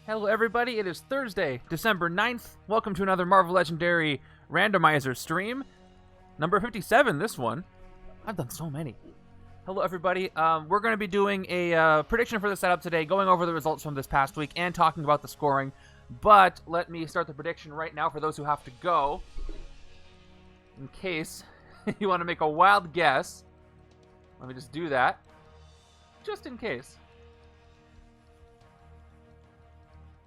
Hello everybody, it is Thursday, December 9th. Welcome to another Marvel Legendary Randomizer stream. Number 57, this one. I've done so many. Hello everybody, we're going to be doing a prediction for the setup today, going over the results from this past week and talking about the scoring. But let me start the prediction right now for those who have to go. In case you want to make a wild guess. Let me just do that. Just in case.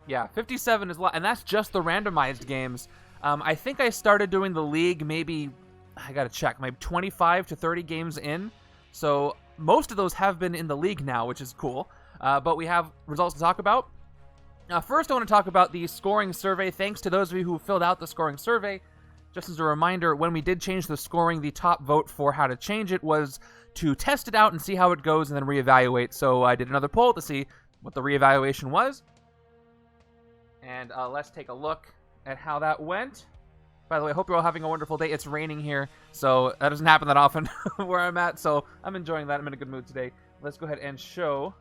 Yeah, 57 is a lot, and that's just the randomized games. I think I started doing the league maybe, I gotta check, maybe 25 to 30 games in. So most of those have been in the league now, which is cool. But we have results to talk about. First, I want to talk about the scoring survey. Thanks to those of you who filled out the scoring survey. Just as a reminder, when we did change the scoring, the top vote for how to change it was to test it out and see how it goes and then reevaluate. So I did another poll to see what the reevaluation was. And let's take a look at how that went. By the way, I hope you're all having a wonderful day. It's raining here, so that doesn't happen that often where I'm at, so I'm enjoying that. I'm in a good mood today. Let's go ahead and show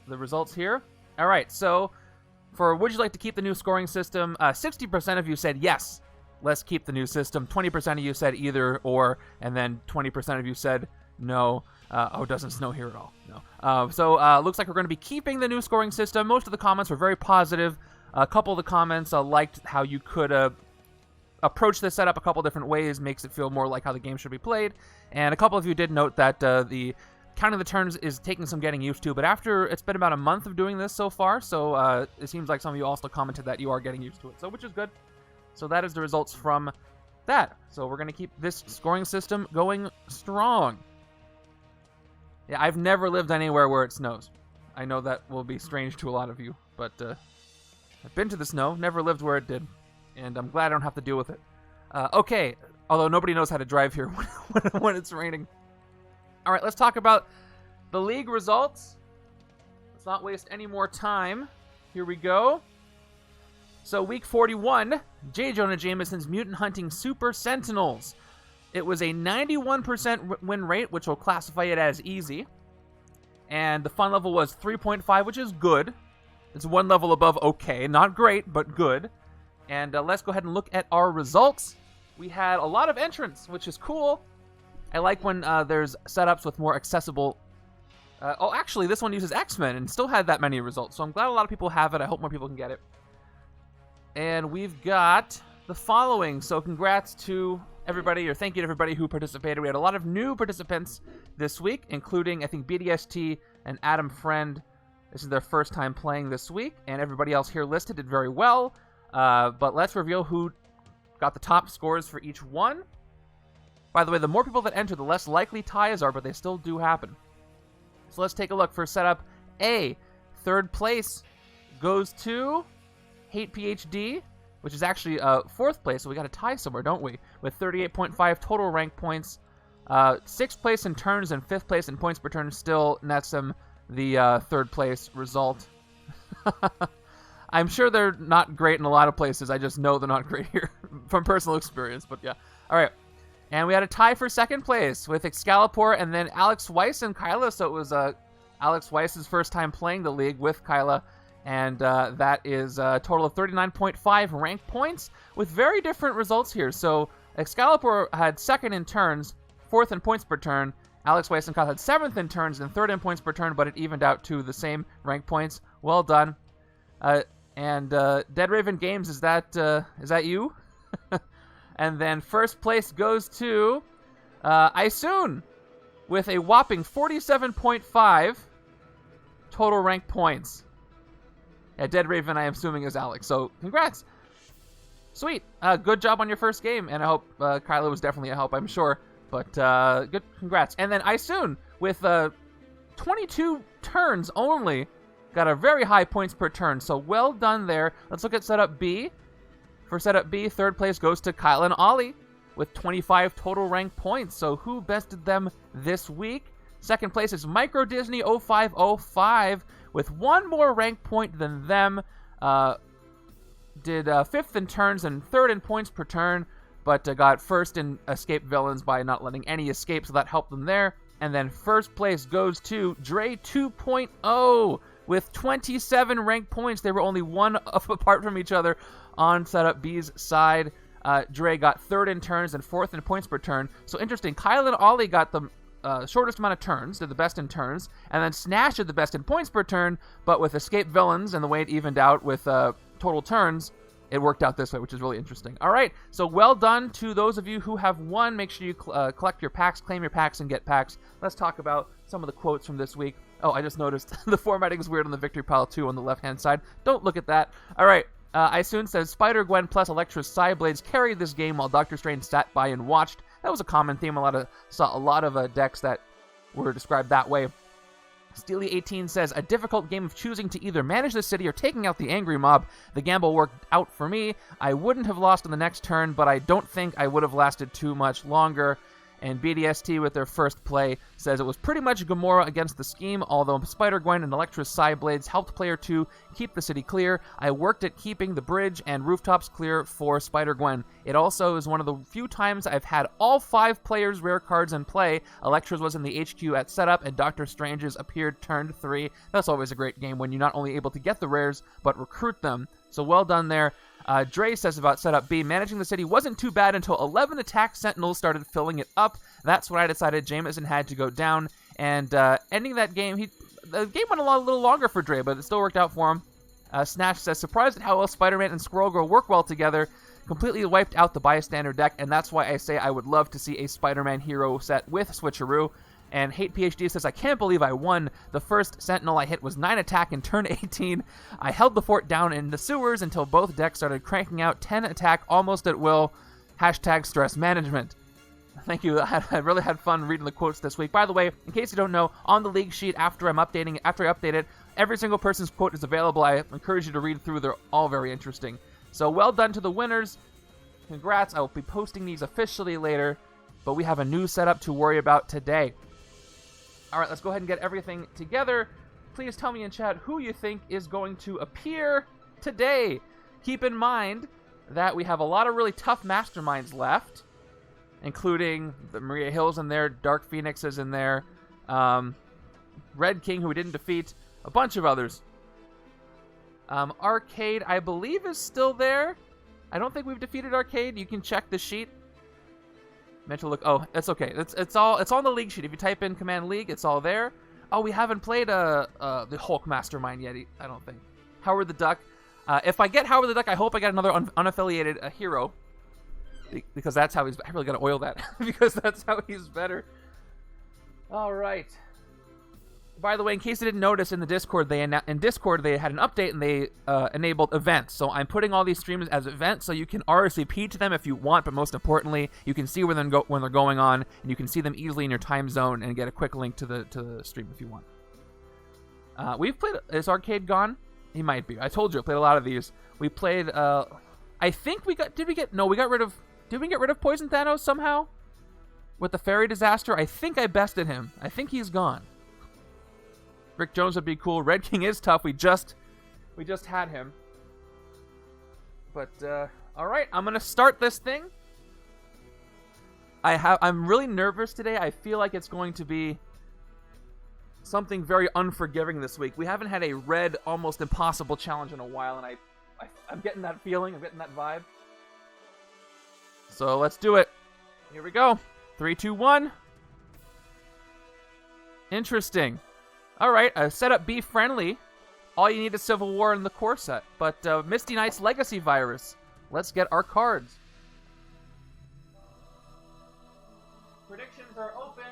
the results here. All right, so for would you like to keep the new scoring system, 60% of you said yes, let's keep the new system. 20% of you said either or, and then 20% of you said no. It doesn't snow here at all. No. So looks like we're going to be keeping the new scoring system. Most of the comments were very positive. A couple of the comments liked how you could approach this setup a couple different ways. Makes it feel more like how the game should be played. And a couple of you did note that the counting the turns is taking some getting used to. But after it's been about a month of doing this so far, so it seems like some of you also commented that you are getting used to it. So which is good. So that is the results from that. So we're going to keep this scoring system going strong. Yeah, I've never lived anywhere where it snows. I know that will be strange to a lot of you, but I've been to the snow, never lived where it did, and I'm glad I don't have to deal with it. Okay, although nobody knows how to drive here when it's raining. All right, let's talk about the league results. Let's not waste any more time. Here we go. So week 41, J. Jonah Jameson's Mutant Hunting Super Sentinels. It was a 91% win rate, which will classify it as easy. And the fun level was 3.5, which is good. It's one level above okay. Not great, but good. And let's go ahead and look at our results. We had a lot of entrants, which is cool. I like when there's setups with more accessible... actually, this one uses X-Men and still had that many results. So I'm glad a lot of people have it. I hope more people can get it. And we've got the following. So congrats to everybody, or thank you to everybody who participated. We had a lot of new participants this week, including, I think, BDST and Adam Friend. This is their first time playing this week, and everybody else here listed did very well. But let's reveal who got the top scores for each one. By the way, the more people that enter, the less likely ties are, but they still do happen. So let's take a look. For setup A, third place goes to Hate PhD, which is actually fourth place, so we got to tie somewhere, don't we? With 38.5 total rank points. Sixth place in turns and fifth place in points per turn still nets him the third place result. I'm sure they're not great in a lot of places. I just know they're not great here from personal experience, but yeah. All right. And we had a tie for second place with Excalibur and then Alex Weiss and Kyla. So it was Alex Weiss's first time playing the league with Kyla. And that is a total of 39.5 rank points with very different results here. So Excalibur had second in turns, fourth in points per turn. Alex Weiss and Kyle had seventh in turns and third in points per turn, but it evened out to the same rank points. Well done. And Dead Raven Games, is that you? And then first place goes to Isoon with a whopping 47.5 total rank points. Yeah, Dead Raven, I am assuming, is Alex. So, congrats. Sweet. Good job on your first game. And I hope Kyla was definitely a help, I'm sure. But good. Congrats. And then Isoon, with 22 turns only, got a very high points per turn. So, well done there. Let's look at setup B. For setup B, third place goes to Kyla and Ollie with 25 total rank points. So, who bested them this week? Second place is Micro Disney 0505 with one more rank point than them. Did fifth in turns and third in points per turn, but got first in escape villains by not letting any escape, so that helped them there. And then first place goes to Dre 2.0 with 27 ranked points. They were only one apart from each other on setup B's side. Dre got third in turns and fourth in points per turn. So interesting. Kyle and Ollie got the shortest amount of turns, did the best in turns, and then Snash did the best in points per turn, but with escape villains and the way it evened out with total turns, it worked out this way, which is really interesting. All right, so well done to those of you who have won. Make sure you collect your packs, claim your packs, and get packs. Let's talk about some of the quotes from this week. Oh, I just noticed the formatting is weird on the victory pile too on the left-hand side. Don't look at that. All right. Isoon says, Spider-Gwen plus Electro's Psyblades carried this game while Dr. Strange sat by and watched. That was a common theme. Saw a lot of decks that were described that way. Steely18 says, a difficult game of choosing to either manage the city or taking out the angry mob. The gamble worked out for me. I wouldn't have lost on the next turn, but I don't think I would have lasted too much longer. And BDST with their first play says it was pretty much Gamora against the scheme, although Spider-Gwen and Electra's Psyblades helped player 2 keep the city clear. I worked at keeping the bridge and rooftops clear for Spider-Gwen. It also is one of the few times I've had all 5 players' rare cards in play. Electra's was in the HQ at setup, and Doctor Strange's appeared turn 3. That's always a great game when you're not only able to get the rares, but recruit them. So well done there. Dre says about setup B, managing the city wasn't too bad until 11 attack sentinels started filling it up. That's when I decided Jameson had to go down, and ending that game, the game went a little longer for Dre, but it still worked out for him. Snash says, surprised at how well Spider-Man and Squirrel Girl work well together, completely wiped out the bystander deck, and that's why I say I would love to see a Spider-Man hero set with Switcheroo. And Hate PhD says, I can't believe I won. The first Sentinel I hit was 9 attack in turn 18. I held the fort down in the sewers until both decks started cranking out 10 attack almost at will. Hashtag stress management. Thank you. I really had fun reading the quotes this week. By the way, in case you don't know, on the league sheet after I update it, every single person's quote is available. I encourage you to read through. They're all very interesting. So well done to the winners. Congrats. I will be posting these officially later, but we have a new setup to worry about today. All right, let's go ahead and get everything together. Please tell me in chat who you think is going to appear today. Keep in mind that we have a lot of really tough masterminds left, including the Maria Hills in there, Dark Phoenix is in there, Red King, who we didn't defeat, a bunch of others. Arcade, I believe, is still there. I don't think we've defeated Arcade. You can check the sheet. Meant to look. Oh, that's okay. It's on the league sheet. If you type in Command League, it's all there. Oh, we haven't played the Hulk Mastermind yet. I don't think. Howard the Duck. If I get Howard the Duck, I hope I get another unaffiliated hero, because that's how he's. I really gotta oil that because that's how he's better. All right. By the way, in case you didn't notice, in Discord they had an update and they enabled events. So I'm putting all these streams as events, so you can RSVP to them if you want. But most importantly, you can see when they're going on, and you can see them easily in your time zone and get a quick link to the stream if you want. We've played. Is Arcade gone? He might be. I told you I played a lot of these. We played. I think we got. Did we get rid of? Did we get rid of Poison Thanos somehow? With the fairy disaster, I think I bested him. I think he's gone. Rick Jones would be cool. Red King is tough. We just had him. But all right, I'm gonna start this thing. I'm really nervous today. I feel like it's going to be something very unforgiving this week. We haven't had a red, almost impossible challenge in a while, and I'm getting that feeling. I'm getting that vibe. So let's do it. Here we go. 3, 2, 1. Interesting. All right, setup B friendly. All you need is Civil War in the core set. But Misty Knight's Legacy Virus. Let's get our cards. Predictions are open.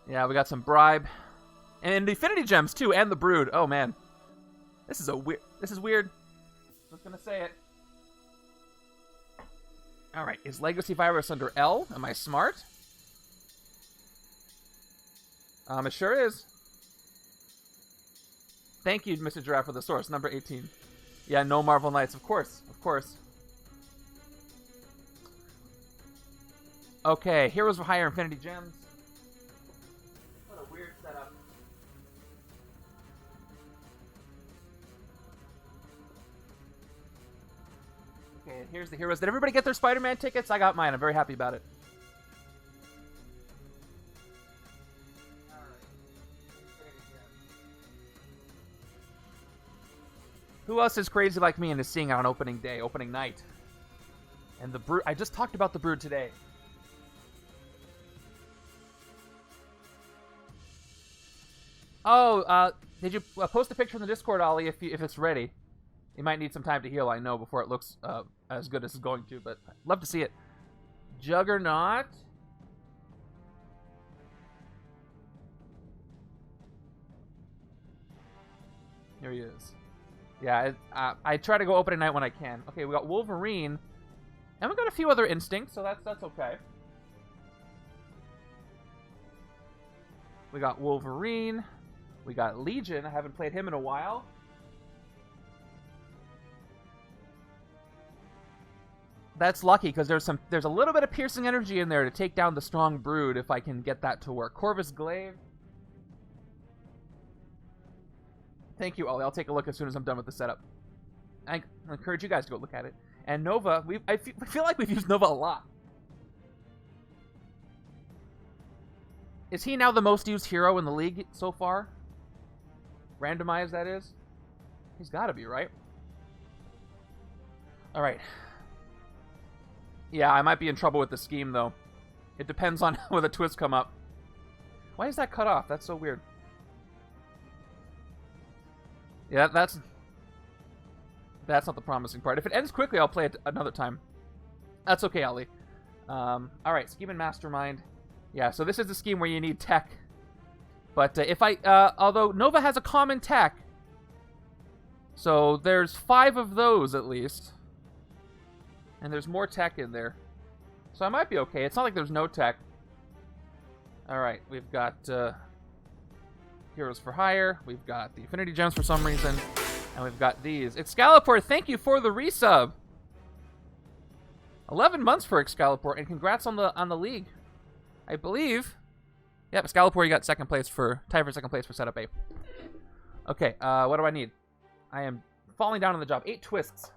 Yeah, we got some Bribe. And the Infinity Gems, too, and the Brood. Oh, man. This is weird. Just gonna say it. Alright, is Legacy Virus under L? Am I smart? It sure is. Thank you, Mr. Giraffe, for the source. Number 18. Yeah, no Marvel Knights. Of course. Of course. Okay, Heroes for Hire Infinity Gems. What a weird setup. Okay, here's the heroes. Did everybody get their Spider-Man tickets? I got mine. I'm very happy about it. Who else is crazy like me and is seeing it on opening day, opening night? And the Brood, I just talked about the Brood today. Oh, did you post a picture in the Discord, Ollie, if it's ready? You might need some time to heal, I know, before it looks as good as it's going to, but I'd love to see it. Juggernaut. Here he is. Yeah, I try to go opening night when I can. Okay, we got Wolverine. And we got a few other instincts, so that's okay. We got Wolverine. We got Legion. I haven't played him in a while. That's lucky, because there's a little bit of piercing energy in there to take down the strong Brood if I can get that to work. Corvus Glaive. Thank you, Ollie. I'll take a look as soon as I'm done with the setup. I encourage you guys to go look at it. And Nova, I feel like we've used Nova a lot. Is he now the most used hero in the league so far? Randomized, that is? He's got to be, right? All right. Yeah, I might be in trouble with the scheme, though. It depends on where the twists come up. Why is that cut off? That's so weird. Yeah, that's not the promising part. If it ends quickly, I'll play it another time. That's okay, Ollie. Alright, scheme and mastermind. Yeah, so this is the scheme where you need tech. But although Nova has a common tech, so there's 5 of those at least. And there's more tech in there. So I might be okay. It's not like there's no tech. Alright, we've got Heroes for Hire. We've got the Affinity Gems for some reason. And we've got these. Excalibur, thank you for the resub. 11 months for Excalibur, and congrats on the league. I believe. Yep, Excalibur, you got tied for second place for setup A. Okay, what do I need? I am falling down on the job. 8 twists.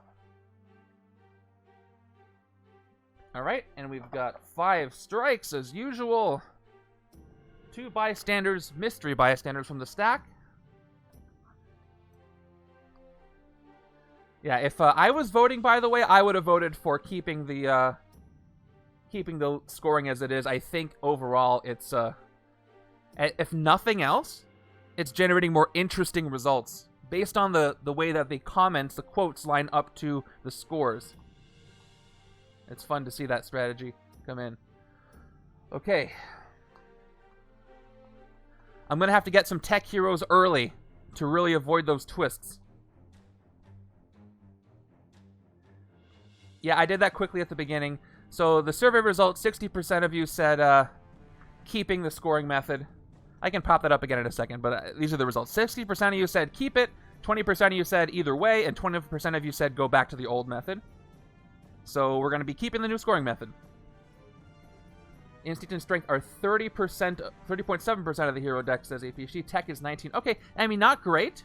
Alright, and we've got 5 strikes as usual. 2 bystanders, mystery bystanders from the stack. Yeah, if I was voting, by the way, I would have voted for keeping the scoring as it is. I think overall it's if nothing else, it's generating more interesting results based on the way that the comments, the quotes line up to the scores. It's fun to see that strategy come in. Okay. I'm going to have to get some tech heroes early to really avoid those twists. Yeah, I did that quickly at the beginning. So the survey results, 60% of you said keeping the scoring method. I can pop that up again in a second, but these are the results. 60% of you said keep it, 20% of you said either way, and 20% of you said go back to the old method. So we're going to be keeping the new scoring method. Instinct and Strength are 30.7% of the hero deck, says APC. Tech is 19. Okay, I mean, not great,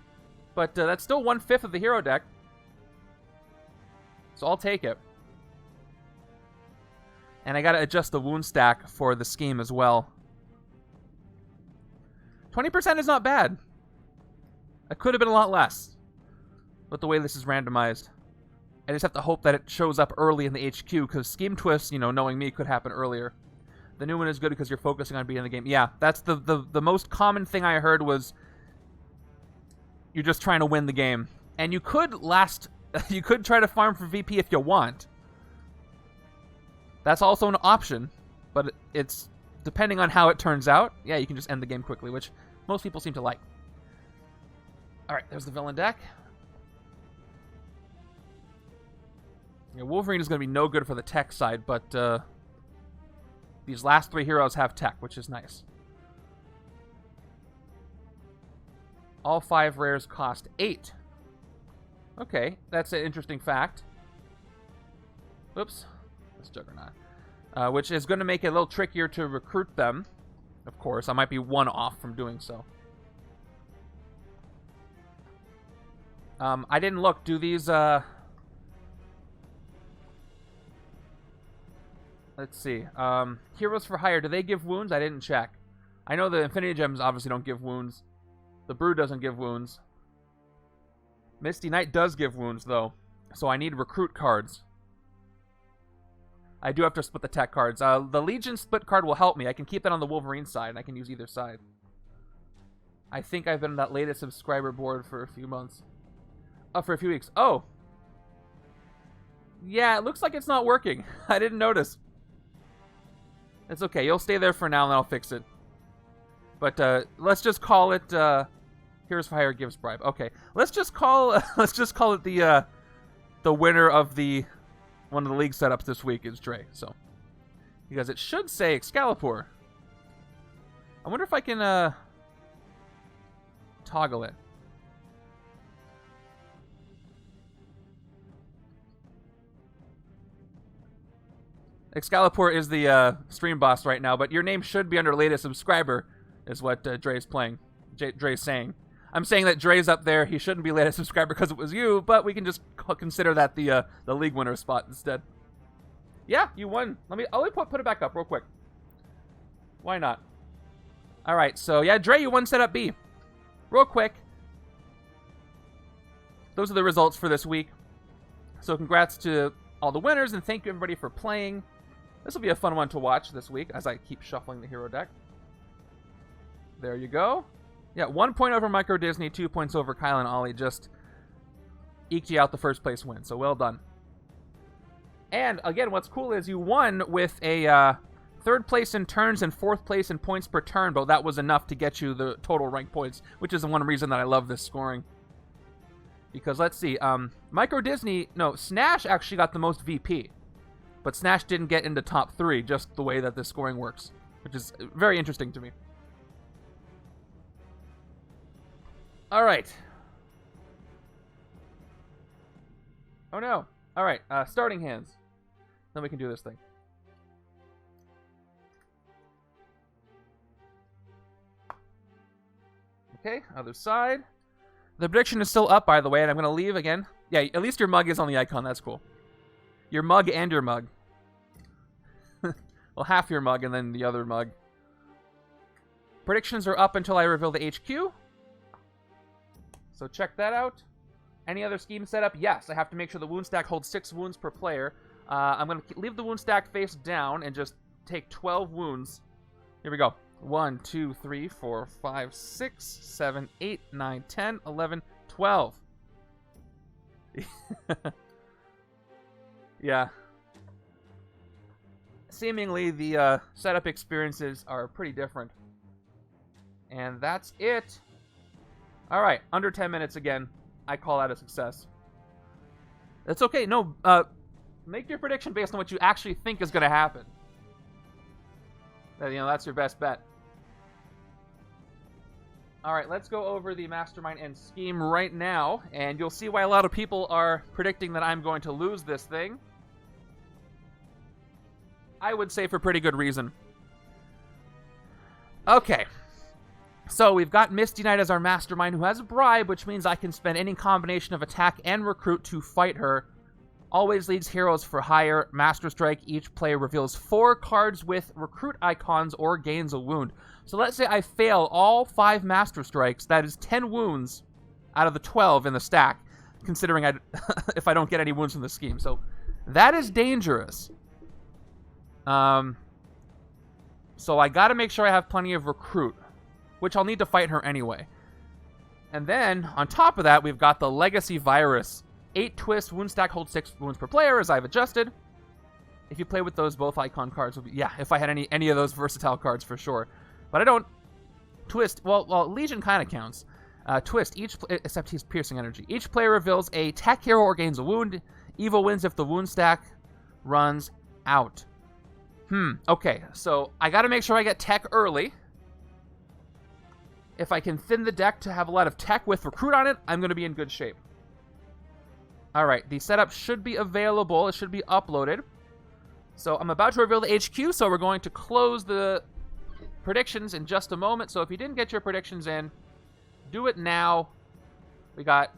but that's still 1/5 of the hero deck. So I'll take it. And I got to adjust the wound stack for the scheme as well. 20% is not bad. It could have been a lot less. But the way this is randomized, I just have to hope that it shows up early in the HQ, because scheme twists, you know, knowing me, could happen earlier. The new one is good because you're focusing on beating the game. Yeah, that's the most common thing I heard was you're just trying to win the game. And you could you could try to farm for VP if you want. That's also an option, but it's depending on how it turns out. Yeah, you can just end the game quickly, which most people seem to like. Alright, there's the villain deck. Yeah, Wolverine is going to be no good for the tech side, but these last 3 heroes have tech, which is nice. All 5 rares cost 8. Okay, that's an interesting fact. Oops. That's Juggernaut. Which is going to make it a little trickier to recruit them. Of course, I might be 1 off from doing so. I didn't look. Do these, let's see. Heroes for Hire, do they give wounds? I didn't check. I know the Infinity Gems obviously don't give wounds. The Brood doesn't give wounds. Misty Knight does give wounds, though, so I need recruit cards. I do have to split the tech cards. The Legion split card will help me. I can keep that on the Wolverine side, and I can use either side. I think I've been on that latest subscriber board for a few months. For a few weeks. Oh! Yeah, it looks like it's not working. I didn't notice. It's okay. You'll stay there for now, and I'll fix it. But let's just call it... Here's Fire gives bribe. Okay, let's just call it the winner of the one of the league setups this week is Dre. So because it should say Excalibur. I wonder if I can toggle it. Excalibur is the stream boss right now, but your name should be under latest subscriber, is what Dre's playing. Dre's saying. I'm saying that Dre's up there. He shouldn't be latest subscriber because it was you, but we can just consider that the league winner spot instead. Yeah, you won. I'll put it back up real quick. Why not? All right, so yeah, Dre, you won setup B. Real quick. Those are the results for this week. So congrats to all the winners, and thank you everybody for playing. This will be a fun one to watch this week as I keep shuffling the hero deck. There you go. Yeah, 1 point over Micro Disney, 2 points over Kyle and Ollie. Just eked you out the first place win, so well done. And again, what's cool is you won with a third place in turns and fourth place in points per turn, but that was enough to get you the total rank points, which is the one reason that I love this scoring. Because let's see, Micro Disney, no, Snash actually got the most VP, but Snash didn't get into top 3, just the way that this scoring works, which is very interesting to me. All right. Oh no. All right, starting hands. Then we can do this thing. Okay, other side. The prediction is still up, by the way, and I'm going to leave again. Yeah, at least your mug is on the icon. That's cool. Your mug and your mug. Well, half your mug and then the other mug. Predictions are up until I reveal the HQ. So check that out. Any other scheme setup? Yes, I have to make sure the wound stack holds 6 wounds per player. I'm going to leave the wound stack face down and just take 12 wounds. Here we go. 1, 2, 3, 4, 5, 6, 7, 8, 9, 10, 11, 12. Yeah. Seemingly, the setup experiences are pretty different. And that's it. All right, under 10 minutes again. I call that a success. That's okay. No, make your prediction based on what you actually think is going to happen. You know, that's your best bet. All right, let's go over the Mastermind and scheme right now, and you'll see why a lot of people are predicting that I'm going to lose this thing. I would say for pretty good reason. Okay. So we've got Misty Knight as our Mastermind, who has a bribe, which means I can spend any combination of attack and recruit to fight her. Always leads heroes for higher. Master Strike, each player reveals 4 cards with recruit icons or gains a wound. So let's say I fail all 5 Master Strikes. That is 10 wounds out of the 12 in the stack, considering if I don't get any wounds from the scheme. So that is dangerous. So I got to make sure I have plenty of recruit, which I'll need to fight her anyway. And then, on top of that, we've got the Legacy Virus. 8 twist, wound stack holds 6 wounds per player, as I've adjusted. If you play with those, both icon cards would be... Yeah, if I had any of those versatile cards, for sure. But I don't... Twist... Well, Legion kind of counts. Twist, except he's piercing energy. Each player reveals a tech hero or gains a wound. Evil wins if the wound stack runs out. Okay, so I gotta make sure I get tech early. If I can thin the deck to have a lot of tech with recruit on it, I'm gonna be in good shape. Alright, the setup should be available. It should be uploaded. So I'm about to reveal the HQ, so we're going to close the predictions in just a moment. So if you didn't get your predictions in, do it now. We got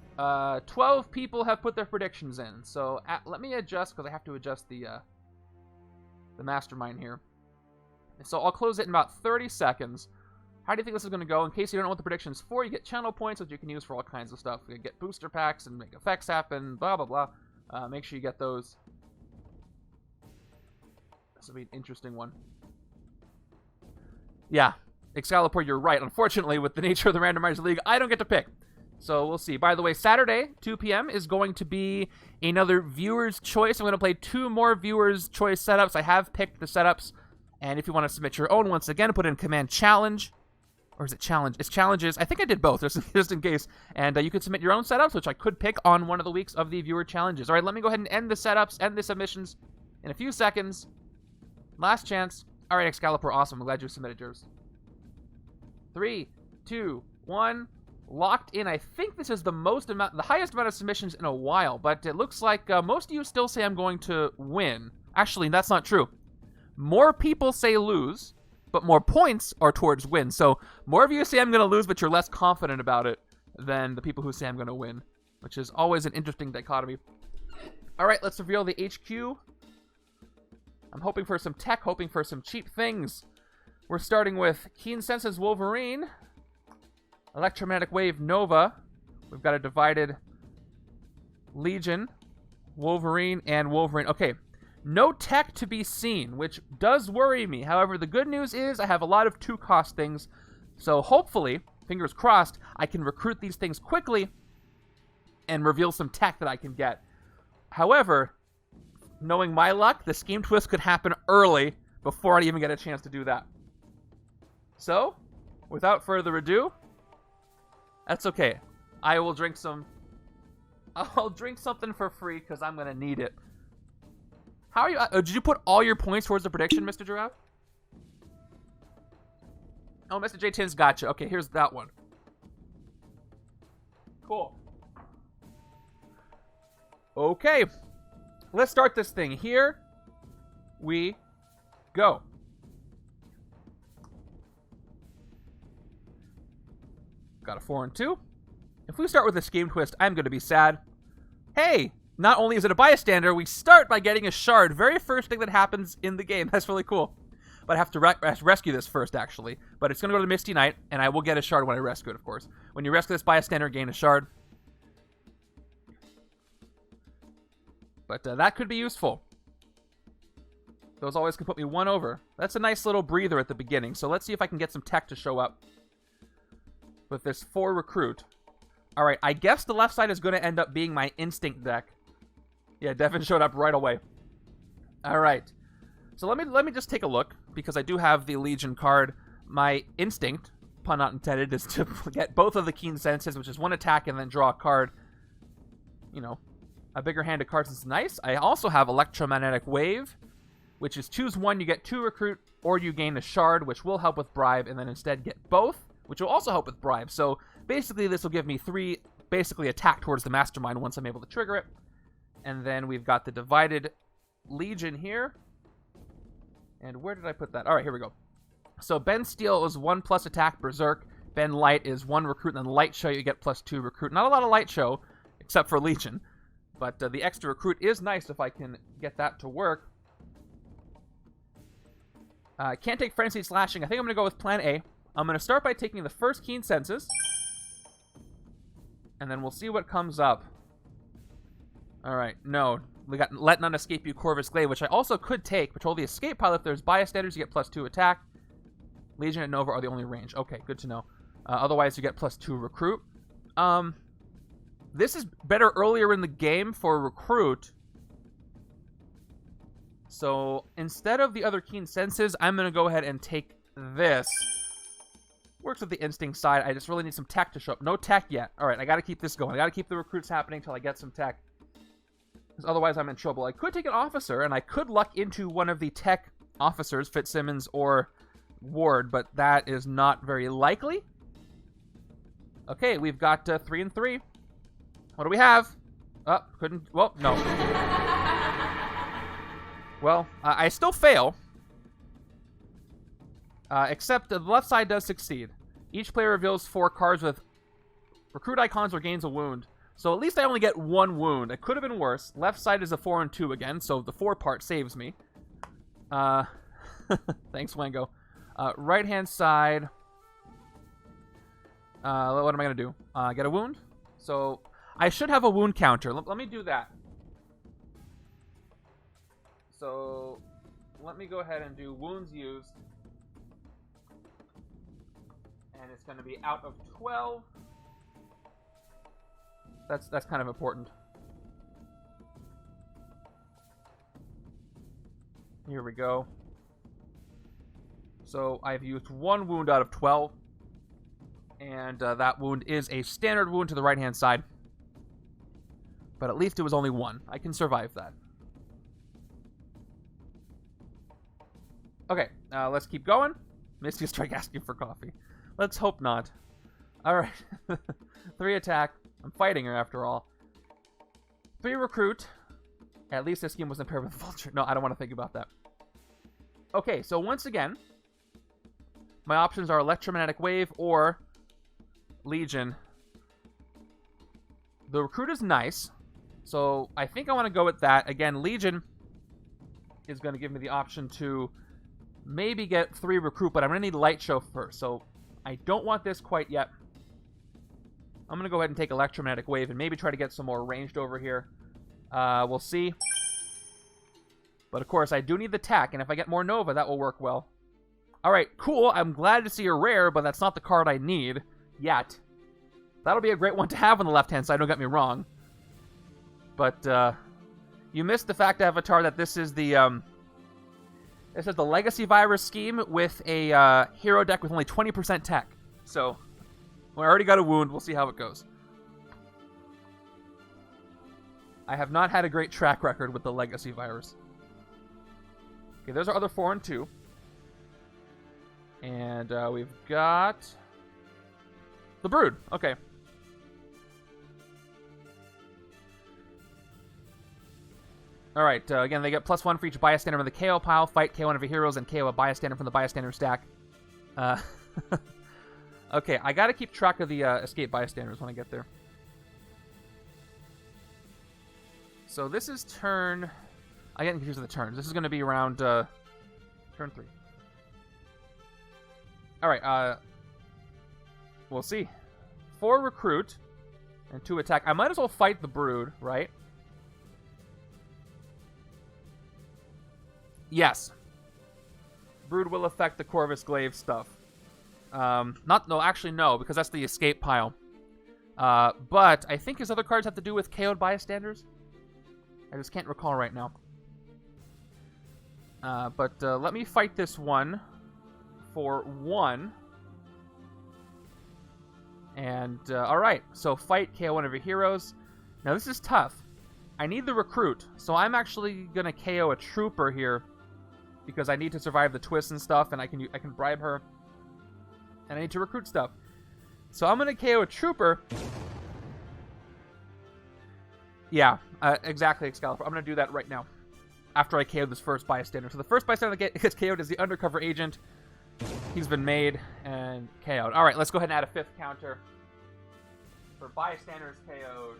12 people have put their predictions in. So let me adjust, because I have to adjust the Mastermind here. So I'll close it in about 30 seconds. How do you think this is going to go? In case you don't know what the prediction's for, you get channel points, which you can use for all kinds of stuff. You can get booster packs and make effects happen, blah, blah, blah. Make sure you get those. This will be an interesting one. Yeah, Excalibur, you're right. Unfortunately, with the nature of the Randomizer League, I don't get to pick. So we'll see. By the way, Saturday, 2 p.m. is going to be another viewer's choice. I'm going to play 2 more viewer's choice setups. I have picked the setups. And if you want to submit your own, once again, put in command challenge. Or is it challenge? It's challenges. I think I did both, just in case. And you could submit your own setups, which I could pick on one of the weeks of the viewer challenges. All right, let me go ahead and end the setups, end the submissions in a few seconds. Last chance. All right, Excalibur, awesome. I'm glad you submitted yours. 3, 2, 1. Locked in. I think this is the highest amount of submissions in a while, but it looks like most of you still say I'm going to win. Actually, that's not true. More people say lose, but more points are towards win. So more of you say I'm going to lose, but you're less confident about it than the people who say I'm going to win, which is always an interesting dichotomy. All right, let's reveal the HQ. I'm hoping for some tech, hoping for some cheap things. We're starting with Keen Senses Wolverine, Electromagnetic Wave Nova. We've got a divided Legion, Wolverine, and Wolverine. Okay, no tech to be seen, which does worry me. However, the good news is I have a lot of 2-cost things. So hopefully, fingers crossed, I can recruit these things quickly and reveal some tech that I can get. However, knowing my luck, the scheme twist could happen early before I even get a chance to do that. So, without further ado, that's okay. I will drink some... I'll drink something for free because I'm going to need it. How are you... did you put all your points towards the prediction, Mr. Giraffe? Oh, Mr. J10's gotcha. Okay, here's that one. Cool. Okay. Let's start this thing. Here we go. Got a 4 and 2. If we start with a scheme twist, I'm going to be sad. Hey, not only is it a bystander, we start by getting a shard. Very first thing that happens in the game. That's really cool. But I have to rescue this first, actually. But it's going to go to Misty Knight, and I will get a shard when I rescue it, of course. When you rescue this bystander, gain a shard. But that could be useful. Those always can put me 1 over. That's a nice little breather at the beginning. So let's see if I can get some tech to show up with this 4 recruit. All right, I guess the left side is going to end up being my instinct deck. Yeah, Devin showed up right away. All right. So let me just take a look, because I do have the Legion card. My instinct, pun not intended, is to get both of the Keen Senses, which is 1 attack and then draw a card. You know, a bigger hand of cards is nice. I also have Electromagnetic Wave, which is choose 1, you get 2 recruit, or you gain a shard, which will help with bribe, and then instead get both, which will also help with bribe. So basically this will give me 3 basically attack towards the Mastermind once I'm able to trigger it. And then we've got the divided Legion here. And where did I put that? All right, here we go. So Ben Steel is 1+ attack Berserk. Ben Light is 1 recruit, and then Light Show you get +2 recruit. Not a lot of Light Show, except for Legion. But the extra recruit is nice if I can get that to work. Can't take Frenzied Slashing. I think I'm going to go with Plan A. I'm going to start by taking the first Keen Senses. And then we'll see what comes up. Alright, no. We got Let None Escape You, Corvus Glaive, which I also could take. Patrol the Escape Pile. If there's bystanders, you get +2 attack. Legion and Nova are the only range. Okay, good to know. Otherwise, you get +2 recruit. This is better earlier in the game for recruit. So instead of the other Keen Senses, I'm going to go ahead and take this. Works with the instinct side. I just really need some tech to show up. No tech yet. All right, I got to keep this going. I got to keep the recruits happening until I get some tech. Because otherwise I'm in trouble. I could take an officer, and I could luck into one of the tech officers, Fitzsimmons or Ward, but that is not very likely. Okay, we've got 3 and 3. What do we have? Oh, couldn't... Well, no. Well, I still fail. Except the left side does succeed. Each player reveals 4 cards with recruit icons or gains a wound. So at least I only get 1 wound. It could have been worse. Left side is a 4 and 2 again, so the 4 part saves me. Thanks, Wango. Right-hand side... What am I going to do? Get a wound? So I should have a wound counter. Let me do that. So let me go ahead and do wounds used. And it's going to be out of 12. That's kind of important. Here we go. So I've used 1 wound out of 12. And that wound is a standard wound to the right-hand side. But at least it was only 1. I can survive that. Okay, let's keep going. Misty will strike asking for coffee. Let's hope not. Alright. 3 attack. I'm fighting her after all. 3 recruit. At least this scheme wasn't paired with Vulture. No, I don't want to think about that. Okay, so once again, my options are Electromagnetic Wave or Legion. The recruit is nice, so I think I want to go with that. Again, Legion is going to give me the option to maybe get 3 recruit, but I'm going to need Light Show first, so I don't want this quite yet. I'm going to go ahead and take Electromagnetic Wave and maybe try to get some more ranged over here. We'll see. But of course, I do need the tack, and if I get more Nova, that will work well. Alright, cool. I'm glad to see a rare, but that's not the card I need yet. That'll be a great one to have on the left-hand side, don't get me wrong. But, you missed the fact, Avatar, that this is the, this is the Legacy Virus scheme with a, hero deck with only 20% tech. So, we already got a wound. We'll see how it goes. I have not had a great track record with the Legacy Virus. Okay, there's our other 4 and 2. And we've got the Brood. Okay. Alright, again, they get +1 for each bystander in the KO pile, fight KO one of your heroes, and KO a bystander from the bystander stack. Okay, I gotta keep track of the escape bystanders when I get there. So this is turn... I get confused with the turns. This is gonna be around turn 3. Alright, we'll see. 4 recruit and 2 attack. I might as well fight the Brood, right? Yes. Brood will affect the Corvus Glaive stuff. Actually no, because that's the escape pile. But I think his other cards have to do with KO'd bystanders. I just can't recall right now. But let me fight this one for 1. And, alright. So fight, KO one of your heroes. Now this is tough. I need the recruit. So I'm actually going to KO a trooper here. Because I need to survive the twists and stuff. And I can bribe her. And I need to recruit stuff. So I'm going to KO a trooper. Yeah, exactly, Excalibur. I'm going to do that right now. After I KO this first bystander. So the first bystander that gets KO'd is the undercover agent. He's been made and KO'd. Alright, let's go ahead and add a 5th counter. For bystanders KO'd.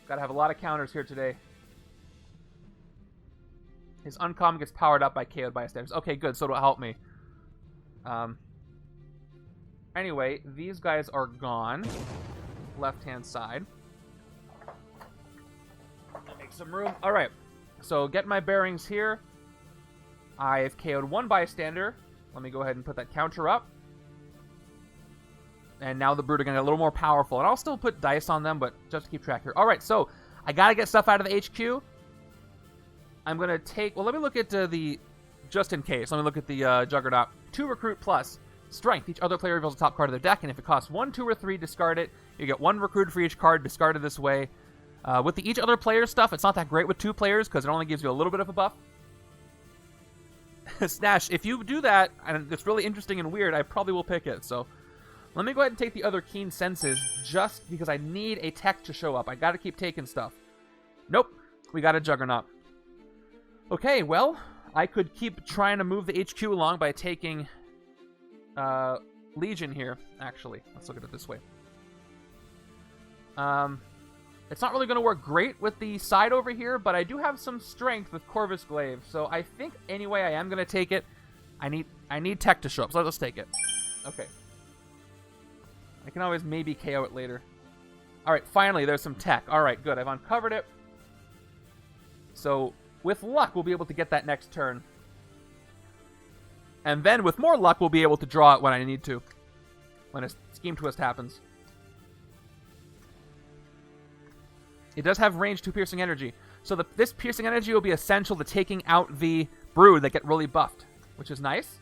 Gotta have a lot of counters here today. His uncommon gets powered up by KO'd bystanders. Okay, good, so it'll help me. Anyway, these guys are gone. Left-hand side. Make some room. Alright, so get my bearings here. I've KO'd 1 bystander. Let me go ahead and put that counter up. And now the Brood are going to get a little more powerful. And I'll still put dice on them, but just to keep track here. Alright, so I got to get stuff out of the HQ. I'm going to take... Well, let me look at the... Just in case, let me look at the Juggernaut. 2 recruit plus strength. Each other player reveals the top card of their deck, and if it costs 1, 2, or 3, discard it. You get 1 recruit for each card discarded this way. With the each other player stuff, it's not that great with 2 players, because it only gives you a little bit of a buff. Snash, if you do that, and it's really interesting and weird, I probably will pick it, so... Let me go ahead and take the other Keen Senses, just because I need a tech to show up. I gotta keep taking stuff. Nope, we got a Juggernaut. Okay, well, I could keep trying to move the HQ along by taking Legion here, actually. Let's look at it this way. It's not really going to work great with the side over here, but I do have some strength with Corvus Glaive. So I think anyway I am going to take it. I need tech to show up, so let's take it. Okay. I can always maybe KO it later. All right, finally, there's some tech. All right, good. I've uncovered it. So with luck, we'll be able to get that next turn. And then with more luck, we'll be able to draw it when I need to. When a Scheme Twist happens. It does have range to piercing energy. So this piercing energy will be essential to taking out the brood that get really buffed, which is nice.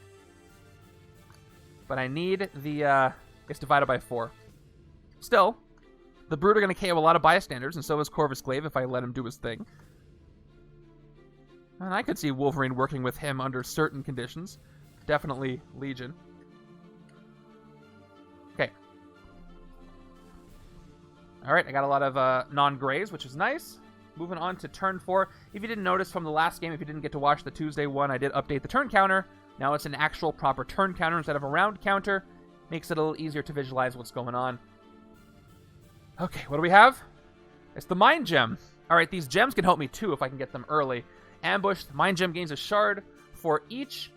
But I need the, it's divided by 4. Still, the brood are going to KO a lot of bystanders, and so is Corvus Glaive if I let him do his thing. And I could see Wolverine working with him under certain conditions. Definitely Legion. Okay. Alright, I got a lot of non-grays, which is nice. Moving on to turn 4. If you didn't notice from the last game, if you didn't get to watch the Tuesday one, I did update the turn counter. Now it's an actual proper turn counter instead of a round counter. Makes it a little easier to visualize what's going on. Okay, what do we have? It's the Mind Gem. Alright, these gems can help me too if I can get them early. Ambush, the Mind Gem gains a shard for each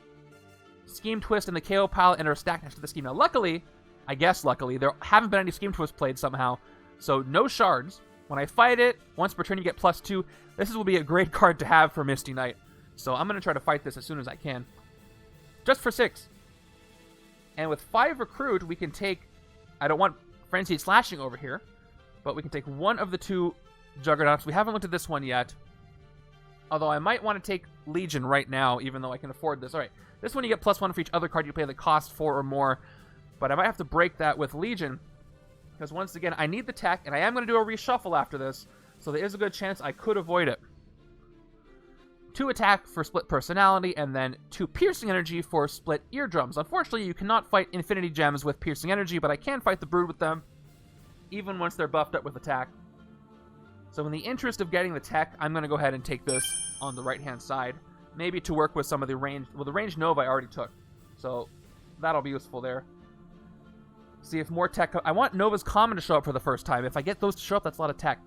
Scheme Twist in the KO pile and are stacked next to the scheme. Now luckily, I guess luckily, there haven't been any Scheme Twists played somehow. So no shards. When I fight it, once per turn you get +2. This will be a great card to have for Misty Knight. So I'm going to try to fight this as soon as I can. Just for 6. And with 5 recruit, we can take... I don't want Frenzied Slashing over here. But we can take one of the 2 Juggernauts. We haven't looked at this one yet. Although I might want to take Legion right now, even though I can afford this. Alright, this one you get +1 for each other card you play that costs 4 or more. But I might have to break that with Legion. Because once again, I need the tech, and I am going to do a reshuffle after this. So there is a good chance I could avoid it. 2 attack for split personality, and then 2 piercing energy for split eardrums. Unfortunately, you cannot fight Infinity Gems with piercing energy, but I can fight the Brood with them, even once they're buffed up with attack. So in the interest of getting the tech, I'm going to go ahead and take this on the right-hand side. Maybe to work with some of the range... Well, the range Nova I already took. So that'll be useful there. See if more tech... I want Nova's Common to show up for the first time. If I get those to show up, that's a lot of tech.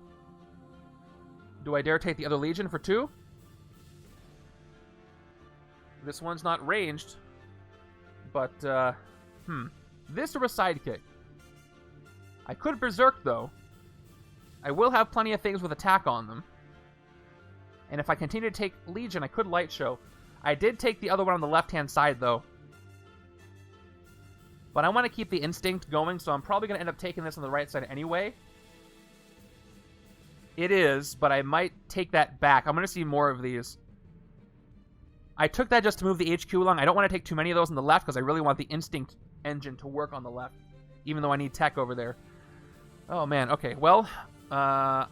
Do I dare take the other Legion for 2? This one's not ranged. But, This or a sidekick? I could Berserk, though. I will have plenty of things with attack on them. And if I continue to take Legion, I could Light Show. I did take the other one on the left-hand side, though. But I want to keep the Instinct going, so I'm probably going to end up taking this on the right side anyway. It is, but I might take that back. I'm going to see more of these. I took that just to move the HQ along. I don't want to take too many of those on the left, because I really want the Instinct engine to work on the left. Even though I need tech over there. Oh, man. Okay, well, I'm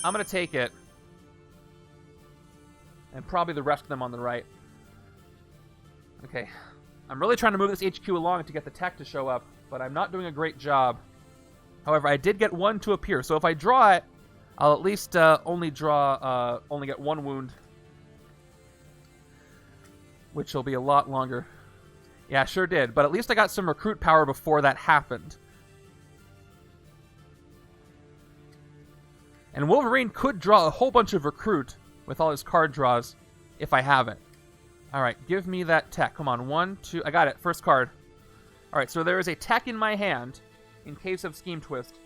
going to take it. And probably the rest of them on the right. Okay. I'm really trying to move this HQ along to get the tech to show up, but I'm not doing a great job. However, I did get 1 to appear, so if I draw it, I'll at least only get 1 wound. Which will be a lot longer. Yeah, sure did, but at least I got some recruit power before that happened. And Wolverine could draw a whole bunch of recruit with all his card draws if I have it. Alright, give me that tech. Come on, 1, 2... I got it. First card. Alright, so there is a tech in my hand in case of Scheme Twist.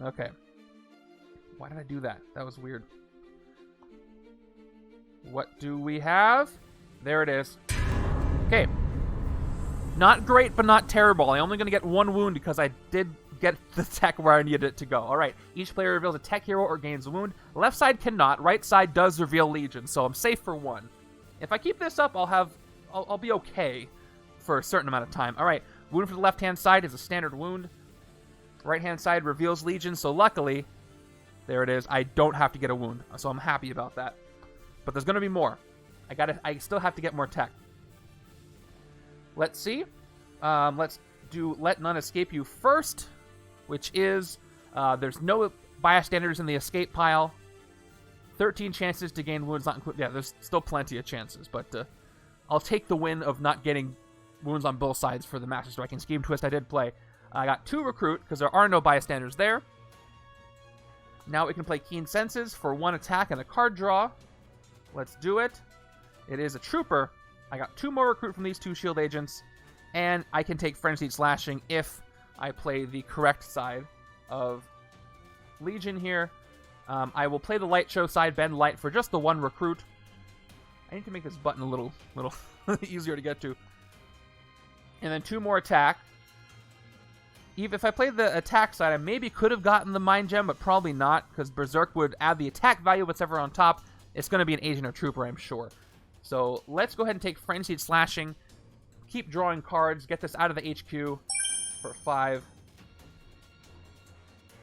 Okay. Why did I do that? That was weird. What do we have? There it is. Okay. Not great, but not terrible. I'm only going to get 1 wound because I did get the tech where I needed it to go. Alright, each player reveals a tech hero or gains a wound. Left side cannot. Right side does reveal Legion, so I'm safe for 1. If I keep this up, I'll be okay for a certain amount of time. Alright, wound for the left-hand side is a standard wound. Right-hand side reveals Legion, so luckily, there it is. I don't have to get a wound, so I'm happy about that. But there's going to be more. I still have to get more tech. Let's see. Let's do Let None Escape You first, which is there's no bystanders in the escape pile. 13 chances to gain wounds, not included. Yeah, there's still plenty of chances, but I'll take the win of not getting wounds on both sides for the Master Striking Scheme Twist I did play. I got 2 Recruit, because there are no bystanders there. Now we can play Keen Senses for 1 attack and a card draw. Let's do it. It is a Trooper. I got 2 more Recruit from these 2 Shield Agents, and I can take Frenzied Slashing if I play the correct side of Legion here. I will play the Light Show side, Bend Light, for just the 1 Recruit. I need to make this button a little easier to get to. And then 2 more attack. Even if I played the attack side, I maybe could have gotten the Mind Gem, but probably not, because Berserk would add the attack value of whatever on top. It's going to be an Agent or Trooper, I'm sure. So let's go ahead and take Frenzied Slashing, keep drawing cards, get this out of the HQ for 5.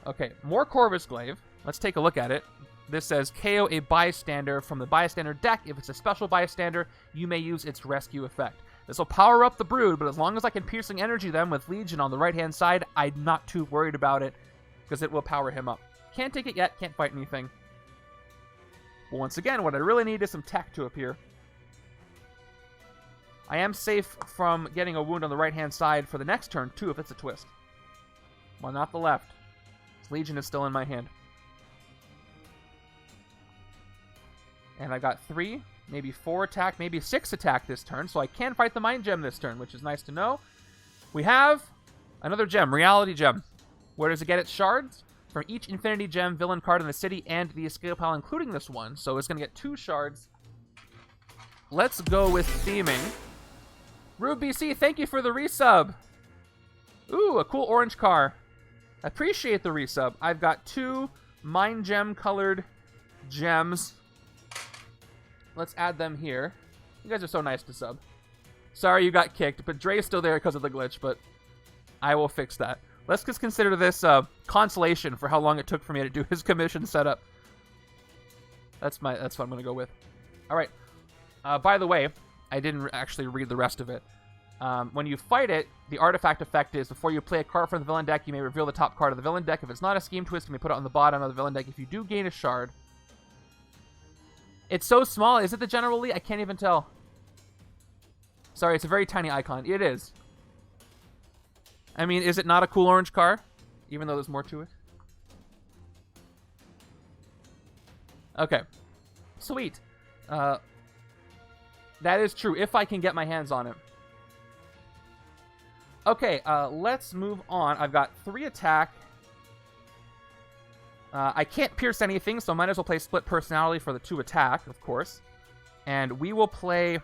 Okay, more Corvus Glaive. Let's take a look at it. This says, KO a bystander from the bystander deck. If it's a special bystander, you may use its rescue effect. This will power up the Brood, but as long as I can Piercing Energy them with Legion on the right-hand side, I'm not too worried about it, because it will power him up. Can't take it yet, can't fight anything. But once again, what I really need is some tech to appear. I am safe from getting a wound on the right-hand side for the next turn, too, if it's a twist. Well, not the left. Legion is still in my hand. And I got 3, maybe 4 attack, maybe 6 attack this turn, so I can fight the Mind Gem this turn, which is nice to know. We have another gem, Reality Gem. Where does it get its shards? From each Infinity Gem villain card in the city and the escape pile, including this one. So it's going to get 2 shards. Let's go with theming. Rube BC, thank you for the resub. Ooh, a cool orange car. Appreciate the resub. I've got 2 Mind Gem colored gems. Let's add them here. You guys are so nice to sub. Sorry you got kicked, but Dre's still there because of the glitch, but I will fix that. Let's just consider this consolation for how long it took for me to do his commission setup. That's what I'm going to go with. All right. By the way, I didn't actually read the rest of it. When you fight it, the artifact effect is before you play a card from the villain deck, you may reveal the top card of the villain deck. If it's not a Scheme Twist, you may put it on the bottom of the villain deck. If you do gain a shard... It's so small. Is it the General Lee? I can't even tell. Sorry, it's a very tiny icon. It is. I mean, is it not a cool orange car? Even though there's more to it. Okay. Sweet. That is true, if I can get my hands on it. Okay, let's move on. I've got 3 attack. I can't pierce anything, so I might as well play Split Personality for the 2 attack, of course. And we will play...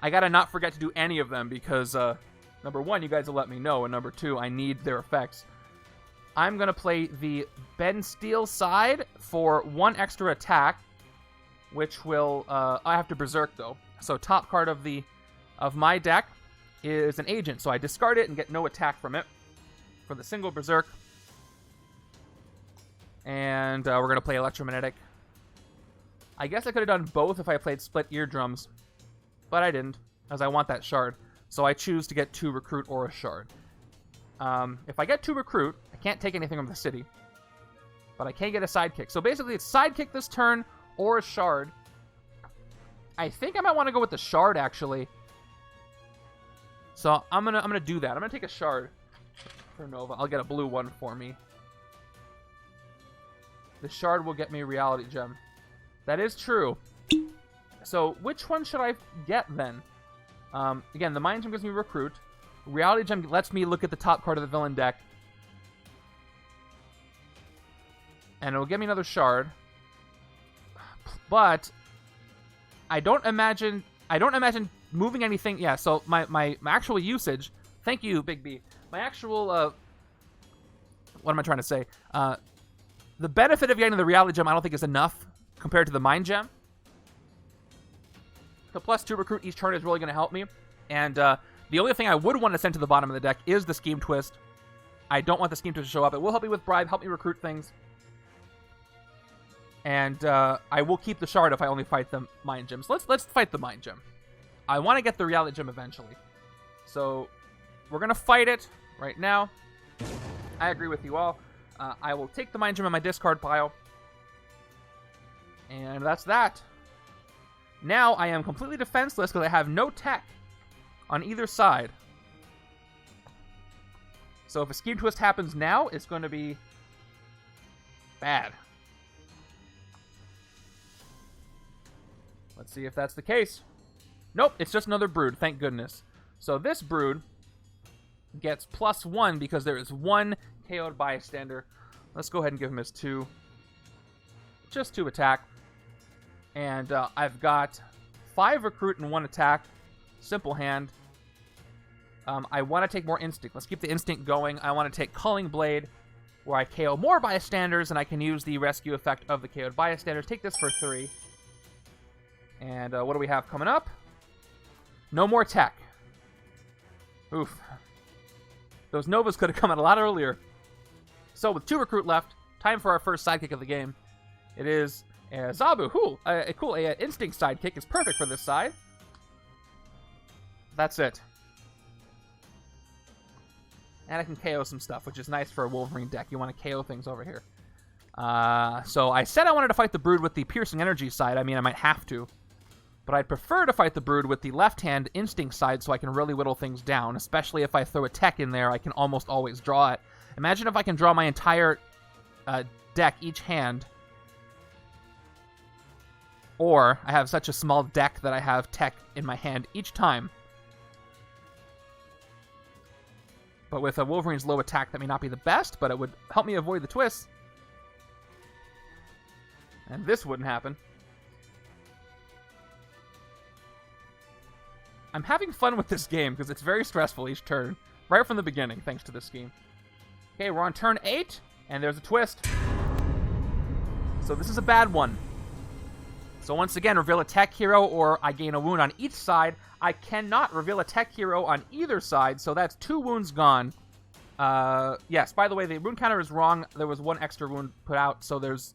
I gotta not forget to do any of them, because, number 1, you guys will let me know, and number 2, I need their effects. I'm gonna play the Ben Steel side for 1 extra attack, which will... I have to Berserk, though. So top card of my deck is an Agent, so I discard it and get no attack from it for the single Berserk. And we're going to play Electromagnetic. I guess I could have done both if I played Split Eardrums, but I didn't, as I want that shard. So I choose to get 2 Recruit or a shard. If I get 2 Recruit, I can't take anything from the city, but I can get a Sidekick. So basically it's Sidekick this turn or a shard. I think I might want to go with the shard, actually. So I'm gonna do that. I'm gonna take a shard for Nova. I'll get a blue one for me. The shard will get me a Reality Gem. That is true. So which one should I get then? Again, the Mind Gem gives me Recruit. Reality Gem lets me look at the top card of the villain deck. And it will give me another shard. But I don't imagine moving anything. Yeah, so my actual usage. Thank you, Big B. My actual what am I trying to say? The benefit of getting the Reality Gem I don't think is enough compared to the Mind Gem. The +2 Recruit each turn is really going to help me. And the only thing I would want to send to the bottom of the deck is the Scheme Twist. I don't want the Scheme Twist to show up. It will help me with Bribe, help me recruit things. And I will keep the shard if I only fight the Mind Gems. Let's fight the Mind Gem. I want to get the Reality Gem eventually. So we're going to fight it right now. I agree with you all. I will take the Mind Gem in my discard pile. And that's that. Now I am completely defenseless because I have no tech on either side. So if a Scheme Twist happens now, it's going to be bad. Let's see if that's the case. Nope, it's just another Brood, thank goodness. So this Brood gets +1 because there is one KO'd bystander. Let's go ahead and give him his 2. Just 2 attack. And I've got 5 recruit and 1 attack. Simple hand. I want to take more instinct. Let's keep the instinct going. I want to take Culling Blade, where I KO more bystanders, and I can use the rescue effect of the KO'd bystanders. Take this for 3. And what do we have coming up? No more tech. Oof. Those Novas could have come out a lot earlier. So with 2 recruit left, time for our first sidekick of the game. It is Zabu. Cool. A instinct sidekick is perfect for this side. That's it. And I can KO some stuff, which is nice for a Wolverine deck. You want to KO things over here. So I said I wanted to fight the Brood with the Piercing Energy side. I mean, I might have to. But I'd prefer to fight the Brood with the left-hand Instinct side so I can really whittle things down. Especially if I throw a tech in there, I can almost always draw it. Imagine if I can draw my entire deck each hand. Or I have such a small deck that I have tech in my hand each time. But with a Wolverine's low attack, that may not be the best, but it would help me avoid the twists. And this wouldn't happen. I'm having fun with this game because it's very stressful each turn. Right from the beginning, thanks to this scheme. Okay, we're on turn 8, and there's a twist. So this is a bad one. So once again, reveal a tech hero or I gain a wound on each side. I cannot reveal a tech hero on either side, so that's 2 wounds gone. Yes, by the way, the wound counter is wrong. There was 1 extra wound put out, so there's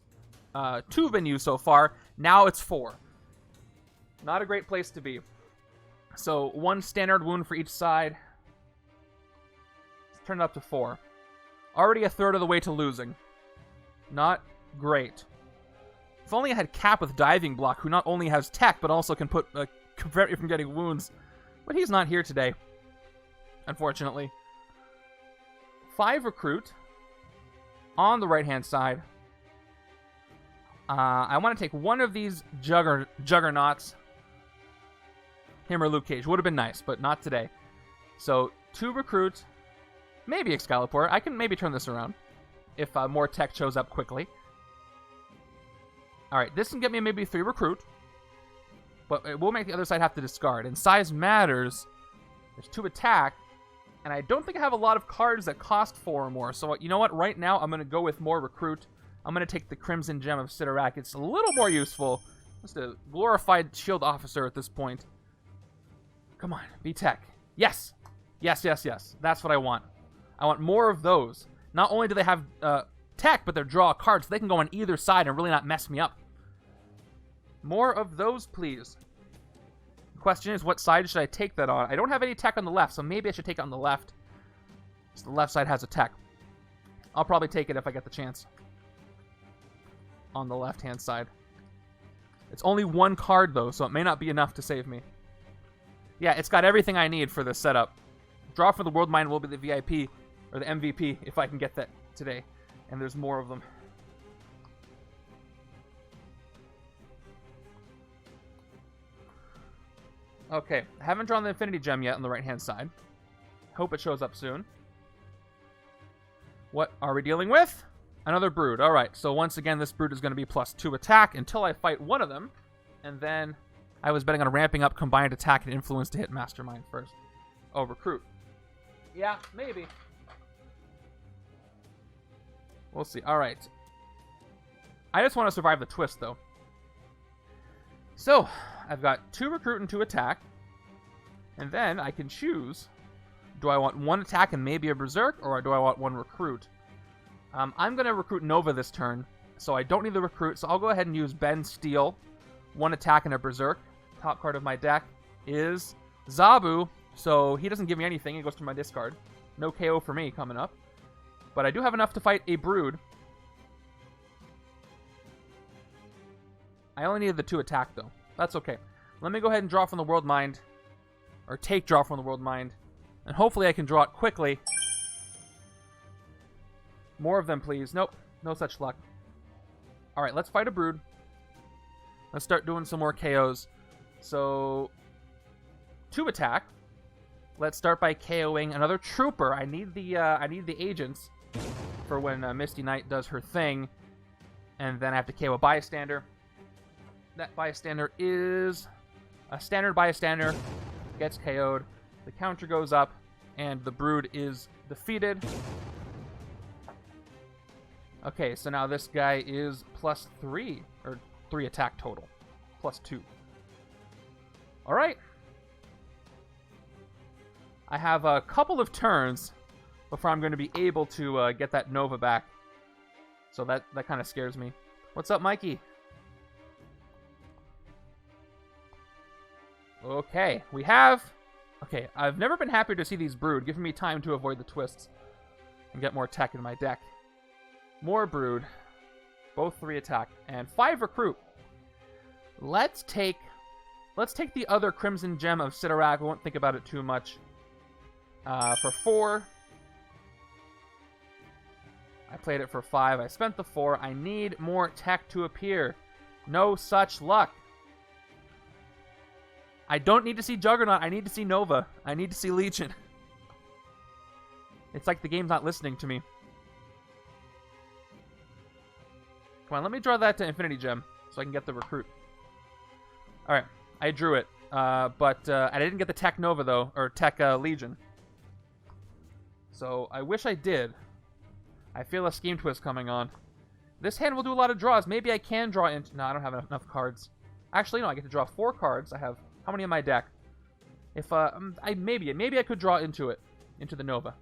2 have been used so far. Now it's 4. Not a great place to be. So 1 standard wound for each side. Let's turn it up to 4. Already a third of the way to losing. Not great. If only I had Cap with Diving Block, who not only has tech, but also can prevent you from getting wounds. But he's not here today, unfortunately. 5 recruit on the right-hand side. I want to take one of these Juggernauts. Him or Luke Cage. Would have been nice, but not today. So, 2 recruits. Maybe Excalibur. I can maybe turn this around if more tech shows up quickly. Alright, this can get me maybe 3 recruit. But it will make the other side have to discard. And size matters. There's 2 attack. And I don't think I have a lot of cards that cost 4 or more. So you know what? Right now, I'm going to go with more recruit. I'm going to take the Crimson Gem of Sidorak. It's a little more useful. Just a glorified shield officer at this point. Come on, be tech. Yes! Yes, yes, yes. That's what I want. I want more of those. Not only do they have tech, but they're draw cards, so they can go on either side and really not mess me up. More of those, please. The question is, what side should I take that on? I don't have any tech on the left, so maybe I should take it on the left. So the left side has a tech. I'll probably take it if I get the chance. On the left-hand side. It's only 1 card, though, so it may not be enough to save me. Yeah, it's got everything I need for this setup. Draw for the World Mine will be the VIP, or the MVP, if I can get that today. And there's more of them. Okay, I haven't drawn the Infinity Gem yet on the right-hand side. Hope it shows up soon. What are we dealing with? Another Brood. Alright, so once again, this Brood is going to be +2 attack until I fight one of them. And then I was betting on ramping up combined attack and influence to hit Mastermind first. Oh, recruit. Yeah, maybe. We'll see. Alright. I just want to survive the twist, though. So, I've got 2 recruit and 2 attack. And then I can choose, do I want 1 attack and maybe a berserk, or do I want 1 recruit? I'm going to recruit Nova this turn, so I don't need the recruit, so I'll go ahead and use Ben Steel. 1 attack and a berserk. Top card of my deck is Zabu, so he doesn't give me anything, he goes to my discard. No KO for me coming up. But I do have enough to fight a Brood. I only needed the 2 attack, though. That's okay. let me go ahead and draw from the World Mind. Or take draw from the World Mind. And hopefully I can draw it quickly. More of them, please. Nope. No such luck. Alright, let's fight a Brood. Let's start doing some more KOs. So, 2 attack. Let's start by KOing another Trooper. I need the agents for when Misty Knight does her thing. And then I have to KO a Bystander. That Bystander is a standard Bystander. Gets KO'd. The counter goes up. And the Brood is defeated. Okay, so now this guy is +3. Or 3 attack total. +2. Alright. I have a couple of turns before I'm going to be able to get that Nova back. So that kind of scares me. What's up, Mikey? Okay, we have... Okay, I've never been happier to see these Brood, giving me time to avoid the twists and get more tech in my deck. More Brood. Both 3 attack. And 5 recruit. Let's take the other Crimson Gem of Sidorak. We won't think about it too much. For 4. I played it for 5. I spent the 4. I need more tech to appear. No such luck. I don't need to see Juggernaut. I need to see Nova. I need to see Legion. It's like the game's not listening to me. Come on, let me draw that to Infinity Gem so I can get the recruit. Alright, I drew it. But I didn't get the Tech Nova, though, or Tech Legion. So I wish I did. I feel a Scheme Twist coming on. This hand will do a lot of draws. Maybe I can draw into... No, I don't have enough cards. Actually, no, I get to draw 4 cards. I have... How many in my deck? If, maybe I could draw into it. Into the Nova.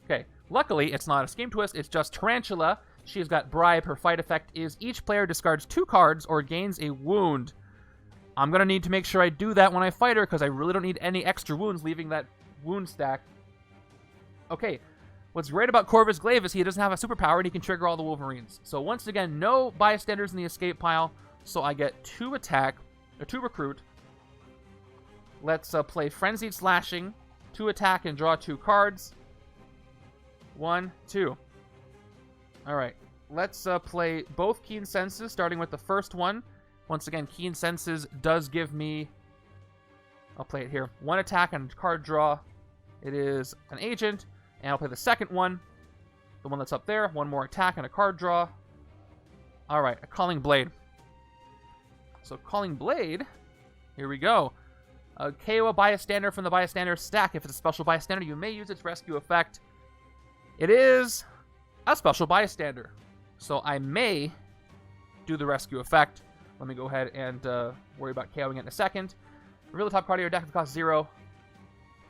Okay. Luckily, it's not a Scheme Twist. It's just Tarantula. She has got Bribe. Her fight effect is each player discards 2 cards or gains a wound. I'm going to need to make sure I do that when I fight her because I really don't need any extra wounds leaving that wound stack. Okay. What's great about Corvus Glaive is he doesn't have a superpower and he can trigger all the Wolverines. So once again, no bystanders in the escape pile. So I get 2 attack, or 2 recruit. Let's play Frenzied Slashing, 2 attack and draw 2 cards. 1, 2. Alright, let's play both Keen Senses, starting with the first one. Once again, Keen Senses does give me... I'll play it here. 1 attack and card draw. It is an agent. And I'll play the second one. The one that's up there. 1 more attack and a card draw. Alright, a Calling Blade. So Calling Blade, here we go. KO a Bystander from the Bystander stack. If it's a special Bystander, you may use its rescue effect. It is a special Bystander. So I may do the rescue effect. Let me go ahead and worry about KOing it in a second. Reveal the top card of your deck if it costs 0.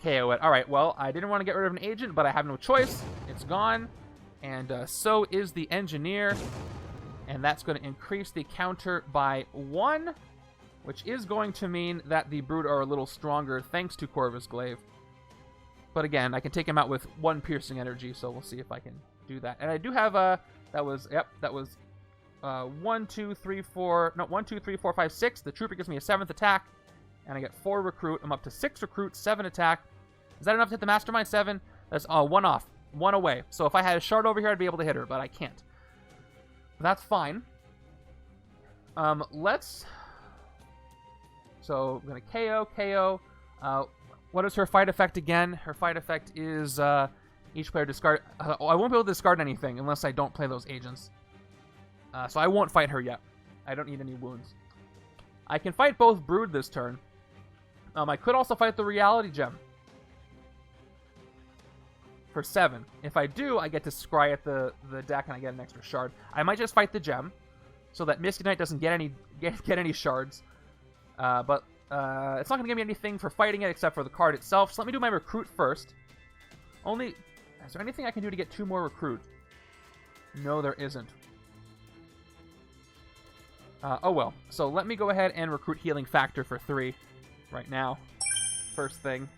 KO it. Alright, well, I didn't want to get rid of an agent, but I have no choice. It's gone. And so is the Engineer. And that's going to increase the counter by 1. Which is going to mean that the Brood are a little stronger thanks to Corvus Glaive. But again, I can take him out with 1 piercing energy, so we'll see if I can do that. And I do have a... That was 1, 2, 3, 4... No, 1, 2, 3, 4, 5, 6. The Trooper gives me a 7th attack. And I get 4 recruit. I'm up to 6 recruit, 7 attack. Is that enough to hit the Mastermind? 7? That's 1 off. 1 away. So if I had a shard over here, I'd be able to hit her, but I can't. That's fine. Let's... So, I'm going to KO. What is her fight effect again? Her fight effect is each player discard... I won't be able to discard anything unless I don't play those agents. So I won't fight her yet. I don't need any wounds. I can fight both Brood this turn. I could also fight the Reality Gem. For 7. If I do, I get to scry at the deck and I get an extra shard. I might just fight the Gem so that Misty Knight doesn't get any shards. But it's not going to give me anything for fighting it except for the card itself. So let me do my recruit first. Is there anything I can do to get 2 more recruit? No, there isn't. Oh well. So let me go ahead and recruit Healing Factor for 3 right now. First thing.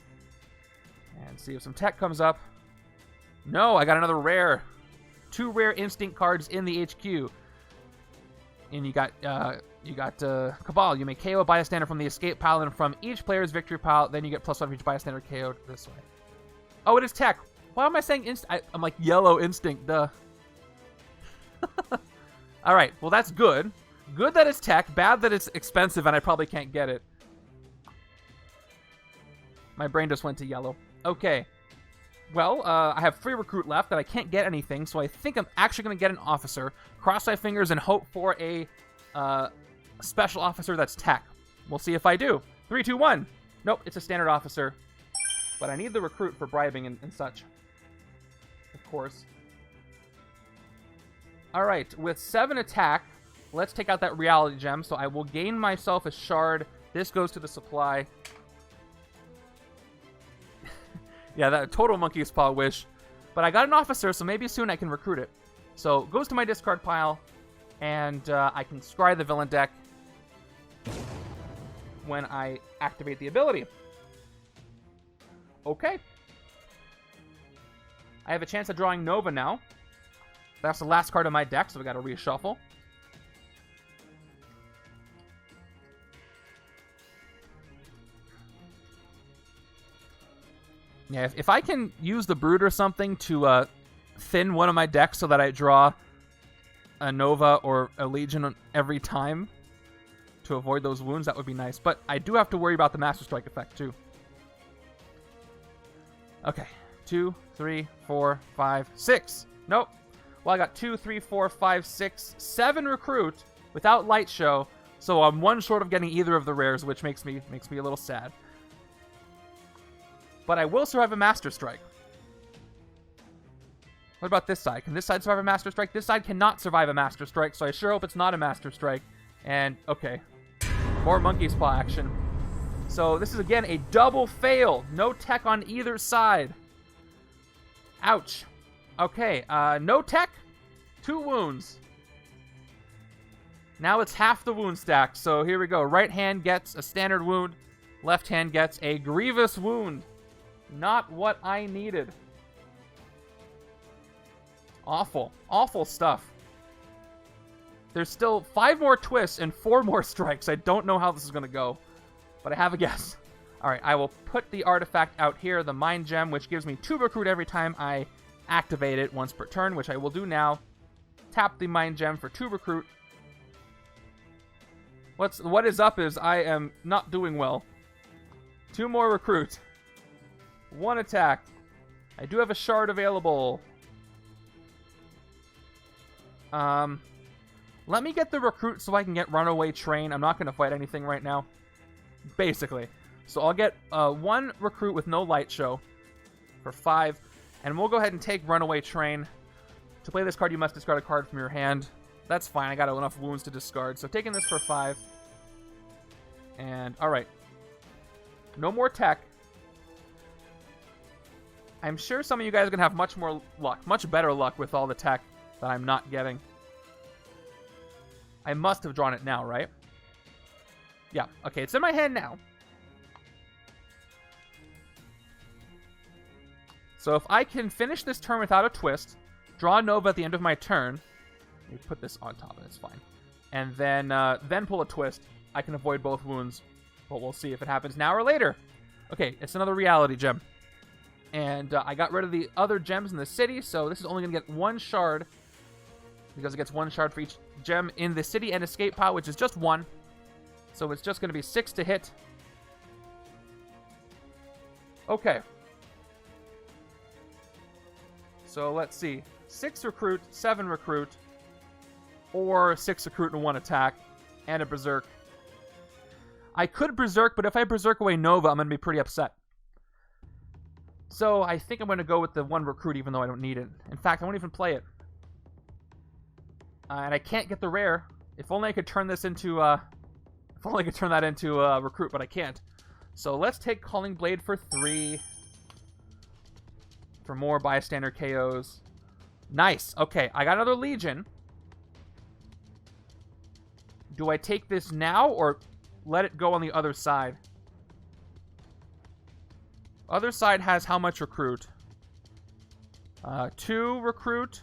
And see if some tech comes up. No, I got another rare. 2 rare instinct cards in the HQ. And you got You got Cabal. You may KO a bystander from the escape pile and from each player's victory pile. Then you get +1 for each bystander KO'd this way. Oh, it is tech. Why am I saying instinct? I'm like yellow instinct. Duh. All right. Well, that's good. Good that it's tech. Bad that it's expensive and I probably can't get it. My brain just went to yellow. Okay. Well, I have 3 recruit left that I can't get anything, so I think I'm actually going to get an officer. Cross my fingers and hope for a special officer that's tech. We'll see if I do. 3, 2, 1. Nope, it's a standard officer. But I need the recruit for bribing and such. Of course. Alright, with 7 attack, let's take out that reality gem. So I will gain myself a shard. This goes to the supply. Yeah, that total monkey's paw wish. But I got an officer, so maybe soon I can recruit it. So it goes to my discard pile, and I can scry the villain deck when I activate the ability. Okay. I have a chance of drawing Nova now. That's the last card of my deck, so we got to reshuffle. Yeah, if I can use the Brood or something to thin one of my decks so that I draw a Nova or a Legion every time to avoid those wounds, that would be nice. But I do have to worry about the Master Strike effect, too. Okay. 2, 3, 4, 5, 6. Nope. Well, I got 2, 3, 4, 5, 6, 7 recruit without Light Show, so I'm one short of getting either of the rares, which makes me a little sad. But I will survive a Master Strike. What about this side? Can this side survive a Master Strike? This side cannot survive a Master Strike, so I sure hope it's not a Master Strike. And, okay. More Monkey's Paw action. So this is, again, a double fail. No tech on either side. Ouch. Okay, no tech. 2 wounds. Now it's half the wound stack. So here we go. Right hand gets a standard wound. Left hand gets a grievous wound. Not what I needed. Awful. Awful stuff. There's still 5 more twists and 4 more strikes. I don't know how this is going to go, but I have a guess. Alright, I will put the artifact out here, the Mind Gem, which gives me 2 recruit every time I activate it once per turn, which I will do now. Tap the Mind Gem for 2 recruit. What is up is I am not doing well. 2 more recruit. 1 attack. I do have a shard available. Let me get the recruit so I can get Runaway Train. I'm not going to fight anything right now. Basically. So I'll get 1 recruit with no Light Show for 5. And we'll go ahead and take Runaway Train. To play this card, you must discard a card from your hand. That's fine. I got enough wounds to discard. So taking this for 5. And, alright. No more tech. I'm sure some of you guys are going to have much more luck. Much better luck with all the tech that I'm not getting. I must have drawn it now, right? Yeah. Okay, it's in my hand now. So if I can finish this turn without a twist, draw Nova at the end of my turn. Let me put this on top, and it's fine. And then pull a twist. I can avoid both wounds, but we'll see if it happens now or later. Okay, it's another reality gem. And I got rid of the other gems in the city, so this is only going to get 1 shard. Because it gets 1 shard for each gem in the city and escape pile, which is just 1. So it's just going to be 6 to hit. Okay. So let's see. 6 recruit, 7 recruit, or 6 recruit and 1 attack, and a berserk. I could berserk, but if I berserk away Nova, I'm going to be pretty upset. So I think I'm going to go with the 1 recruit, even though I don't need it. In fact, I won't even play it. And I can't get the rare. If only I could turn this into, if only I could turn that into recruit, but I can't. So let's take Calling Blade for 3. For more bystander KOs. Nice. Okay, I got another Legion. Do I take this now or let it go on the other side? Other side has how much recruit? 2 recruit.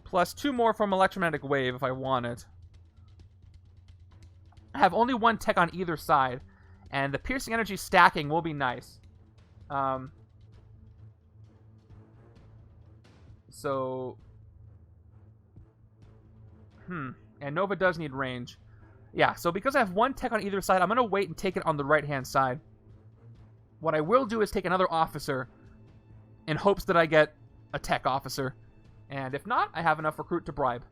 Plus 2 more from Electromagnetic Wave if I want it. I have only one tech on either side, and the piercing energy stacking will be nice. And Nova does need range. Yeah, so because I have one tech on either side, I'm going to wait and take it on the right-hand side. What I will do is take another officer in hopes that I get a tech officer. And if not, I have enough recruit to bribe.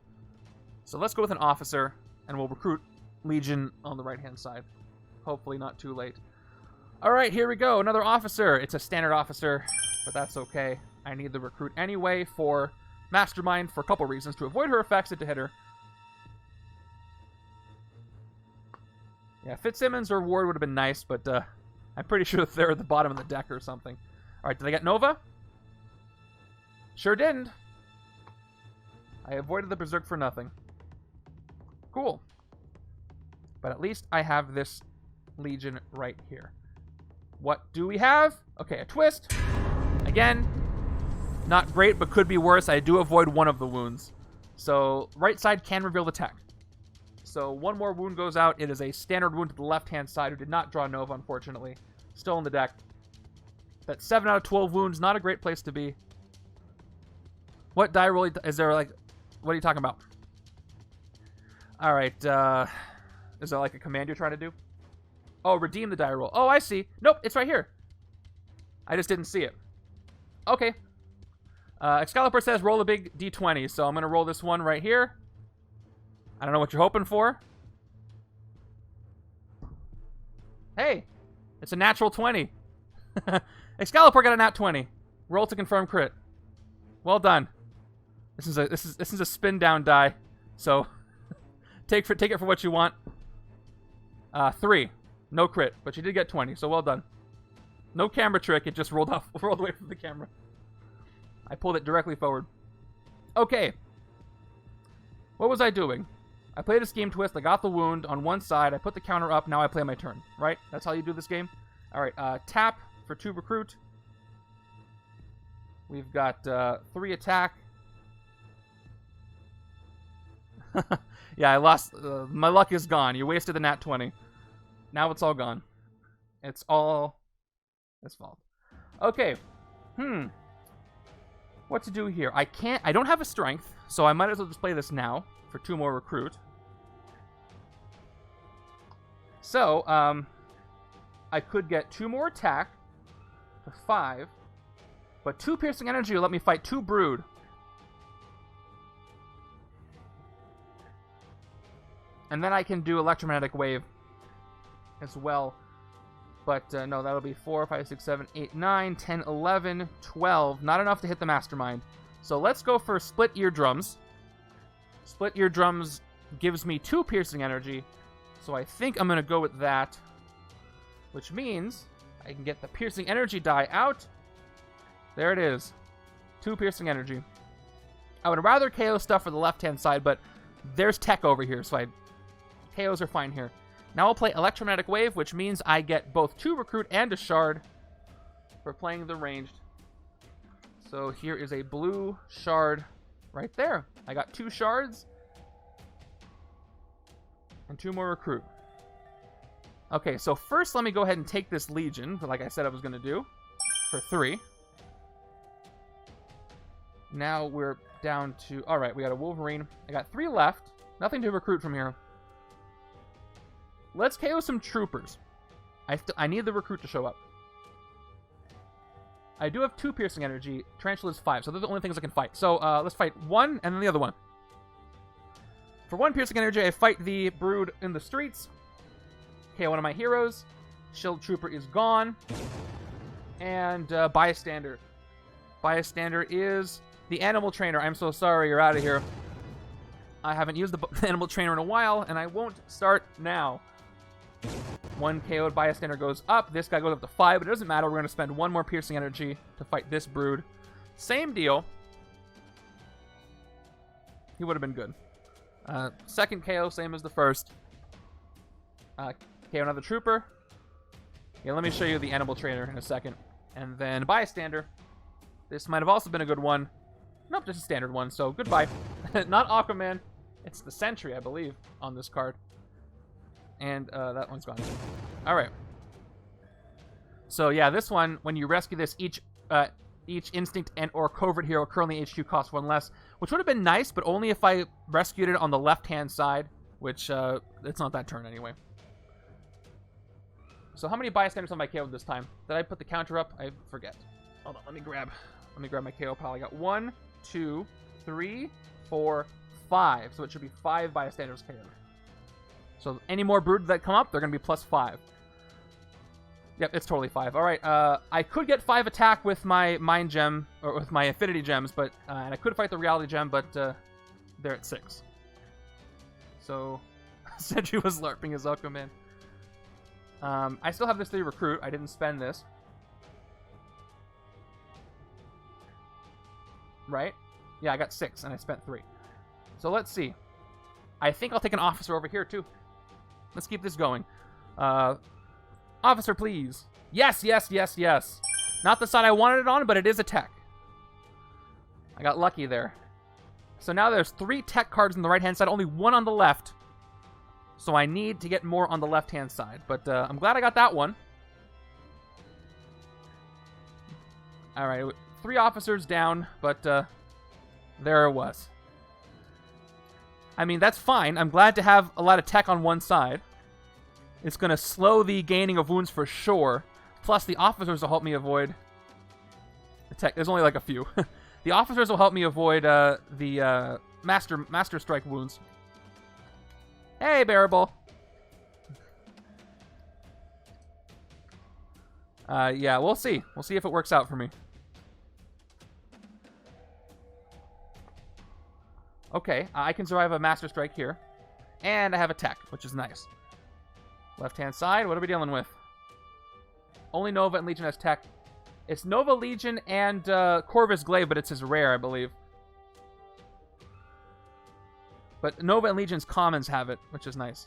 So let's go with an officer, and we'll recruit Legion on the right-hand side. Hopefully not too late. All right, here we go. Another officer. It's a standard officer, but that's okay. I need the recruit anyway for Mastermind for a couple reasons. To avoid her effects and to hit her. Yeah, Fitzsimmons or Ward would have been nice, but I'm pretty sure they're at the bottom of the deck or something. All right, did I get Nova? Sure didn't. I avoided the Berserk for nothing. Cool. But at least I have this Legion right here. What do we have? Okay, a twist. Again, not great, but could be worse. I do avoid one of the wounds. So, right side can reveal the tech. So, one more wound goes out. It is a standard wound to the left-hand side, who did not draw Nova, unfortunately. Still in the deck. That's 7 out of 12 wounds. Not a great place to be. What die roll is there, like... What are you talking about? Alright, is there like a command you're trying to do? Oh, redeem the die roll. Oh, I see. Nope, it's right here. I just didn't see it. Okay. Excalibur says roll a big d20, so I'm going to roll this one right here. I don't know what you're hoping for. Hey, it's a natural 20. Excalibur got a nat 20. Roll to confirm crit. Well done. This is a spin down die, so take it for what you want. 3, no crit, but you did get 20, so well done. No camera trick, it just rolled away from the camera. I pulled it directly forward. Okay. What was I doing? I played a scheme twist, I got the wound on one side, I put the counter up, now I play my turn, right? That's how you do this game? Alright, tap for 2 recruit. We've got 3 attack. Yeah, I lost. My luck is gone. You wasted the nat 20. Now it's all gone. It's all his fault. Okay. What to do here? I don't have a strength, so I might as well just play this now for 2 more recruit. So, I could get 2 more attack to 5, but 2 piercing energy will let me fight 2 brood. And then I can do electromagnetic wave as well. But no, that'll be 4, 5, 6, 7, 8, 9, 10, 11, 12. Not enough to hit the Mastermind. So let's go for split eardrums. Split eardrums gives me 2 piercing energy. So I think I'm going to go with that. Which means I can get the piercing energy die out. There it is. 2 piercing energy. I would rather KO stuff for the left-hand side, but there's tech over here, so KOs are fine here. Now I'll play Electromagnetic Wave, which means I get both 2 recruit and a shard for playing the ranged. So here is a blue shard right there. I got 2 shards and 2 more recruit. Okay, so first let me go ahead and take this Legion, like I said I was going to do, for 3. Now we're down to... Alright, we got a Wolverine. I got 3 left. Nothing to recruit from here. Let's KO some troopers. I need the recruit to show up. I do have 2 piercing energy. Tarantula's 5, so they're the only things I can fight. So let's fight 1 and then the other one. For 1 piercing energy, I fight the brood in the streets. KO one of my heroes. Shield trooper is gone. And bystander. Bystander is the animal trainer. I'm so sorry, you're out of here. I haven't used the animal trainer in a while, and I won't start now. 1 KO'd bystander goes up. This guy goes up to 5, but it doesn't matter. We're going to spend 1 more piercing energy to fight this brood. Same deal. He would have been good. Second KO, same as the first. KO another trooper. Yeah, let me show you the animal trainer in a second. And then bystander. This might have also been a good one. Nope, just a standard one, so goodbye. Not Aquaman. It's the Sentry, I believe, on this card. And that one's gone. All right. So yeah, this one, when you rescue this, each instinct and or covert hero currently HQ costs 1 less, which would have been nice, but only if I rescued it on the left-hand side, which it's not that turn anyway. So how many bystanders on my KO this time? Did I put the counter up? I forget. Hold on, let me grab my KO pile. I got 1, 2, 3, 4, 5. So it should be 5 bystanders KO'd. So any more brood that come up, they're going to be +5. Yep, it's totally 5. All right, I could get 5 attack with my Mind Gem, or with my Affinity Gems, but and I could fight the Reality Gem, but they're at 6. So, Sentry was LARPing his Aquaman. I still have this 3 recruit. I didn't spend this. Right? Yeah, I got 6, and I spent 3. So let's see. I think I'll take an officer over here, too. Let's keep this going. Officer, please. Yes, yes, yes, yes. Not the side I wanted it on, but it is a tech. I got lucky there. So now there's 3 tech cards on the right-hand side, only 1 on the left. So I need to get more on the left-hand side. But I'm glad I got that one. All right, 3 officers down, but there it was. I mean, that's fine. I'm glad to have a lot of tech on one side. It's going to slow the gaining of wounds for sure. Plus, the officers will help me avoid the tech. There's only like a few. The officers will help me avoid the Master Strike wounds. Hey, Bearable. Yeah, we'll see. We'll see if it works out for me. Okay, I can survive a Master Strike here. And I have a tech, which is nice. Left-hand side, what are we dealing with? Only Nova and Legion has tech. It's Nova, Legion, and Corvus Glaive, but it's his rare, I believe. But Nova and Legion's commons have it, which is nice.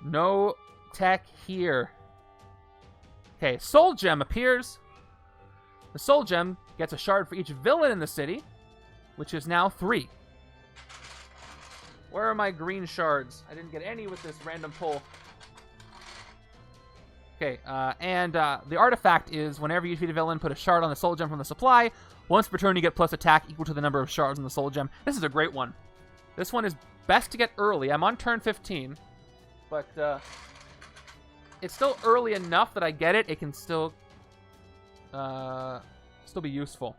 No tech here. Okay, Soul Gem appears. The Soul Gem gets a shard for each villain in the city, which is now 3. Where are my green shards? I didn't get any with this random pull. Okay, and the artifact is whenever you defeat a villain, put a shard on the Soul Gem from the supply. Once per turn, you get plus attack equal to the number of shards on the Soul Gem. This is a great one. This one is best to get early. I'm on turn 15, but it's still early enough that I get it. It can still be useful.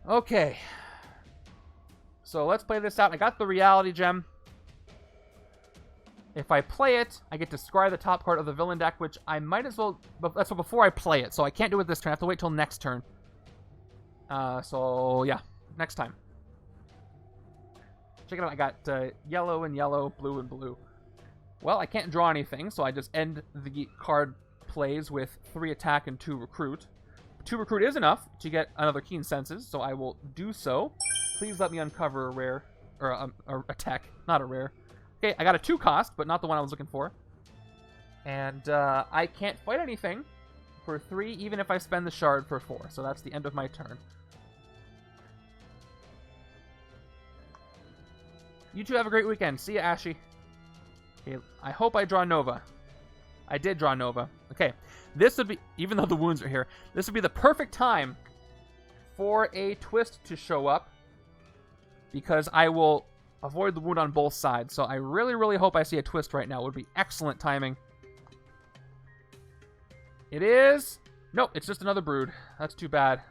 Okay. So let's play this out. I got the Reality Gem. If I play it, I get to scry the top card of the villain deck, which I might as well... That's before I play it, so I can't do it this turn. I have to wait till next turn. So, yeah. Next time. Check it out. I got yellow and yellow, blue and blue. Well, I can't draw anything, so I just end the card plays with 3 attack and 2 recruit. 2 recruit is enough to get another Keen Senses, so I will do so. Please let me uncover a rare, or a tech, not a rare. Okay, I got a 2 cost, but not the one I was looking for. And I can't fight anything for 3, even if I spend the shard for 4. So that's the end of my turn. You two have a great weekend. See ya, Ashy. Okay, I hope I draw Nova. I did draw Nova. Okay, this would be, even though the wounds are here, this would be the perfect time for a twist to show up, because I will avoid the wound on both sides. So I really, really hope I see a twist right now. It would be excellent timing. It is... Nope, it's just another brood. That's too bad.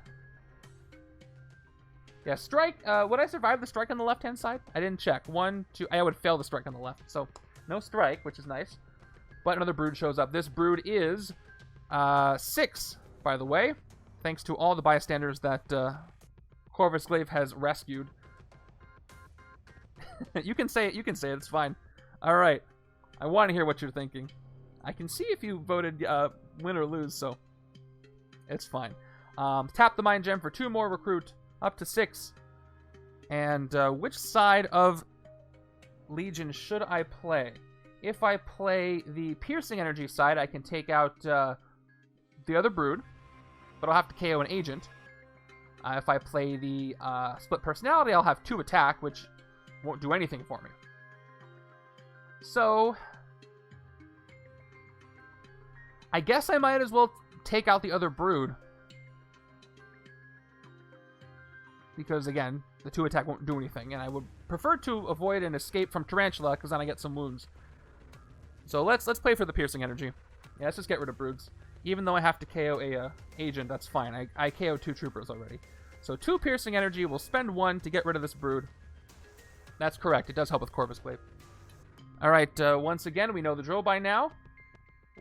Yeah, strike. Would I survive the strike on the left-hand side? I didn't check. 1, 2... I would fail the strike on the left. So, no strike, which is nice. But another brood shows up. This brood is 6, by the way. Thanks to all the bystanders that Corvus Glaive has rescued. You can say it. You can say it. It's fine. All right. I want to hear what you're thinking. I can see if you voted win or lose, so it's fine. Tap the Mind Gem for 2 more recruit, up to 6. And which side of Legion should I play? If I play the Piercing Energy side, I can take out the other brood, but I'll have to KO an agent. If I play the Split Personality, I'll have 2 attack, which won't do anything for me. So I guess I might as well take out the other brood. Because, again, the 2 attack won't do anything. And I would prefer to avoid an escape from Tarantula, because then I get some wounds. So let's play for the piercing energy. Yeah, let's just get rid of broods. Even though I have to KO a agent, that's fine. I KO'd 2 troopers already. So 2 piercing energy. We'll spend 1 to get rid of this brood. That's correct. It does help with Corvus Glaive. Alright, once again, we know the drill by now.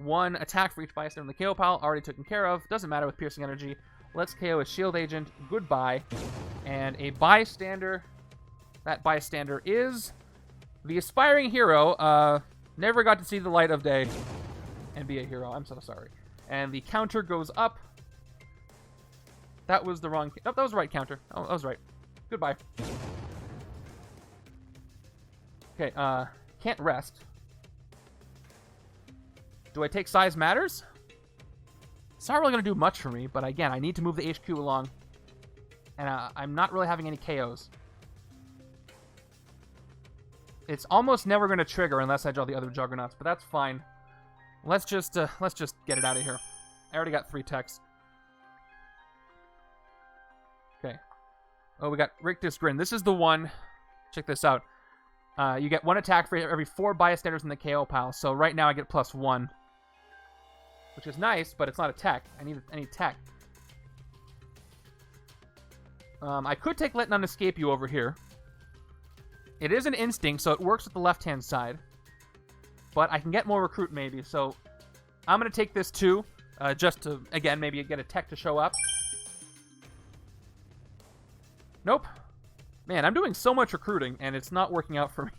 1 attack for each bystander in the KO pile, already taken care of. Doesn't matter with piercing energy. Let's KO a shield agent. Goodbye. And a bystander. That bystander is the aspiring hero. Never got to see the light of day and be a hero. I'm so sorry. And the counter goes up. That was the wrong... Oh, that was the right counter. Oh, that was right. Goodbye. Okay, can't rest. Do I take size matters? It's not really going to do much for me, but again, I need to move the HQ along. And I'm not really having any KOs. It's almost never going to trigger unless I draw the other Juggernauts, but that's fine. Let's just get it out of here. I already got 3 techs. Okay. Oh, we got Rictus Grin. This is the one. Check this out. You get 1 attack for every 4 bystanders in the KO pile. So right now I get +1. Which is nice, but it's not a tech. I need tech. I could take Let None Escape You over here. It is an instinct, so it works with the left-hand side. But I can get more recruit maybe, so I'm going to take this too. Just to, again, maybe get a tech to show up. Nope. Man, I'm doing so much recruiting, and it's not working out for me.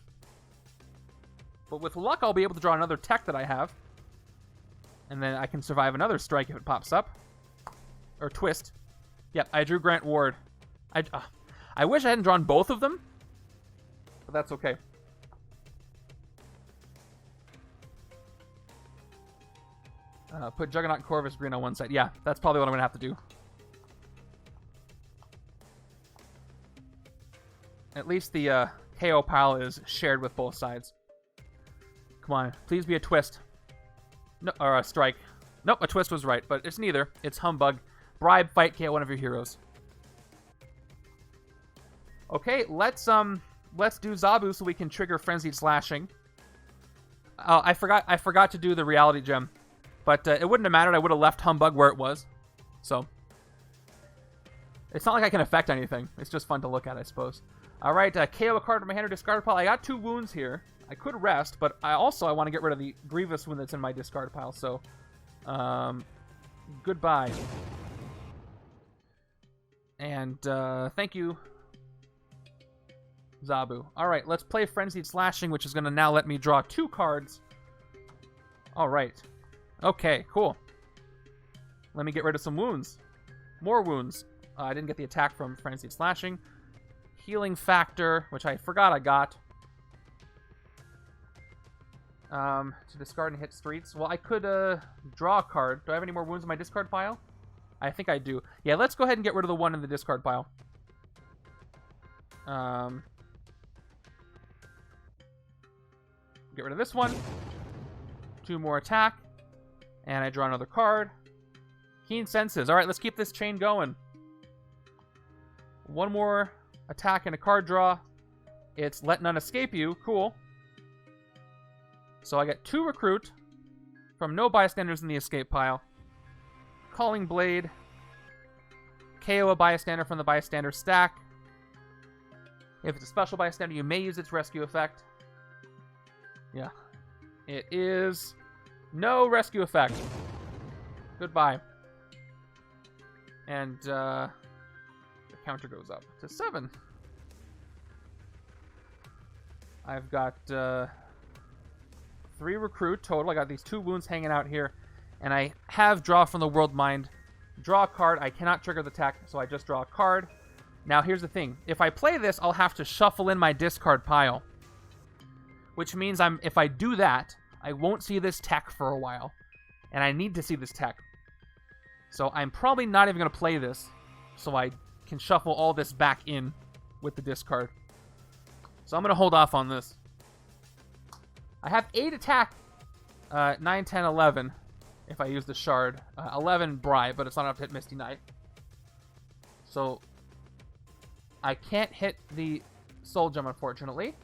But with luck, I'll be able to draw another tech that I have. And then I can survive another strike if it pops up. Or twist. Yep, I drew Grant Ward. I wish I hadn't drawn both of them. But that's okay. Put Juggernaut and Corvus Green on one side. Yeah, that's probably what I'm going to have to do. At least the KO pile is shared with both sides. Come on, please be a twist. No, or a strike. Nope, a twist was right, but it's neither. It's humbug. Bribe, fight, KO one of your heroes. Okay, let's do Zabu so we can trigger Frenzied Slashing. I forgot to do the Reality Gem. But it wouldn't have mattered. I would have left Humbug where it was. So it's not like I can affect anything. It's just fun to look at, I suppose. All right, KO a card from my hand or discard pile. I got 2 wounds here. I could rest, but I want to get rid of the Grievous wound that's in my discard pile. So, goodbye. And thank you, Zabu. All right, let's play Frenzied Slashing, which is going to now let me draw 2 cards. All right. Okay, cool. Let me get rid of some wounds. More wounds. I didn't get the attack from Frenzied Slashing. Healing Factor, which I forgot I got. To discard and hit streets. Well, I could draw a card. Do I have any more wounds in my discard pile? I think I do. Yeah, let's go ahead and get rid of the one in the discard pile. Get rid of this one. 2 more attack. And I draw another card. Keen Senses. All right, let's keep this chain going. 1 more attack and a card draw. It's Let None Escape You. Cool. So I get 2 recruit from no bystanders in the escape pile. Calling Blade. KO a bystander from the bystander stack. If it's a special bystander, you may use its rescue effect. Yeah. It is no rescue effect. Goodbye. And the counter goes up to 7. I've got 3 recruit total. I got these 2 wounds hanging out here. And I have draw from the World Mind. Draw a card. I cannot trigger the tech, so I just draw a card. Now, here's the thing. If I play this, I'll have to shuffle in my discard pile. Which means if I do that, I won't see this tech for a while. And I need to see this tech. So I'm probably not even going to play this. So I can shuffle all this back in with the discard. So I'm going to hold off on this. I have 8 attack. 9, 10, 11. If I use the shard. 11 bribe, but it's not enough to hit Misty Knight. So I can't hit the Soul Gem, unfortunately.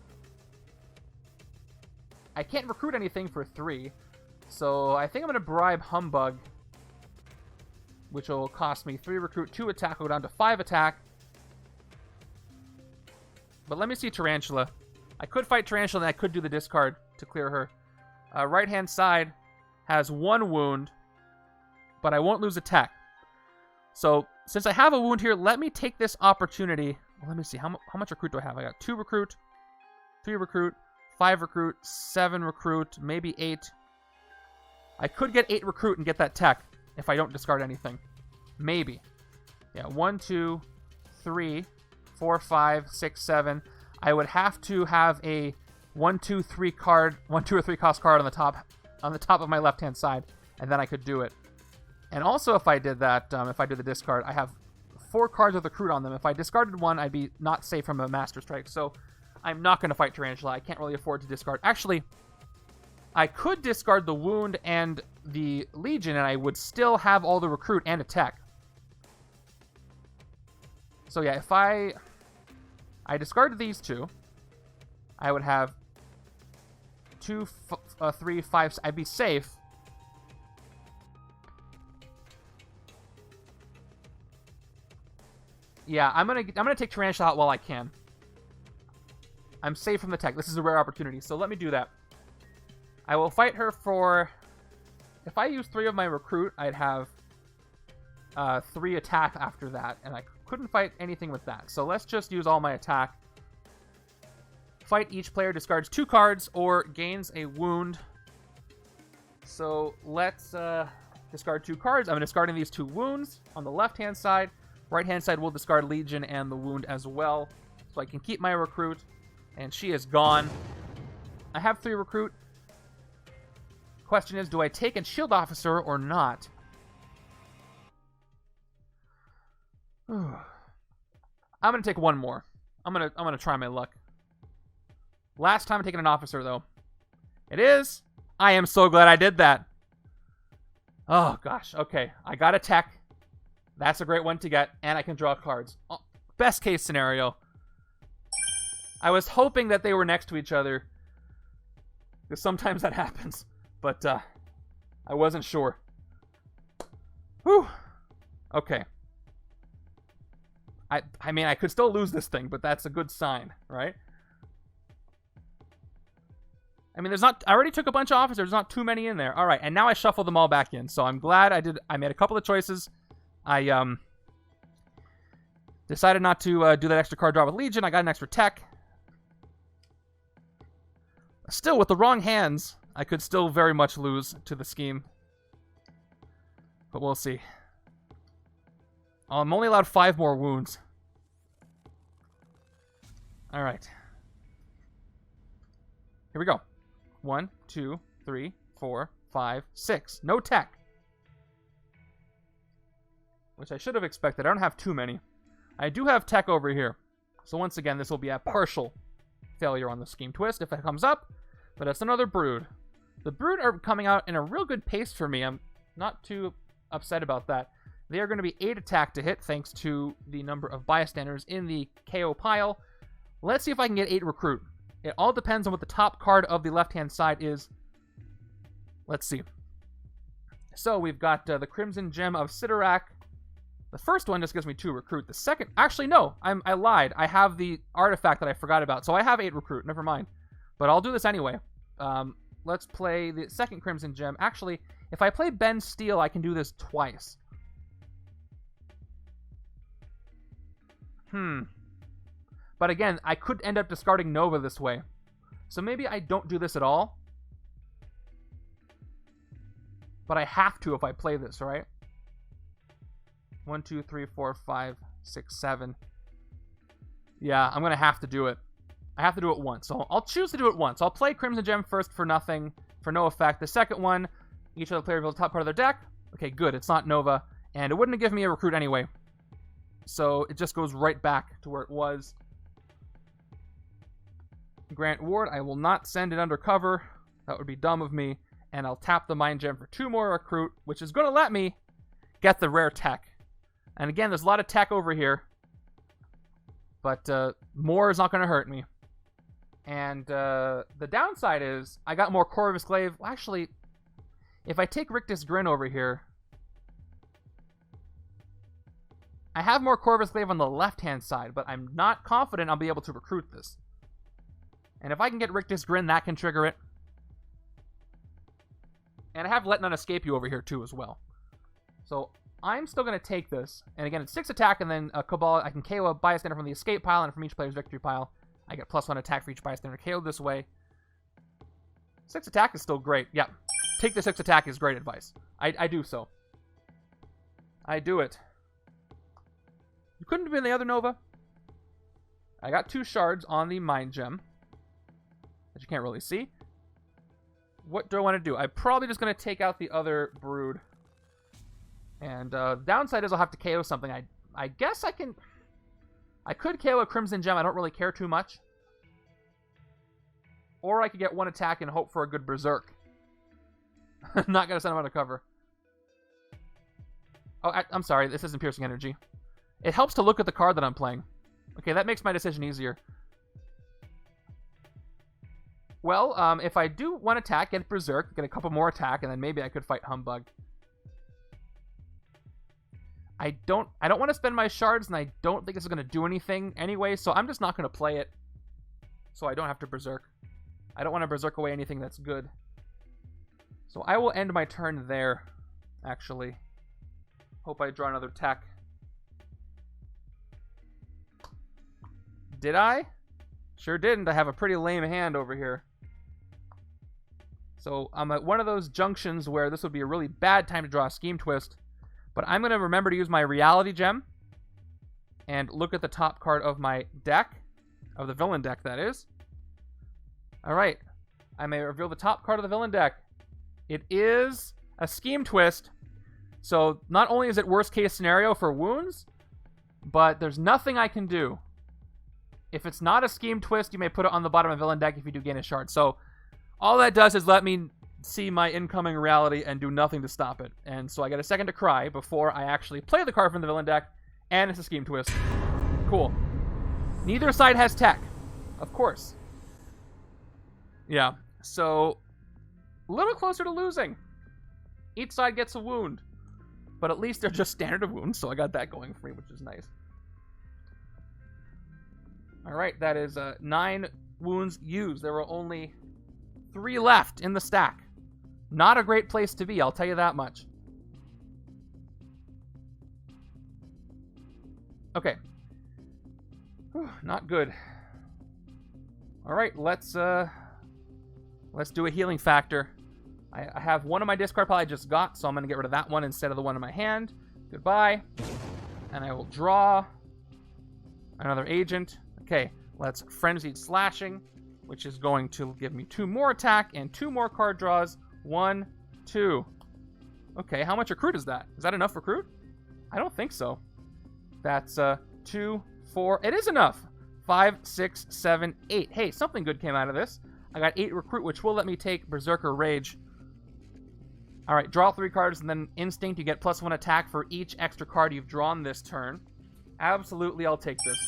I can't recruit anything for 3. So I think I'm going to bribe Humbug, which will cost me 3 recruit, 2 attack, go down to 5 attack. But let me see Tarantula. I could fight Tarantula, and I could do the discard to clear her. Right-hand side has 1 wound, but I won't lose attack. So since I have a wound here, let me take this opportunity. Well, let me see. How much recruit do I have? I got 2 recruit, 3 recruit, 5 recruit, 7 recruit, maybe 8. I could get 8 recruit and get that tech if I don't discard anything. Maybe. Yeah, 1, 2, 3, 4, 5, 6, 7. I would have to have a 1, 2, 3 card, 1, 2, or 3 cost card on the top of my left-hand side, and then I could do it. And also, if I did that, if I did the discard, I have 4 cards with recruit on them. If I discarded one, I'd be not safe from a Master Strike. So I'm not going to fight Tarantula. I can't really afford to discard. Actually, I could discard the wound and the Legion, and I would still have all the recruit and attack. So yeah, if I discarded these 2, I would have 2, 3, 5. I'd be safe. Yeah, I'm gonna take Tarantula out while I can. I'm safe from the tech. This is a rare opportunity, so let me do that. I will fight her for... If I use 3 of my recruit, I'd have 3 attack after that, and I couldn't fight anything with that. So let's just use all my attack. Fight each player discards 2 cards or gains a wound. So let's discard 2 cards. I'm discarding these 2 wounds on the left-hand side. Right-hand side will discard Legion and the wound as well. So I can keep my recruit, and she is gone. I have 3 recruit. Question is, do I take a shield officer or not? I'm gonna take 1 more. I'm gonna try my luck. Last time I'm taking an officer, though. It is. I am so glad I did that. Oh gosh. Okay, I got a tech. That's a great one to get, and I can draw cards. Oh, best case scenario. I was hoping that they were next to each other, because sometimes that happens, but I wasn't sure. Whew. Okay. I mean, I could still lose this thing, but that's a good sign, right? I mean, I already took a bunch of officers. There's not too many in there. All right, and now I shuffle them all back in, so I'm glad I made a couple of choices. I decided not to do that extra card draw with Legion. I got an extra tech. Still, with the wrong hands, I could still very much lose to the scheme. But we'll see. I'm only allowed 5 more wounds. Alright. Here we go. 1, 2, 3, 4, 5, 6. No tech. Which I should have expected. I don't have too many. I do have tech over here. So once again, this will be a partial failure on the scheme twist if it comes up. But it's another Brood. The Brood are coming out in a real good pace for me. I'm not too upset about that. They are going to be 8 attack to hit thanks to the number of bystanders in the KO pile. Let's see if I can get 8 recruit. It all depends on what the top card of the left-hand side is. Let's see. So we've got the Crimson Gem of Sidorak. The first one just gives me 2 recruit. The second... Actually, no. I lied. I have the artifact that I forgot about. So I have 8 recruit. Never mind. But I'll do this anyway. Let's play the second Crimson Gem. Actually, if I play Ben Steel, I can do this twice. But again, I could end up discarding Nova this way. So maybe I don't do this at all. But I have to if I play this, right? 1, 2, 3, 4, 5, 6, 7. Yeah, I'm going to have to do it. I have to do it once. So I'll choose to do it once. I'll play Crimson Gem first for nothing, for no effect. The second one, each other player reveals the top part of their deck. Okay, good. It's not Nova. And it wouldn't have given me a recruit anyway. So it just goes right back to where it was. Grant Ward, I will not send it undercover. That would be dumb of me. And I'll tap the Mind Gem for 2 more recruit, which is going to let me get the rare tech. And again, there's a lot of tech over here. But more is not going to hurt me. And the downside is I got more Corvus Glaive. Well, actually, if I take Rictus Grin over here, I have more Corvus Glaive on the left-hand side, but I'm not confident I'll be able to recruit this. And if I can get Rictus Grin, that can trigger it. And I have Let None Escape You over here, too, as well. So I'm still going to take this. And again, it's 6 attack, and then a Cabal. I can KO a bystander from the escape pile, and from each player's victory pile, I get +1 attack for each bystander KO this way. 6 attack is still great. Yeah, take the 6 attack is great advice. I do so. I do it. You couldn't have been the other Nova. I got 2 shards on the Mind Gem that you can't really see. What do I want to do? I'm probably just going to take out the other Brood. And downside is I'll have to KO something. I guess I can... I could KO a Crimson Gem. I don't really care too much. Or I could get 1 attack and hope for a good Berserk. I'm not going to send him out of cover. Oh, I'm sorry. This isn't Piercing Energy. It helps to look at the card that I'm playing. Okay, that makes my decision easier. Well, if I do 1 attack, get Berserk, get a couple more attack, and then maybe I could fight Humbug. I don't want to spend my shards, and I don't think it's going to do anything anyway, so I'm just not going to play it. So I don't have to Berserk. I don't want to Berserk away anything that's good. So I will end my turn there, actually. Hope I draw another attack. Did I? Sure didn't. I have a pretty lame hand over here. So I'm at one of those junctions where this would be a really bad time to draw a Scheme Twist. But I'm going to remember to use my Reality Gem and look at the top card of my deck, of the villain deck, that is. Alright, I may reveal the top card of the villain deck. It is a Scheme Twist. So not only is it worst case scenario for wounds, but there's nothing I can do. If it's not a Scheme Twist, you may put it on the bottom of villain deck if you do gain a shard. So all that does is let me see my incoming reality and do nothing to stop it. And so I get a second to cry before I actually play the card from the villain deck, and it's a Scheme Twist. Cool. Neither side has tech, of course. Yeah, so a little closer to losing. Each side gets a wound, but at least they're just standard of wounds, so I got that going for me, which is nice. Alright, that is 9 wounds used. There were only 3 left in the stack. Not a great place to be, I'll tell you that much. Okay. Whew, not good. Alright, let's do a healing factor. I have one of my discard pile I just got, so I'm going to get rid of that one instead of the one in my hand. Goodbye. And I will draw another agent. Okay, let's Frenzied Slashing, which is going to give me 2 more attack and 2 more card draws. 1, 2. Okay, how much recruit is that? Is that enough recruit? I don't think so. That's 2, 4. It is enough. 5, 6, 7, 8. Hey, something good came out of this. I got 8 recruit, which will let me take Berserker Rage. Alright, draw 3 cards, and then Instinct, you get +1 attack for each extra card you've drawn this turn. Absolutely, I'll take this.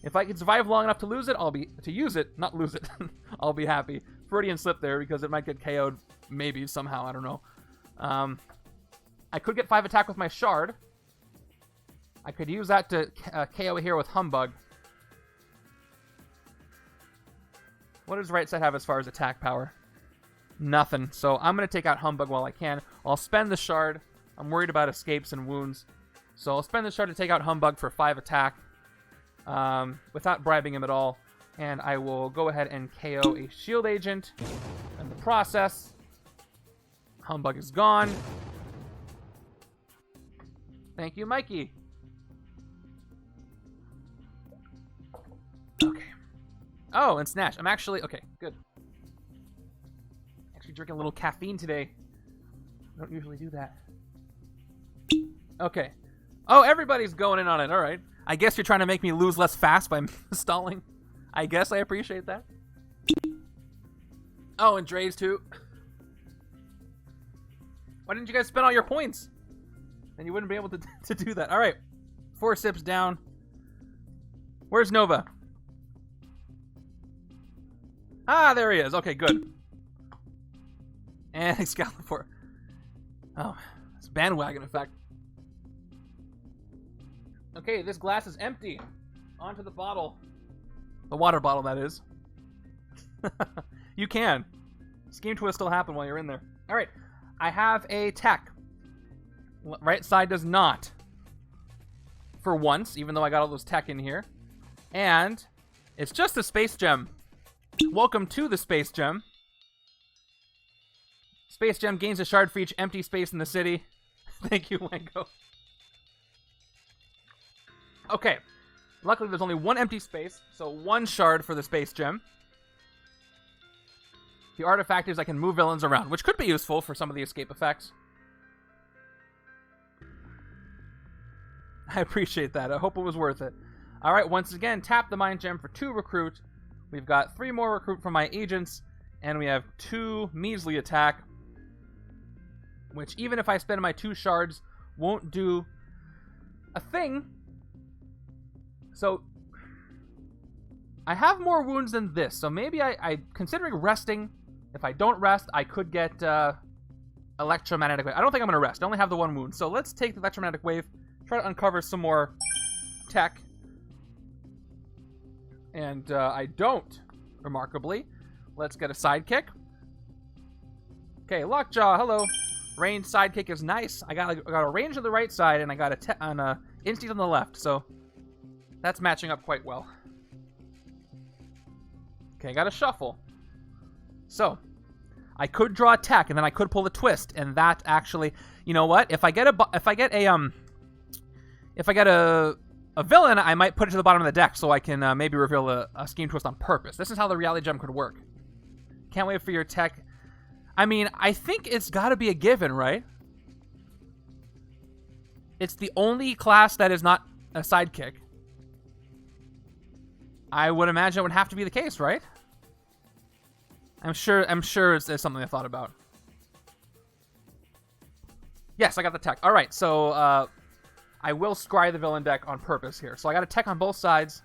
If I can survive long enough to lose it, not lose it, I'll be happy. Freudian slip there, because it might get KO'd, maybe, somehow, I don't know. I could get 5 attack with my Shard. I could use that to KO here with Humbug. What does right side have as far as attack power? Nothing. So I'm going to take out Humbug while I can. I'll spend the Shard. I'm worried about escapes and wounds. So I'll spend the Shard to take out Humbug for 5 attack. Without bribing him at all. And I will go ahead and KO a Shield Agent. In the process, Humbug is gone. Thank you, Mikey. Okay. Oh, and Snatch. I'm actually... Okay, good. Actually drinking a little caffeine today. I don't usually do that. Okay. Oh, everybody's going in on it. All right. I guess you're trying to make me lose less fast by stalling. I guess I appreciate that. Oh, and Dre's too. Why didn't you guys spend all your points? Then you wouldn't be able to do that. All right. 4 sips down. Where's Nova? Ah, there he is. Okay, good. And Excalibur. Oh, it's bandwagon effect. Okay, this glass is empty. Onto the bottle. The water bottle, that is. You can. Scheme twist still happen while you're in there. All right. I have a tech. Right side does not. For once, even though I got all those tech in here. And it's just a space gem. Welcome to the space gem. Space gem gains a shard for each empty space in the city. Thank you, Wango. Okay. Luckily, there's only one empty space, so 1 shard for the space gem. The artifact is I can move villains around, which could be useful for some of the escape effects. I appreciate that. I hope it was worth it. All right, once again, tap the mind gem for 2 recruit. We've got 3 more recruit from my agents, and we have 2 measly attack, which even if I spend my 2 shards, won't do a thing. So I have more wounds than this, so maybe I considering resting. If I don't rest, I could get electromagnetic wave. I don't think I'm going to rest. I only have the 1 wound. So let's take the electromagnetic wave, try to uncover some more tech. And I don't, remarkably. Let's get a sidekick. Okay, Lockjaw, hello. Range sidekick is nice. I got a range on the right side, and I got a instinct on the left, so that's matching up quite well. Okay, I got a shuffle. So, I could draw attack, and then I could pull a twist, and that actually, you know what? If I get a villain, I might put it to the bottom of the deck so I can maybe reveal a scheme twist on purpose. This is how the reality gem could work. Can't wait for your tech. I mean, I think it's got to be a given, right? It's the only class that is not a sidekick. I would imagine it would have to be the case, right? I'm sure it's something I thought about. Yes, I got the tech. All right, so I will scry the villain deck on purpose here. So I got a tech on both sides.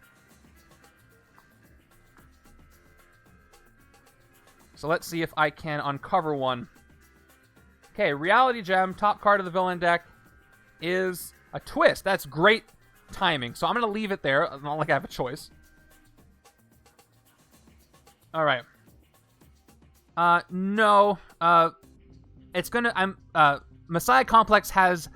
So let's see if I can uncover one. Okay, reality gem, top card of the villain deck is a twist. That's great timing. So I'm going to leave it there. Not like I have a choice. All right. No. It's going to... Messiah Complex has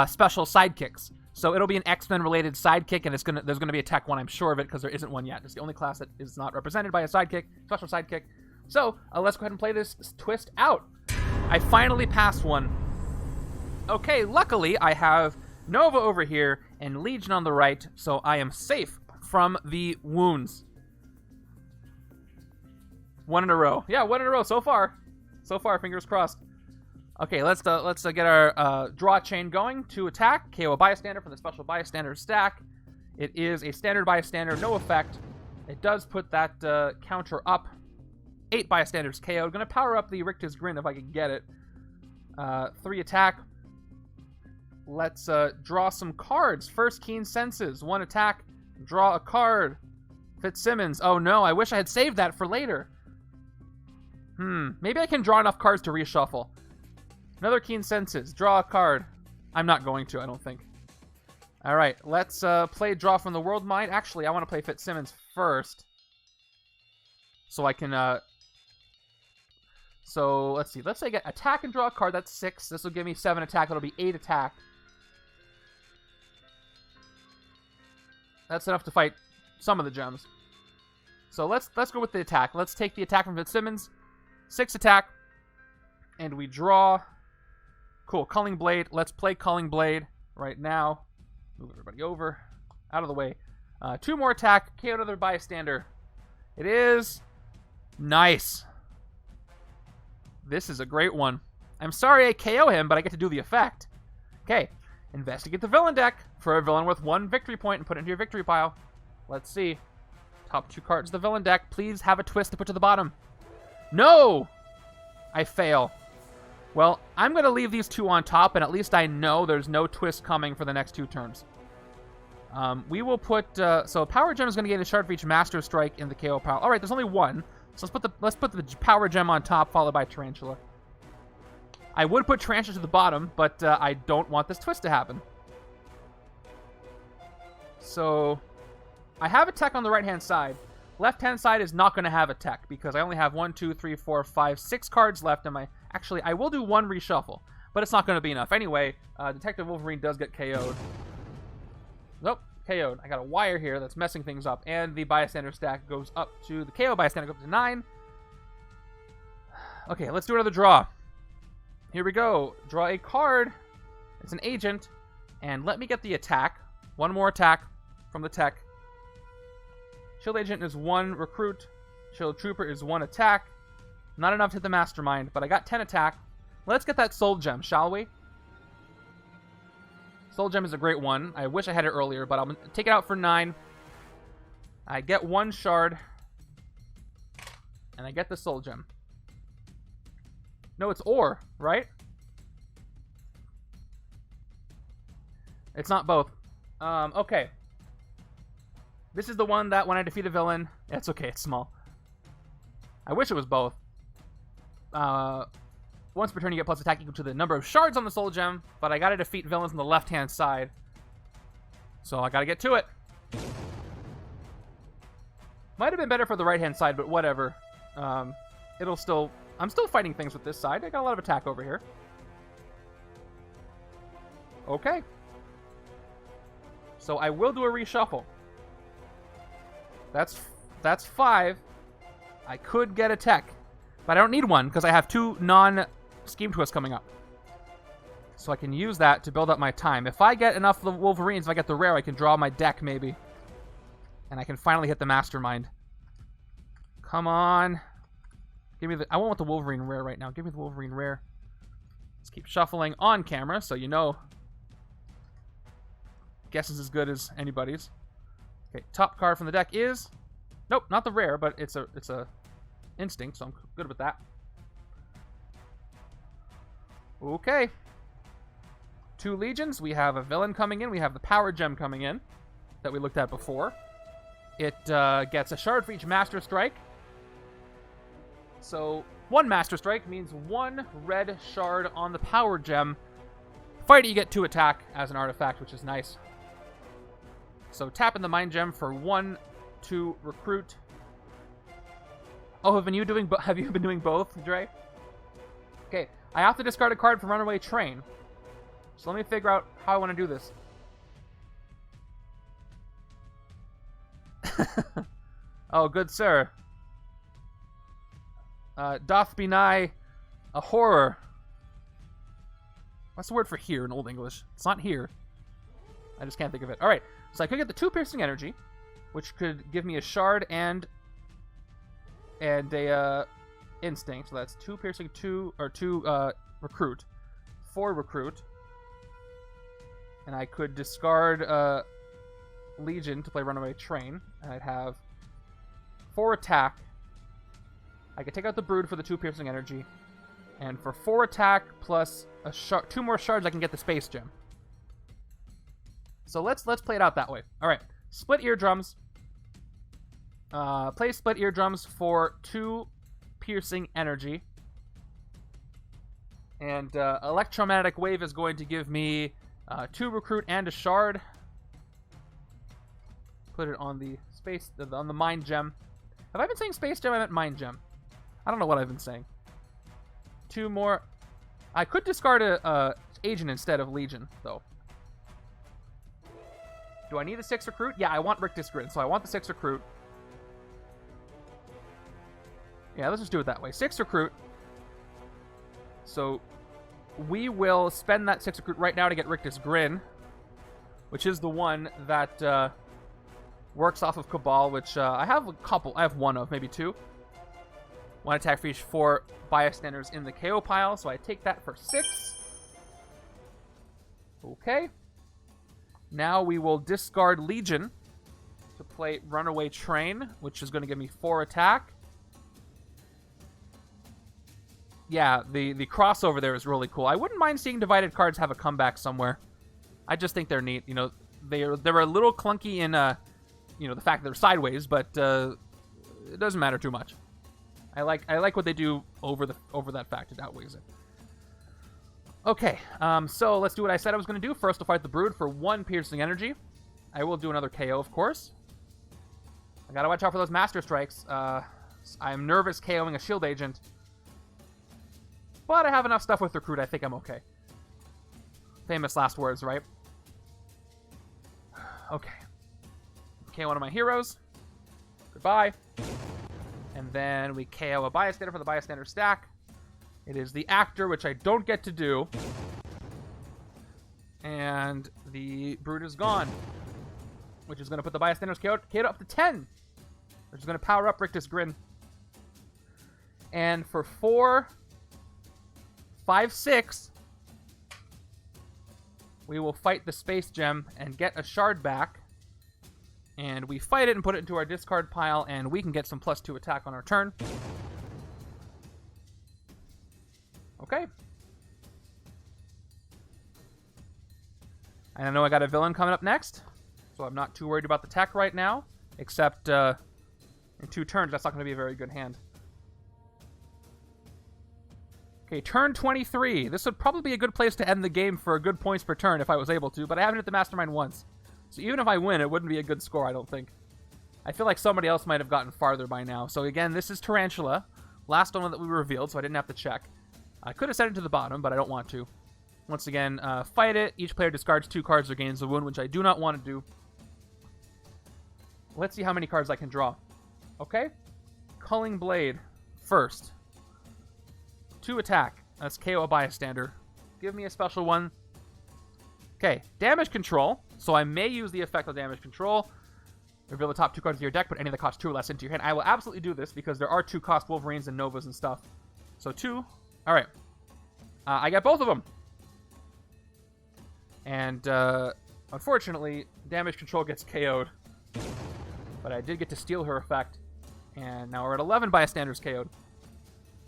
special sidekicks. So it'll be an X-Men related sidekick, and there's going to be a tech one, I'm sure of it, because there isn't one yet. It's the only class that is not represented by a sidekick, special sidekick. So let's go ahead and play this twist out. I finally passed one. Okay, luckily I have Nova over here and Legion on the right, so I am safe from the wounds. 1 in a row. Yeah, 1 in a row so far. So far, fingers crossed. Okay, let's get our draw chain going. To attack, KO a bystander from the special bystander stack. It is a standard bystander, no effect. It does put that counter up. 8 bystanders KO'd. Gonna power up the Rictus Grin if I can get it. 3 attack. Let's draw some cards. First, Keen Senses. 1 attack. Draw a card. Fitzsimmons. Oh no, I wish I had saved that for later. Maybe I can draw enough cards to reshuffle. Another Keen Senses. Draw a card. I'm not going to, I don't think. Alright, let's play Draw from the World Mind. Actually, I want to play Fitzsimmons first. So I can... So, let's see. Let's say I get attack and draw a card. That's 6. This will give me 7 attack. That'll be 8 attack. That's enough to fight some of the gems. So let's go with the attack. Let's take the attack from Fitzsimmons. 6 attack. And we draw. Cool. Culling Blade. Let's play Culling Blade right now. Move everybody over. Out of the way. 2 more attack. KO another bystander. It is nice. This is a great one. I'm sorry I KO him, but I get to do the effect. Okay. Investigate the villain deck for a villain with 1 victory point and put it into your victory pile. Let's see. Top 2 cards of the villain deck. Please have a twist to put to the bottom. No! I fail. Well, I'm going to leave these two on top, and at least I know there's no twist coming for the next 2 turns. We will put... so Power Gem is going to gain a shard for each Master Strike in the KO pile. All right, there's only one. So let's put the Power Gem on top, followed by Tarantula. I would put Tarantula to the bottom, but I don't want this twist to happen. So I have a tech on the right-hand side. Left-hand side is not going to have a tech because I only have 1, 2, 3, 4, 5, 6 cards left in my... Actually, I will do 1 reshuffle, but it's not going to be enough. Anyway, Detective Wolverine does get KO'd. Nope, KO'd. I got a wire here that's messing things up, and the bystander stack goes up to... The KO bystander goes up to 9. Okay, let's do another draw. Here we go. Draw a card. It's an agent, and let me get the attack. 1 more attack from the tech. Shield Agent is 1 recruit. Shield Trooper is 1 attack. Not enough to hit the Mastermind, but I got 10 attack. Let's get that Soul Gem, shall we? Soul Gem is a great one. I wish I had it earlier, but I'll take it out for 9. I get 1 shard. And I get the Soul Gem. No, it's ore, right? It's not both. Okay. This is the one that when I defeat a villain... It's okay, it's small. I wish it was both. Once per turn, you get plus attack equal to the number of shards on the Soul Gem, but I gotta defeat villains on the left-hand side. So I gotta get to it. Might have been better for the right-hand side, but whatever. It'll still... I'm still fighting things with this side. I got a lot of attack over here. Okay. So I will do a reshuffle. That's 5. I could get a tech, but I don't need one because I have 2 non-scheme twists coming up. So I can use that to build up my time. If I get enough of the Wolverines, if I get the rare, I can draw my deck maybe. And I can finally hit the Mastermind. Come on. Give me the... I want the Wolverine rare right now. Give me the Wolverine rare. Let's keep shuffling on camera so you know. Guess is as good as anybody's. Okay, top card from the deck is... Nope, not the rare, but it's a instinct, so I'm good with that. Okay. 2 legions. We have a villain coming in. We have the Power Gem coming in that we looked at before. It gets a shard for each Master Strike. So 1 Master Strike means 1 red shard on the Power Gem. Fight it, you get 2 attack as an artifact, which is nice. So tap in the Mind Gem for 1 to recruit. Oh, have you been doing both, Dre? Okay, I have to discard a card from Runaway Train. So let me figure out how I want to do this. Oh, good sir. Doth be nigh a horror. What's the word for here in Old English? It's not here. I just can't think of it. All right, so I could get the 2 piercing energy, which could give me a shard and a instinct. So that's 2 piercing, 2 recruit, 4 recruit, and I could discard Legion to play Runaway Train, and I'd have 4 attack. I could take out the Brood for the 2 piercing energy, and for 4 attack plus a 2 more shards, I can get the Space Gem. So let's play it out that way. All right, split eardrums. Play split eardrums for 2 piercing energy, and electromagnetic wave is going to give me 2 recruit and a shard. Put it on the on the Mind Gem. Have I been saying Space Gem? I meant Mind Gem. I don't know what I've been saying. 2 more. I could discard a Agent instead of Legion, though. Do I need the 6 recruit? Yeah, I want Rictus Grin, so I want the 6 recruit. Yeah, let's just do it that way. 6 recruit. So we will spend that 6 recruit right now to get Rictus Grin, which is the one that works off of Cabal, which I have a couple. I have 1 of, maybe 2. 1 attack for each 4 bystanders in the KO pile, so I take that for 6. Okay. Now we will discard Legion to play Runaway Train, which is going to give me 4 attack. yeah, the crossover there is really cool. I wouldn't mind seeing divided cards have a comeback somewhere. I just think they're neat. You know, they're a little clunky in you know, the fact that they're sideways, but it doesn't matter too much. I like what they do over that fact. It outweighs it. Okay, so let's do what I said I was going to do. First, I'll fight the Brood for 1 piercing energy. I will do another KO, of course. I gotta watch out for those Master Strikes. I'm nervous KOing a shield agent. But I have enough stuff with Recruit, I think I'm okay. Famous last words, right? Okay. KO one of my heroes. Goodbye. And then we KO a bystander for the bystander stack. It is the actor, which I don't get to do. And the Brood is gone. Which is going to put the bystander's KO up to 10. Which is going to power up Rictus Grin. And for 4, 5, 6, we will fight the Space Gem and get a shard back. And we fight it and put it into our discard pile, and we can get some +2 attack on our turn. Okay. And I know I got a villain coming up next, so I'm not too worried about the tech right now, except in 2 turns, that's not going to be a very good hand. Okay, turn 23. This would probably be a good place to end the game for a good points per turn if I was able to, but I haven't hit the Mastermind once. So even if I win, it wouldn't be a good score, I don't think. I feel like somebody else might have gotten farther by now. So again, this is Tarantula. Last one that we revealed, so I didn't have to check. I could have set it to the bottom, but I don't want to. Once again, fight it. Each player discards 2 cards or gains a wound, which I do not want to do. Let's see how many cards I can draw. Okay? Culling Blade first. 2 attack. That's KO a bystander. Give me a special one. Okay, damage control. So I may use the effect of damage control. Reveal the top 2 cards of your deck, put any that cost 2 or less into your hand. I will absolutely do this because there are 2 cost Wolverines and Novas and stuff. So 2. All right. I got both of them. And unfortunately, damage control gets KO'd. But I did get to steal her effect. And now we're at 11 bystanders KO'd.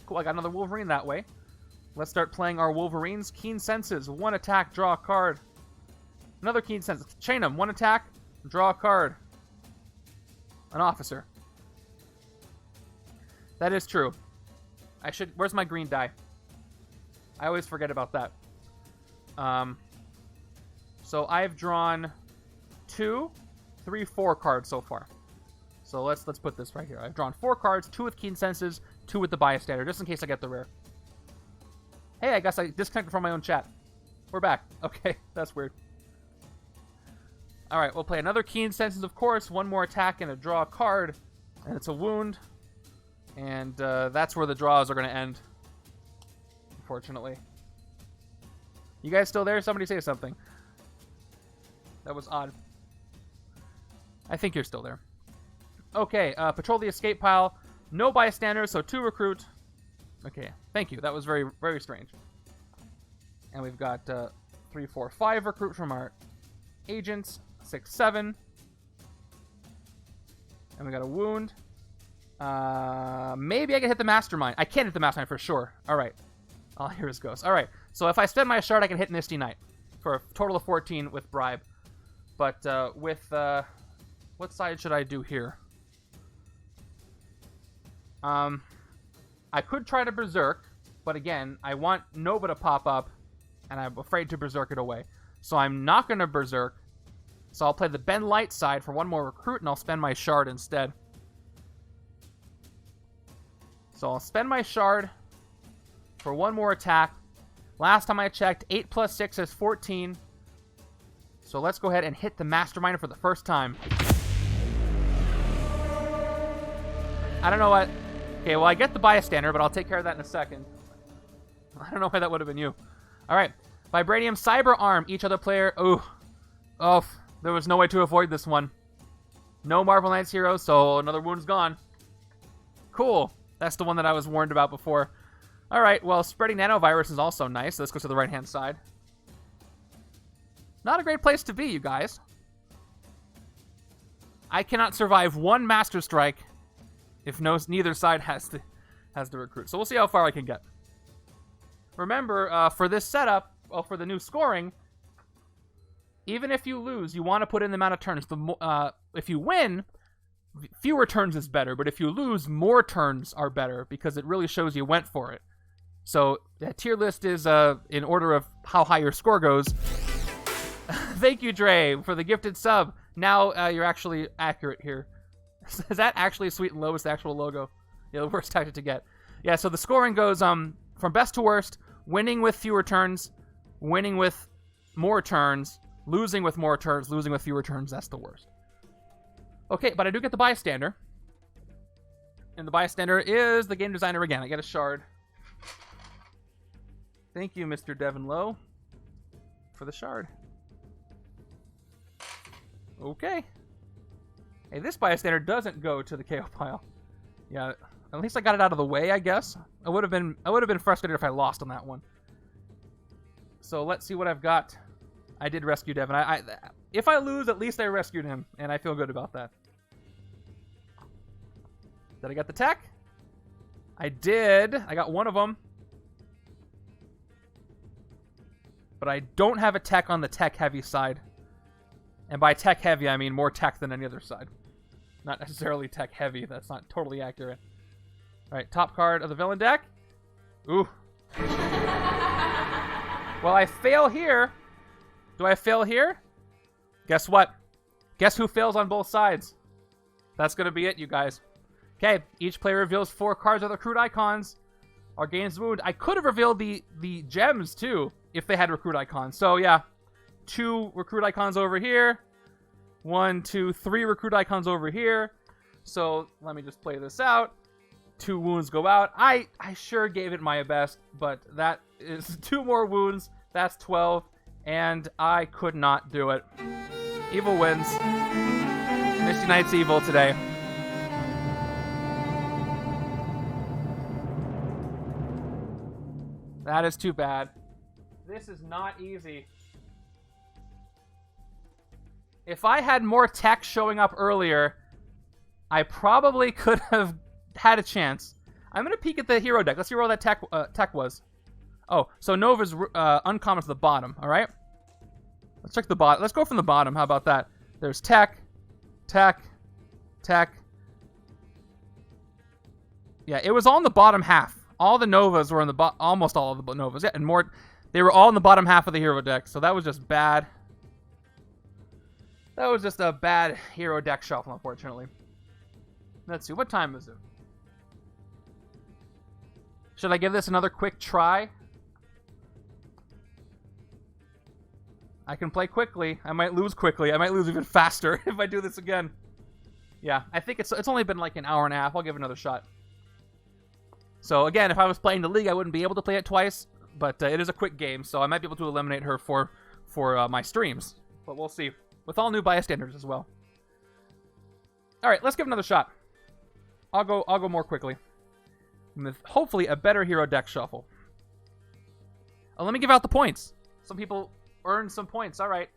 Cool, I got another Wolverine that way. Let's start playing our Wolverines. Keen Senses. 1 attack, draw a card. Another Keen Senses. Chain them. 1 attack, draw a card. An officer. That is true. I should... Where's my green die? I always forget about that. So I've drawn 2, 3, 4 cards so far. So let's put this right here. I've drawn 4 cards, 2 with Keen Senses, 2 with the bystander, just in case I get the rare. Hey, I guess I disconnected from my own chat. We're back. Okay, that's weird. Alright, we'll play another Keen Senses, of course. 1 more attack and a draw a card. And it's a wound. And that's where the draws are going to end. Unfortunately. You guys still there? Somebody say something. That was odd. I think you're still there. Okay, patrol the escape pile. No bystanders, so 2 recruit. Okay, thank you. That was very, very strange. And we've got 3, 4, 5 recruit from our agents. 6, 7. And we got a wound. Maybe I can hit the Mastermind. I can't hit the Mastermind for sure. Alright. Oh, here it goes. Alright, so if I spend my shard, I can hit Misty Knight. For a total of 14 with Bribe. But with... what side should I do here? I could try to Berserk, but again, I want Nova to pop up, and I'm afraid to Berserk it away. So I'm not going to Berserk. So I'll play the Ben Light side for 1 more recruit, and I'll spend my shard instead. So I'll spend my shard for 1 more attack. Last time I checked, 8 plus 6 is 14. So let's go ahead and hit the Mastermind for the first time. I don't know what... Okay, well, I get the bystander, but I'll take care of that in a second. I don't know why that would have been you. Alright. Vibranium Cyber Arm. Each other player... Ooh. Oh, there was no way to avoid this one. No Marvel Knights heroes, so another wound's gone. Cool. That's the one that I was warned about before. Alright, well, spreading nanovirus is also nice. Let's go to the right-hand side. Not a great place to be, you guys. I cannot survive 1 Master Strike if neither side has to recruit. So we'll see how far I can get. remember, for this setup, well, for the new scoring, even if you lose, you want to put in the amount of turns. If you win, fewer turns is better, but if you lose, more turns are better because it really shows you went for it. So that tier list is in order of how high your score goes. Thank you, Dre, for the gifted sub. Now you're actually accurate here. Is that actually Sweet and Low is the actual logo? Yeah, the worst tactic to get. Yeah, so the scoring goes from best to worst, winning with fewer turns, winning with more turns, losing with more turns, losing with fewer turns. That's the worst. Okay, but I do get the bystander. And the bystander is the game designer again. I get a shard. Thank you, Mr. Devin Lowe, for the shard. Okay. Hey, this bystander doesn't go to the KO pile. Yeah, at least I got it out of the way, I guess. I would have been frustrated if I lost on that one. So let's see what I've got. I did rescue Devin. If I lose, at least I rescued him, and I feel good about that. Did I get the tech? I did. I got one of them. But I don't have a tech on the tech-heavy side. And by tech-heavy, I mean more tech than any other side. Not necessarily tech-heavy. That's not totally accurate. Alright, top card of the villain deck. Ooh. Well, I fail here. Do I fail here? Guess what? Guess who fails on both sides? That's going to be it, you guys. Okay, each player reveals 4 cards with recruit icons or gains wound. I could have revealed the gems, too, if they had recruit icons. So, yeah, 2 recruit icons over here. 1, 2, 3 recruit icons over here. So, let me just play this out. 2 wounds go out. I sure gave it my best, but that is 2 more wounds. That's 12, and I could not do it. Evil wins. Misty Knight's evil today. That is too bad. This is not easy. If I had more tech showing up earlier, I probably could have had a chance. I'm going to peek at the hero deck. Let's see where all that tech was. Oh, so Nova's uncommon to the bottom, all right? Let's check the bottom. Let's go from the bottom. How about that? There's tech, tech, tech. Yeah, it was all in the bottom half. All the Novas were in the almost all of the Novas. Yeah, and more. They were all in the bottom half of the hero deck, so that was just bad. That was just a bad hero deck shuffle, unfortunately. Let's see, what time is it? Should I give this another quick try? I can play quickly. I might lose quickly. I might lose even faster if I do this again. Yeah, I think it's only been like an hour and a half. I'll give it another shot. So again, if I was playing the league, I wouldn't be able to play it twice, but it is a quick game, so I might be able to eliminate her for my streams. But we'll see. With all new bystanders as well. All right, let's give it another shot. I'll go more quickly. With hopefully a better hero deck shuffle. Oh, let me give out the points. Some people earned some points. All right.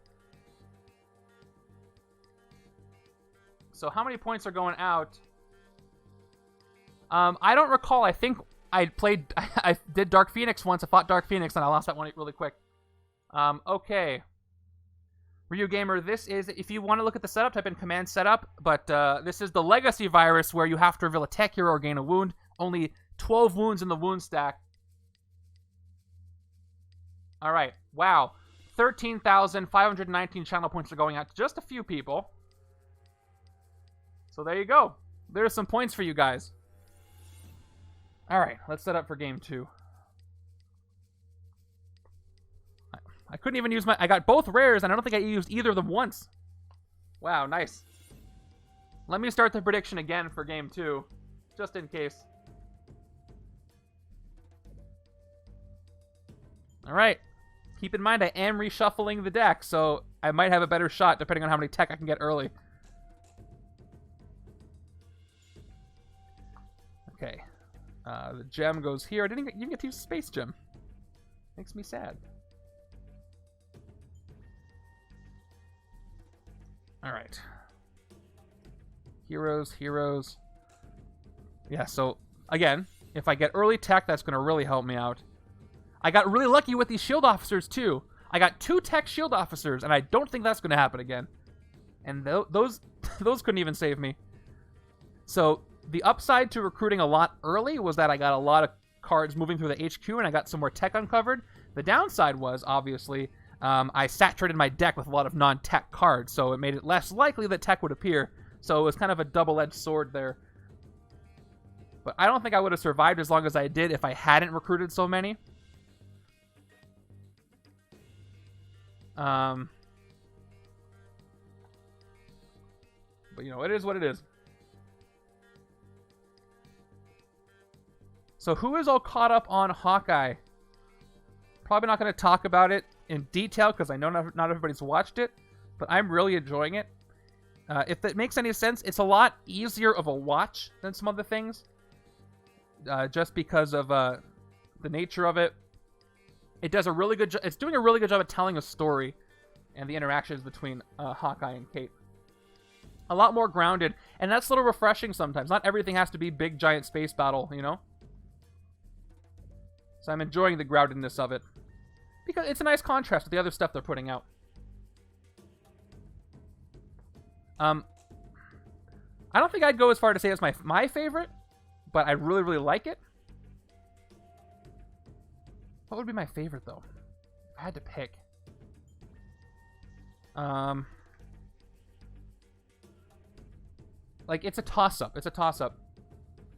So how many points are going out? I don't recall. I think I did Dark Phoenix once. I fought Dark Phoenix and I lost that one really quick. Okay. Ryu Gamer, this is, if you want to look at the setup, type in command setup, but this is the legacy virus where you have to reveal a tech hero or gain a wound. Only 12 wounds in the wound stack. All right. Wow. 13,519 channel points are going out to just a few people. So there you go. There's some points for you guys. All right. Let's set up for game 2. I couldn't even use I got both rares, and I don't think I used either of them once. Wow, nice. Let me start the prediction again for game 2, just in case. All right. Keep in mind, I am reshuffling the deck, so I might have a better shot depending on how many tech I can get early. Okay. The gem goes here. I didn't even get to use Space Gem. Makes me sad. All right. Heroes, heroes. Yeah, so, again, if I get early tech, that's going to really help me out. I got really lucky with these shield officers, too. I got 2 tech shield officers, and I don't think that's going to happen again. And those couldn't even save me. So the upside to recruiting a lot early was that I got a lot of cards moving through the HQ, and I got some more tech uncovered. The downside was, obviously, I saturated my deck with a lot of non-tech cards, so it made it less likely that tech would appear. So it was kind of a double-edged sword there. But I don't think I would have survived as long as I did if I hadn't recruited so many. But, you know, it is what it is. So who is all caught up on Hawkeye? Probably not going to talk about it in detail because I know not everybody's watched it, but I'm really enjoying it. If that makes any sense, it's a lot easier of a watch than some other things. Just because of the nature of it. It does a really good it's doing a really good job at telling a story and the interactions between Hawkeye and Kate. A lot more grounded, and that's a little refreshing sometimes. Not everything has to be big, giant space battle, you know? So I'm enjoying the groundedness of it. Because it's a nice contrast with the other stuff they're putting out. I don't think I'd go as far to say it's my favorite, but I really, really like it. What would be my favorite, though? If I had to pick. Like, it's a toss-up. It's a toss-up.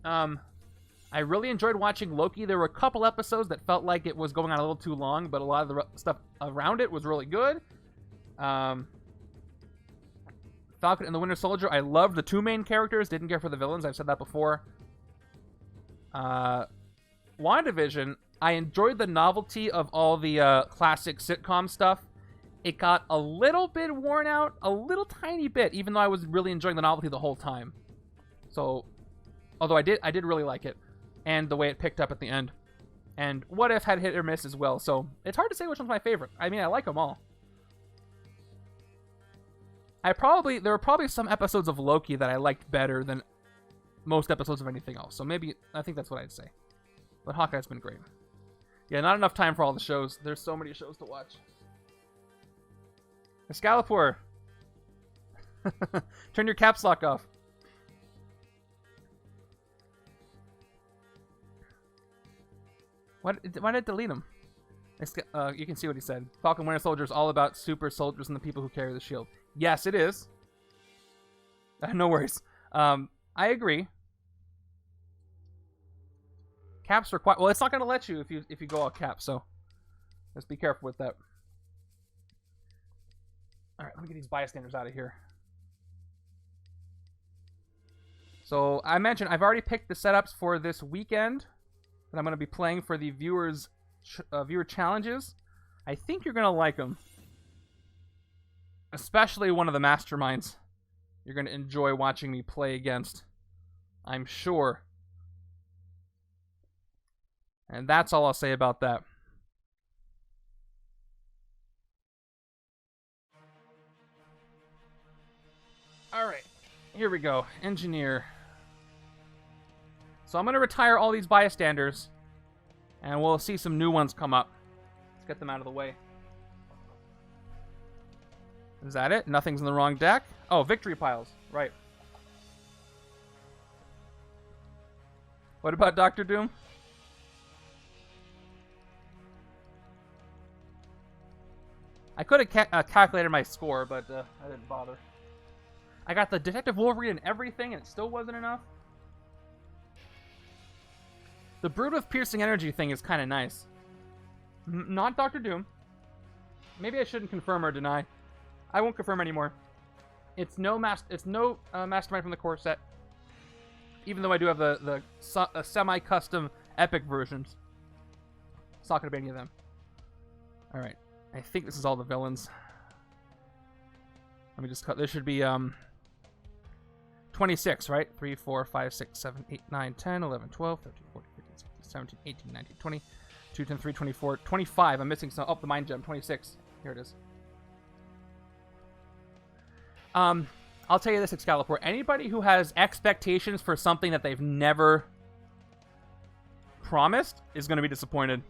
I really enjoyed watching Loki. There were a couple episodes that felt like it was going on a little too long, but a lot of the stuff around it was really good. Falcon and the Winter Soldier, I loved the 2 main characters. Didn't care for the villains. I've said that before. WandaVision, I enjoyed the novelty of all the classic sitcom stuff. It got a little bit worn out, a little tiny bit, even though I was really enjoying the novelty the whole time. So, although I did really like it, and the way it picked up at the end. And What If had hit or miss as well, so it's hard to say which one's my favorite. I mean, I like them all. There were probably some episodes of Loki that I liked better than most episodes of anything else. So maybe, I think that's what I'd say. But Hawkeye's been great. Yeah, not enough time for all the shows. There's so many shows to watch. Excalibur. Turn your caps lock off. Why did it delete him? You can see what he said. Falcon Winter Soldier is all about super soldiers and the people who carry the shield. Yes, it is. No worries. I agree. Caps are quite well. It's not going to let you if you go all caps. So let's be careful with that. All right, let me get these bystanders out of here. So I mentioned I've already picked the setups for this weekend that I'm going to be playing for the viewer challenges. I think you're going to like them. Especially one of the Masterminds. You're going to enjoy watching me play against. I'm sure. And that's all I'll say about that. Alright, here we go. Engineer. So I'm going to retire all these bystanders, and we'll see some new ones come up. Let's get them out of the way. Is that it? Nothing's in the wrong deck? Oh, victory piles. Right. What about Dr. Doom? I could have calculated my score, but I didn't bother. I got the Detective Wolverine and everything, and it still wasn't enough. The Brood with Piercing Energy thing is kind of nice. Not Dr. Doom. Maybe I shouldn't confirm or deny. I won't confirm anymore. It's no Mastermind from the core set. Even though I do have the semi-custom epic versions. It's not going to be any of them. Alright. I think this is all the villains. Let me just cut. This should be 26, right? 3, 4, 5, 6, 7, 8, 9, 10, 11, 12, 13, 14, 15, 16, 17, 18, 19, 20, 2, 10, 3, 24, 25. I'm missing some. Oh, the Mind Gem. 26. Here it is. I'll tell you this, Excalibur. Anybody who has expectations for something that they've never promised is going to be disappointed.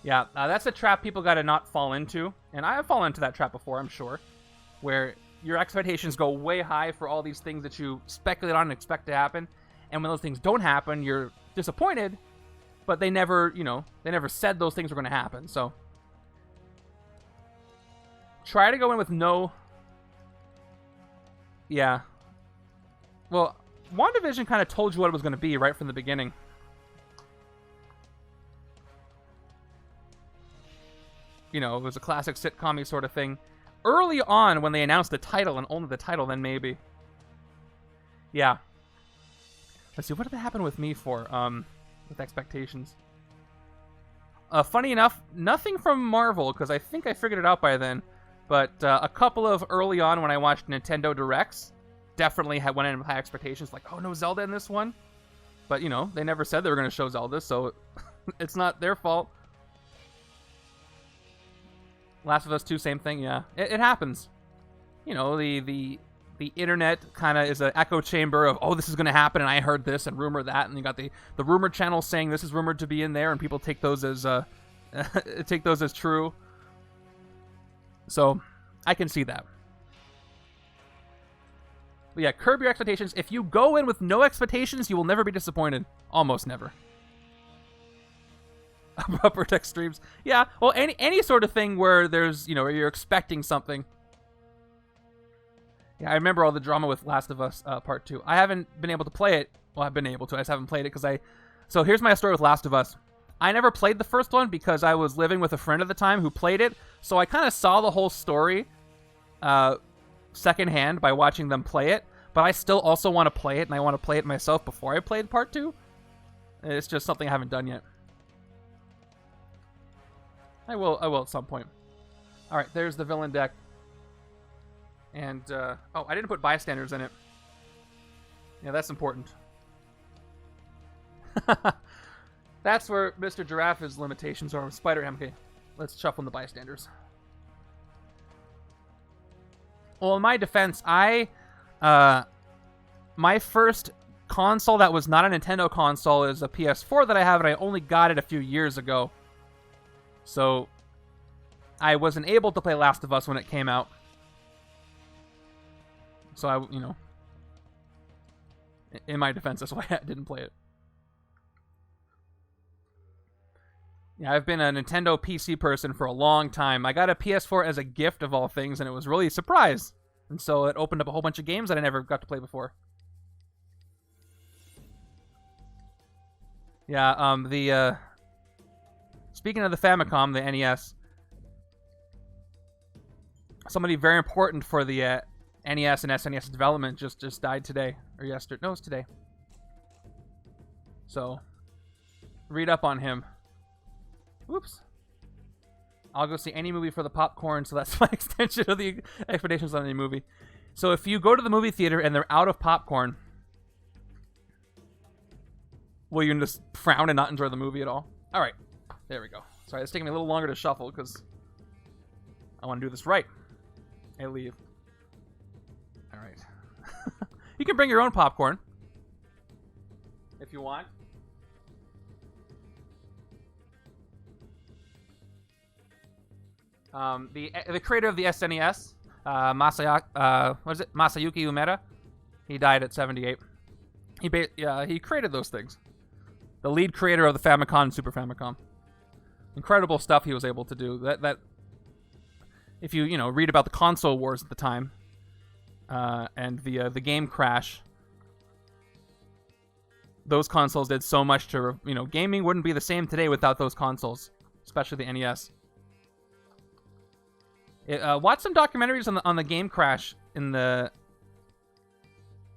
Yeah, that's a trap people got to not fall into. And I have fallen into that trap before, I'm sure. Where your expectations go way high for all these things that you speculate on and expect to happen. And when those things don't happen, you're disappointed. But they never, they never said those things were going to happen. So try to go in with no... Yeah. Well, WandaVision kind of told you what it was going to be right from the beginning. It was a classic sitcom-y sort of thing. Early on, when they announced the title, and only the title, then maybe. Yeah. Let's see, what did that happen with me for, with expectations? Funny enough, nothing from Marvel, because I think I figured it out by then. But a couple of early on, when I watched Nintendo Directs, definitely went in with high expectations, like, oh, no Zelda in this one? But, they never said they were going to show Zelda, so it's not their fault. Last of Us 2, same thing, yeah. It happens. The internet kind of is an echo chamber of, oh, this is going to happen, and I heard this, and rumor that, and you got the rumor channel saying this is rumored to be in there, and people take those as true. So, I can see that. But yeah, curb your expectations. If you go in with no expectations, you will never be disappointed. Almost never. Upper text streams. Yeah, well, any sort of thing where there's, you're expecting something. Yeah, I remember all the drama with Last of Us Part 2. I haven't been able to play it. Well, I've been able to. I just haven't played it because So here's my story with Last of Us. I never played the first one because I was living with a friend at the time who played it. So I kind of saw the whole story secondhand by watching them play it. But I still also want to play it, and I want to play it myself before I played Part 2. It's just something I haven't done yet. I will at some point. Alright, there's the villain deck. And, oh, I didn't put bystanders in it. Yeah, that's important. That's where Mr. Giraffe's limitations are with Spider-Ham. Okay, let's shuffle in the bystanders. Well, in my defense, my first console that was not a Nintendo console is a PS4 that I have, and I only got it a few years ago. So, I wasn't able to play Last of Us when it came out. So, in my defense, that's why I didn't play it. Yeah, I've been a Nintendo PC person for a long time. I got a PS4 as a gift of all things, and it was really a surprise. And so it opened up a whole bunch of games that I never got to play before. Yeah, speaking of the Famicom, the NES, somebody very important for the NES and SNES development just died today. Or yesterday. No, it's today. So, read up on him. Whoops. I'll go see any movie for the popcorn, so that's my extension of the expectations on any movie. So if you go to the movie theater and they're out of popcorn, will you just frown and not enjoy the movie at all? Alright. There we go. Sorry, it's taking me a little longer to shuffle because I want to do this right. I leave. Alright. You can bring your own popcorn if you want. The creator of the SNES, Masayuki Umeda, he died at 78. He created those things. The lead creator of the Famicom and Super Famicom. Incredible stuff he was able to do. That if you read about the console wars at the time, and the game crash, those consoles did so much to gaming wouldn't be the same today without those consoles, especially the NES. Watch some documentaries on the game crash in the...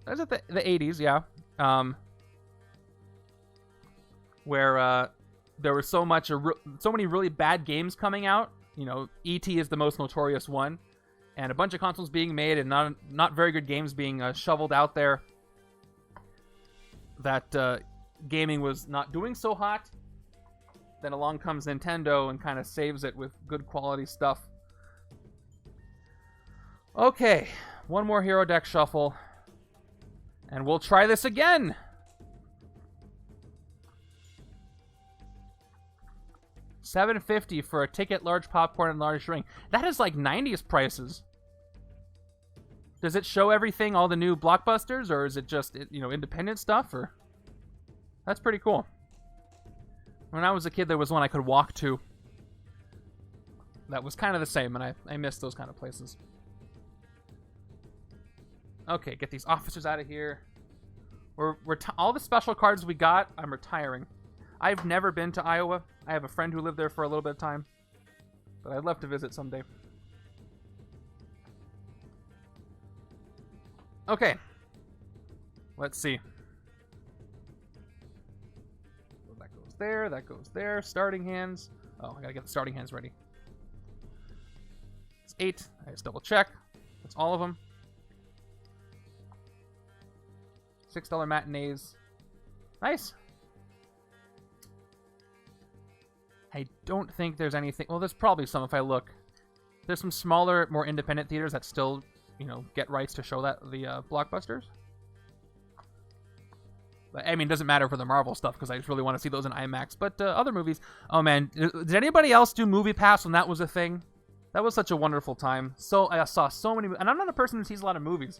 Was it the 80s? Yeah. Where there was so many really bad games coming out. E.T. is the most notorious one, and a bunch of consoles being made and not very good games being shoveled out there. That gaming was not doing so hot. Then along comes Nintendo and kind of saves it with good quality stuff. Okay, one more hero deck shuffle, and we'll try this again. $7.50 for a ticket, large popcorn, and large drink. That is like 90s prices. Does it show everything, all the new blockbusters, or is it just, you know, independent stuff? Or that's pretty cool. When I was a kid, there was one I could walk to. That was kind of the same, and I missed those kind of places. Okay, get these officers out of here. All the special cards we got, I'm retiring. I've never been to Iowa. I have a friend who lived there for a little bit of time, but I'd love to visit someday. Okay, let's see. So that goes there, that goes there. Starting hands. Oh, I gotta get the starting hands ready. It's 8. I just double check. That's all of them. $6 matinees. Nice. I don't think there's anything. Well, there's probably some if I look. There's some smaller, more independent theaters that still, you know, get rights to show that the blockbusters. But, I mean, it doesn't matter for the Marvel stuff because I just really want to see those in IMAX. But other movies. Oh man, did anybody else do Movie Pass when that was a thing? That was such a wonderful time. So I saw so many, and I'm not a person who sees a lot of movies.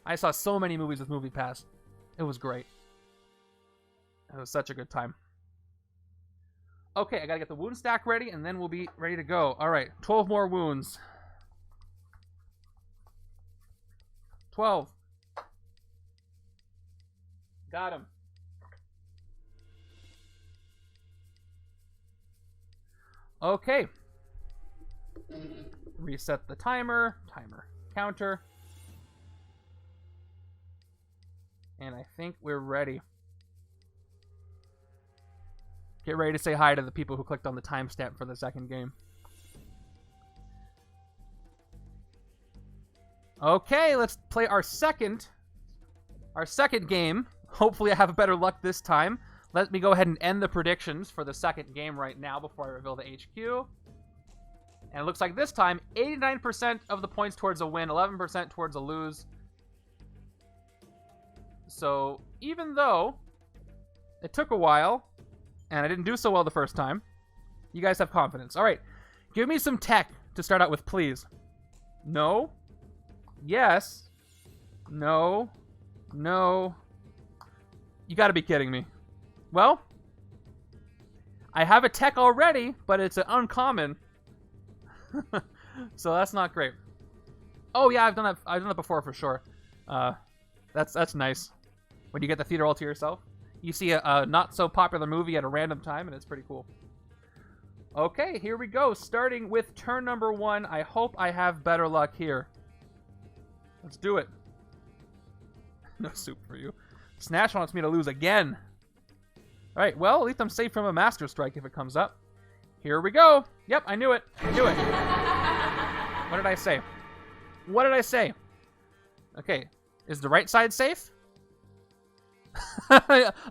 I saw so many movies with Movie Pass. It was great. It was such a good time. Okay, I gotta get the wound stack ready, and then we'll be ready to go. All right, 12 more wounds. 12. Got him. Okay. Reset the timer. Counter. And I think we're ready. Get ready to say hi to the people who clicked on the timestamp for the second game. Okay, let's play our second game. Hopefully I have better luck this time. Let me go ahead and end the predictions for the second game right now before I reveal the HQ. And it looks like this time, 89% of the points towards a win, 11% towards a lose. So, even though it took a while, and I didn't do so well the first time, you guys have confidence. All right, give me some tech to start out with, please. No. Yes. No. No. You gotta be kidding me. Well, I have a tech already, but it's an uncommon. So that's not great. Oh yeah, I've done that before for sure. That's nice. When you get the theater all to yourself. You see a not so popular movie at a random time, and it's pretty cool. Okay, here we go. Starting with turn number 1. I hope I have better luck here. Let's do it. No soup for you. Snash wants me to lose again. Alright, well, at least I'm safe from a Master Strike if it comes up. Here we go. Yep, I knew it. I knew it. What did I say? What did I say? Okay, is the right side safe?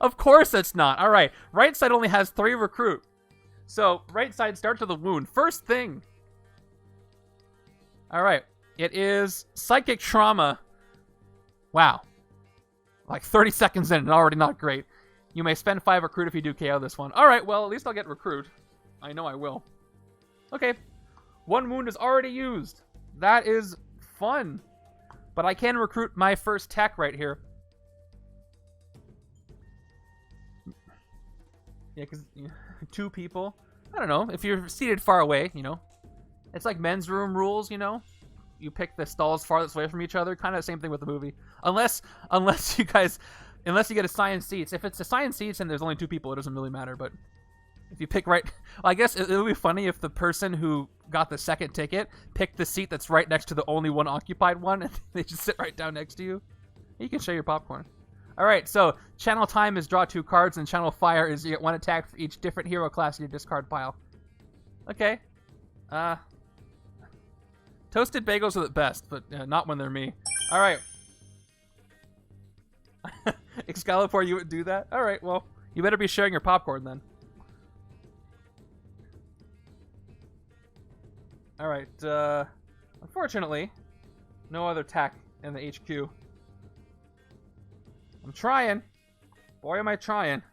Of course it's not. All right, right side only has 3 recruit. So right side starts with a wound. First thing. All right, it is psychic trauma. Wow. Like 30 seconds in and already not great. You may spend 5 recruit if you do KO this one. All right, well, at least I'll get recruit. I know I will. Okay, 1 wound is already used. That is fun. But I can recruit my first tech right here. Yeah, because 2 people. I don't know. If you're seated far away, you know. It's like men's room rules, you know. You pick the stalls farthest away from each other. Kind of the same thing with the movie. Unless you get assigned seats. If it's assigned seats and there's only 2 people, it doesn't really matter. But if you pick right... Well, I guess it would be funny if the person who got the second ticket picked the seat that's right next to the only one occupied one, and they just sit right down next to you. You can share your popcorn. All right, so channel time is draw 2 cards, and channel fire is you get 1 attack for each different hero class in your discard pile. Okay. Toasted bagels are the best, but not when they're me. All right. Excalibur, you would do that? All right, well, you better be sharing your popcorn then. All right, unfortunately, no other attack in the HQ. I'm trying. Boy, am I trying.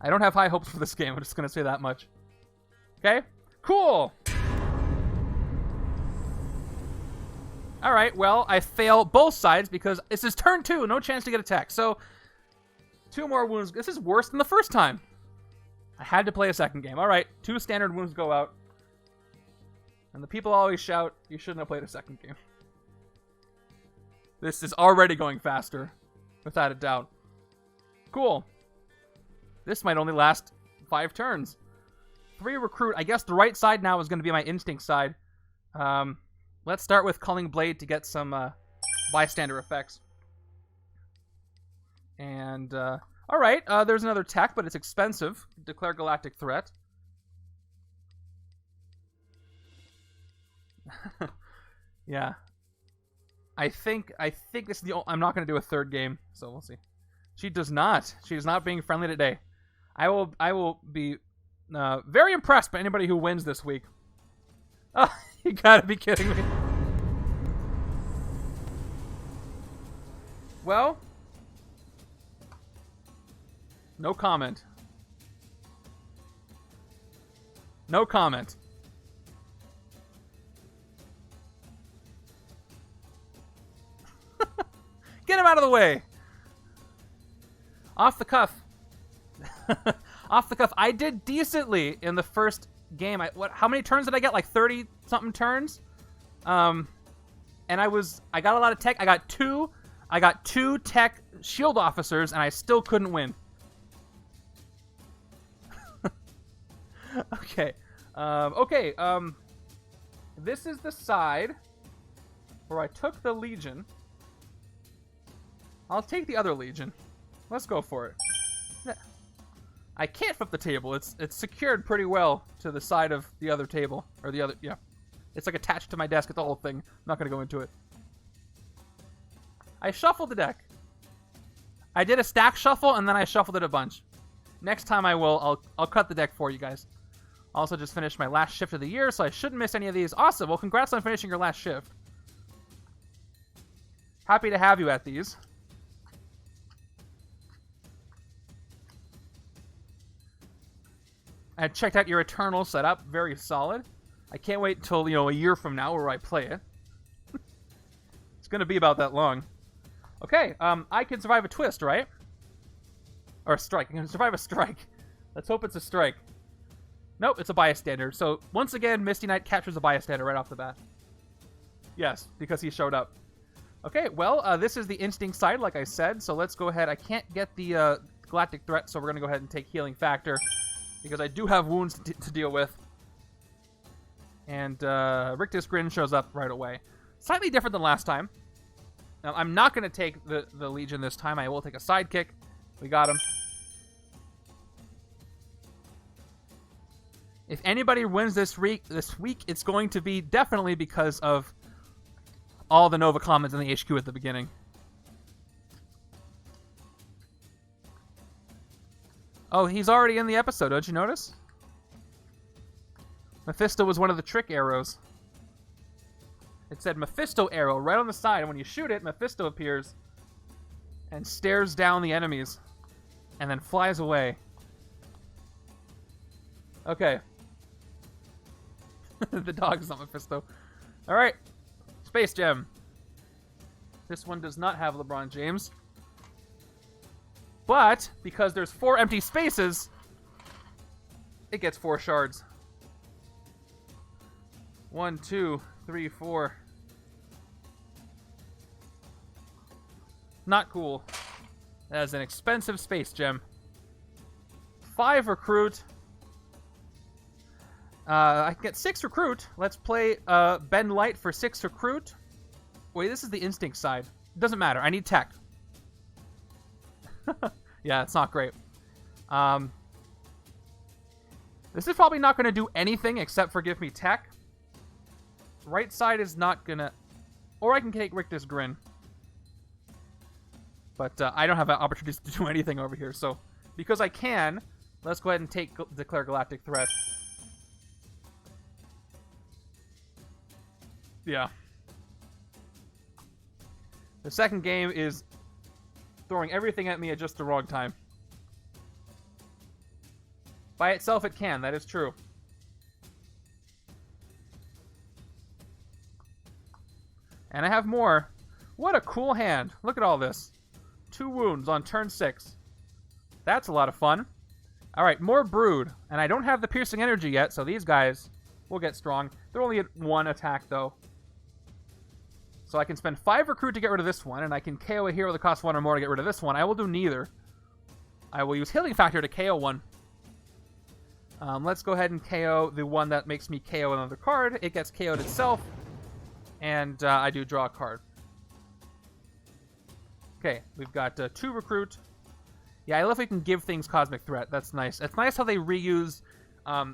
I don't have high hopes for this game. I'm just going to say that much. Okay? Cool! Alright, well, I fail both sides because this is turn 2. No chance to get attacked. So, 2 more wounds. This is worse than the first time. I had to play a second game. Alright, 2 standard wounds go out. And the people always shout, you shouldn't have played a second game. This is already going faster. Without a doubt. Cool. This might only last 5 turns. 3 recruit. I guess the right side now is going to be my instinct side. Let's start with Culling Blade to get some bystander effects. And, alright, there's another tech, but it's expensive. Declare Galactic Threat. Yeah. I think this is the only... I'm not going to do a third game, so we'll see. She does not. She is not being friendly today. I will be very impressed by anybody who wins this week. Oh, you gotta be kidding me. Well, no comment. No comment. Get him out of the way. Off the cuff. Off the cuff. I did decently in the first game. How many turns did I get? Like 30 something turns. And I got a lot of tech. I got two tech shield officers, and I still couldn't win. Okay. This is the side where I took the Legion. I'll take the other Legion. Let's go for it. I can't flip the table. It's secured pretty well to the side of the other table. Or the other, yeah. It's like attached to my desk. It's the whole thing. I'm not going to go into it. I shuffled the deck. I did a stack shuffle, and then I shuffled it a bunch. Next time I will, I'll cut the deck for you guys. Also just finished my last shift of the year, so I shouldn't miss any of these. Awesome. Well, congrats on finishing your last shift. Happy to have you at these. I checked out your Eternal setup. Very solid. I can't wait until, a year from now where I play it. It's going to be about that long. Okay, I can survive a twist, right? Or a strike. I can survive a strike. Let's hope it's a strike. Nope, it's a bystander. So, once again, Misty Knight captures a bystander right off the bat. Yes, because he showed up. Okay, well, this is the instinct side, like I said. So let's go ahead. I can't get the Galactic Threat, so we're going to go ahead and take Healing Factor. Because I do have wounds to deal with. And Rictus Grin shows up right away. Slightly different than last time. Now, I'm not going to take the Legion this time. I will take a sidekick. We got him. If anybody wins this week, it's going to be definitely because of all the Nova comments in the HQ at the beginning. Oh, he's already in the episode, don't you notice? Mephisto was one of the trick arrows. It said Mephisto arrow right on the side, and when you shoot it, Mephisto appears and stares down the enemies and then flies away. Okay. The dog is not Mephisto. Alright. Space Gem. This one does not have LeBron James. But, because there's 4 empty spaces, it gets 4 shards. 1, 2, 3, 4. Not cool. That is an expensive space gem. 5 recruit. I can get 6 recruit. Let's play Ben Light for 6 recruit. Wait, this is the instinct side. Doesn't matter. I need tech. Yeah, it's not great. This is probably not going to do anything except for give me tech. Right side is not going to... Or I can take Rictus Grin. But I don't have opportunities to do anything over here. So, because I can, let's go ahead and declare Galactic Threat. Yeah. The second game is throwing everything at me at just the wrong time. By itself, it can. That is true. And I have more. What a cool hand. Look at all this. 2 wounds on turn 6. That's a lot of fun. All right, more Brood. And I don't have the piercing energy yet, so these guys will get strong. They're only at 1 attack, though. So I can spend 5 recruit to get rid of this one, and I can KO a hero that costs 1 or more to get rid of this one. I will do neither. I will use Healing Factor to KO one. Let's go ahead and KO the one that makes me KO another card. It gets KO'd itself, and I do draw a card. Okay, we've got 2 recruit. Yeah, I love we can give things Cosmic Threat. That's nice. It's nice how they reuse...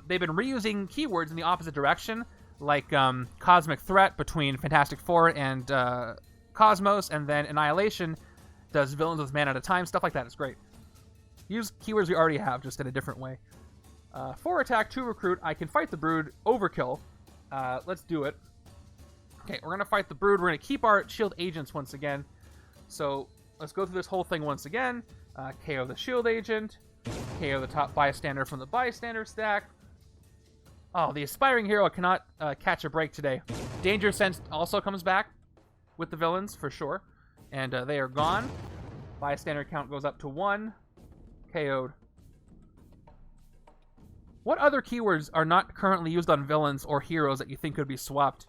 they've been reusing keywords in the opposite direction, like Cosmic Threat between Fantastic Four and Cosmos, and then Annihilation does villains with mana at a time. Stuff like that is great. Use keywords we already have, just in a different way. 4 attack, 2 recruit. I can fight the Brood. Overkill. Let's do it. Okay, we're going to fight the Brood. We're going to keep our shield agents once again. So let's go through this whole thing once again. KO the shield agent. KO the top bystander from the bystander stack. Oh, the aspiring hero cannot catch a break today. Danger Sense also comes back with the villains, for sure. And they are gone. Bystander count goes up to 1. KO'd. What other keywords are not currently used on villains or heroes that you think could be swapped?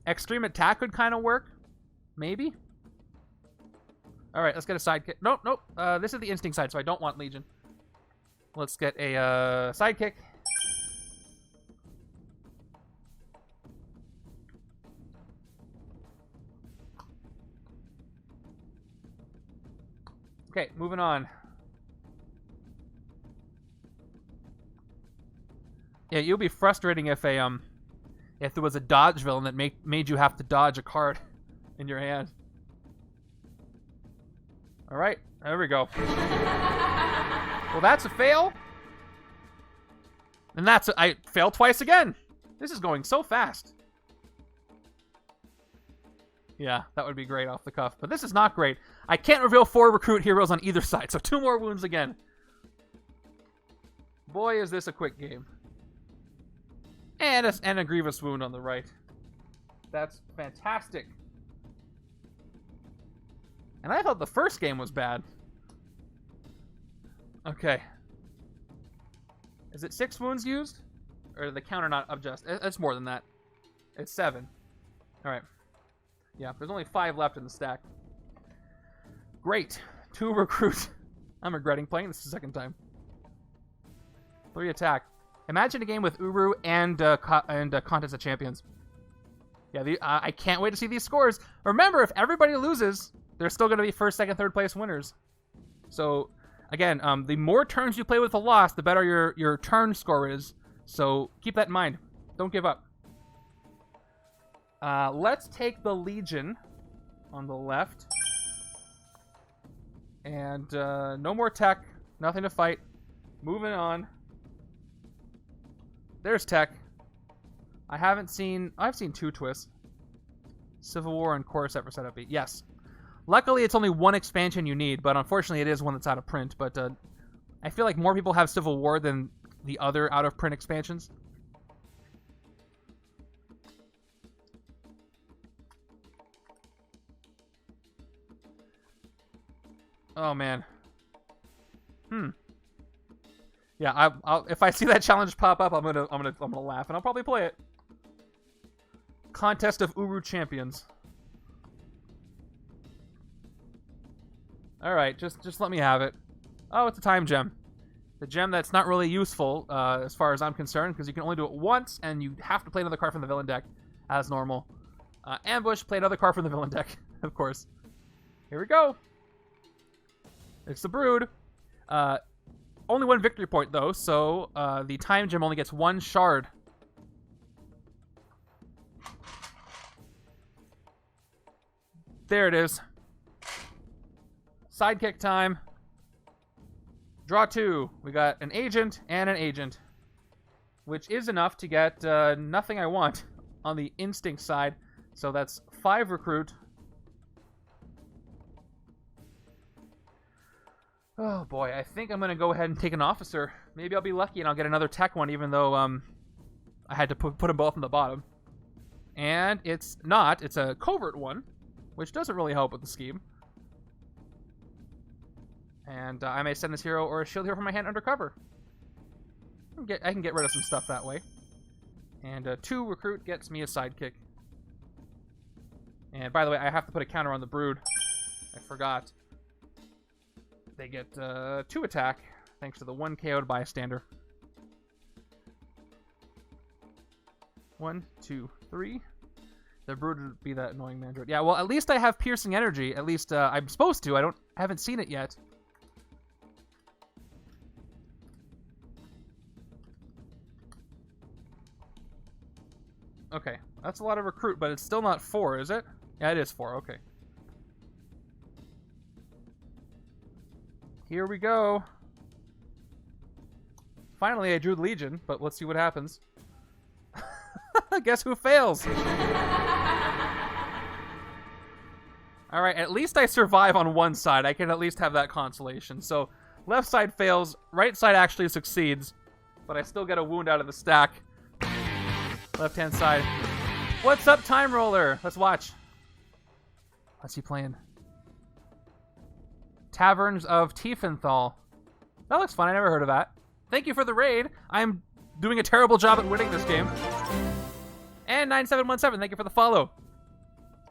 Extreme Attack could kind of work. Maybe? Alright, let's get a sidekick. Nope, nope. This is the Instinct side, so I don't want Legion. Let's get a sidekick. Okay, moving on. Yeah, you'll be frustrating if there was a dodge villain that made you have to dodge a card in your hand. All right, there we go. Well, that's a fail. And I failed twice again. This is going so fast. Yeah, that would be great off the cuff. But this is not great. I can't reveal 4 recruit heroes on either side, so 2 more wounds again. Boy, is this a quick game. And a Grievous wound on the right. That's fantastic. And I thought the first game was bad. Okay. Is it 6 wounds used? Or the counter not adjust? It's more than that. It's 7. Alright. Yeah, there's only 5 left in the stack. Great. 2 recruits. I'm regretting playing this the second time. 3 attack. Imagine a game with Uru and Contest of Champions. Yeah, I can't wait to see these scores. Remember, if everybody loses, they're still going to be first, second, third place winners. So, again, the more turns you play with a loss, the better your turn score is. So keep that in mind. Don't give up. Let's take the Legion on the left. And no more tech. Nothing to fight. Moving on. There's tech. I've seen 2 twists. Civil War and Chorus set for setup beat. Yes. Luckily, it's only 1 expansion you need, but unfortunately, it is one that's out of print. But I feel like more people have Civil War than the other out-of-print expansions. Oh man. Yeah, if I see that challenge pop up, I'm gonna laugh, and I'll probably play it. Contest of Uru Champions. All right, just let me have it. Oh, it's a time gem. The gem that's not really useful as far as I'm concerned, because you can only do it once, and you have to play another card from the villain deck as normal. Ambush, play another card from the villain deck, of course. Here we go. It's the Brood. Only 1 victory point, though, so the time gem only gets 1 shard. There it is. Sidekick time. Draw 2. We got an agent and an agent, which is enough to get nothing I want on the instinct side. So that's 5 recruit. Oh boy, I think I'm gonna go ahead and take an officer. Maybe I'll be lucky and I'll get another tech one, even though I had to put them both on the bottom. And it's not. It's a covert one, which doesn't really help with the scheme. And I may send this hero or a shield hero from my hand undercover. I can get rid of some stuff that way. And 2 recruit gets me a sidekick. And by the way, I have to put a counter on the brood. I forgot. They get 2 attack, thanks to the 1 KO'd bystander. 1, 2, 3. The brood would be that annoying mandroid. Yeah, well, at least I have piercing energy. At least I'm supposed to. I haven't seen it yet. Okay, that's a lot of recruit, but it's still not 4, is it? Yeah, it is 4. Okay. Here we go. Finally, I drew the Legion, but let's see what happens. Guess who fails? Alright, at least I survive on one side. I can at least have that consolation. So, left side fails, right side actually succeeds, but I still get a wound out of the stack. Left-hand side. What's up, Time Roller? Let's watch. What's he playing? Taverns of Tiefenthal. That looks fun. I never heard of that. Thank you for the raid. I'm doing a terrible job at winning this game. And 9717, thank you for the follow.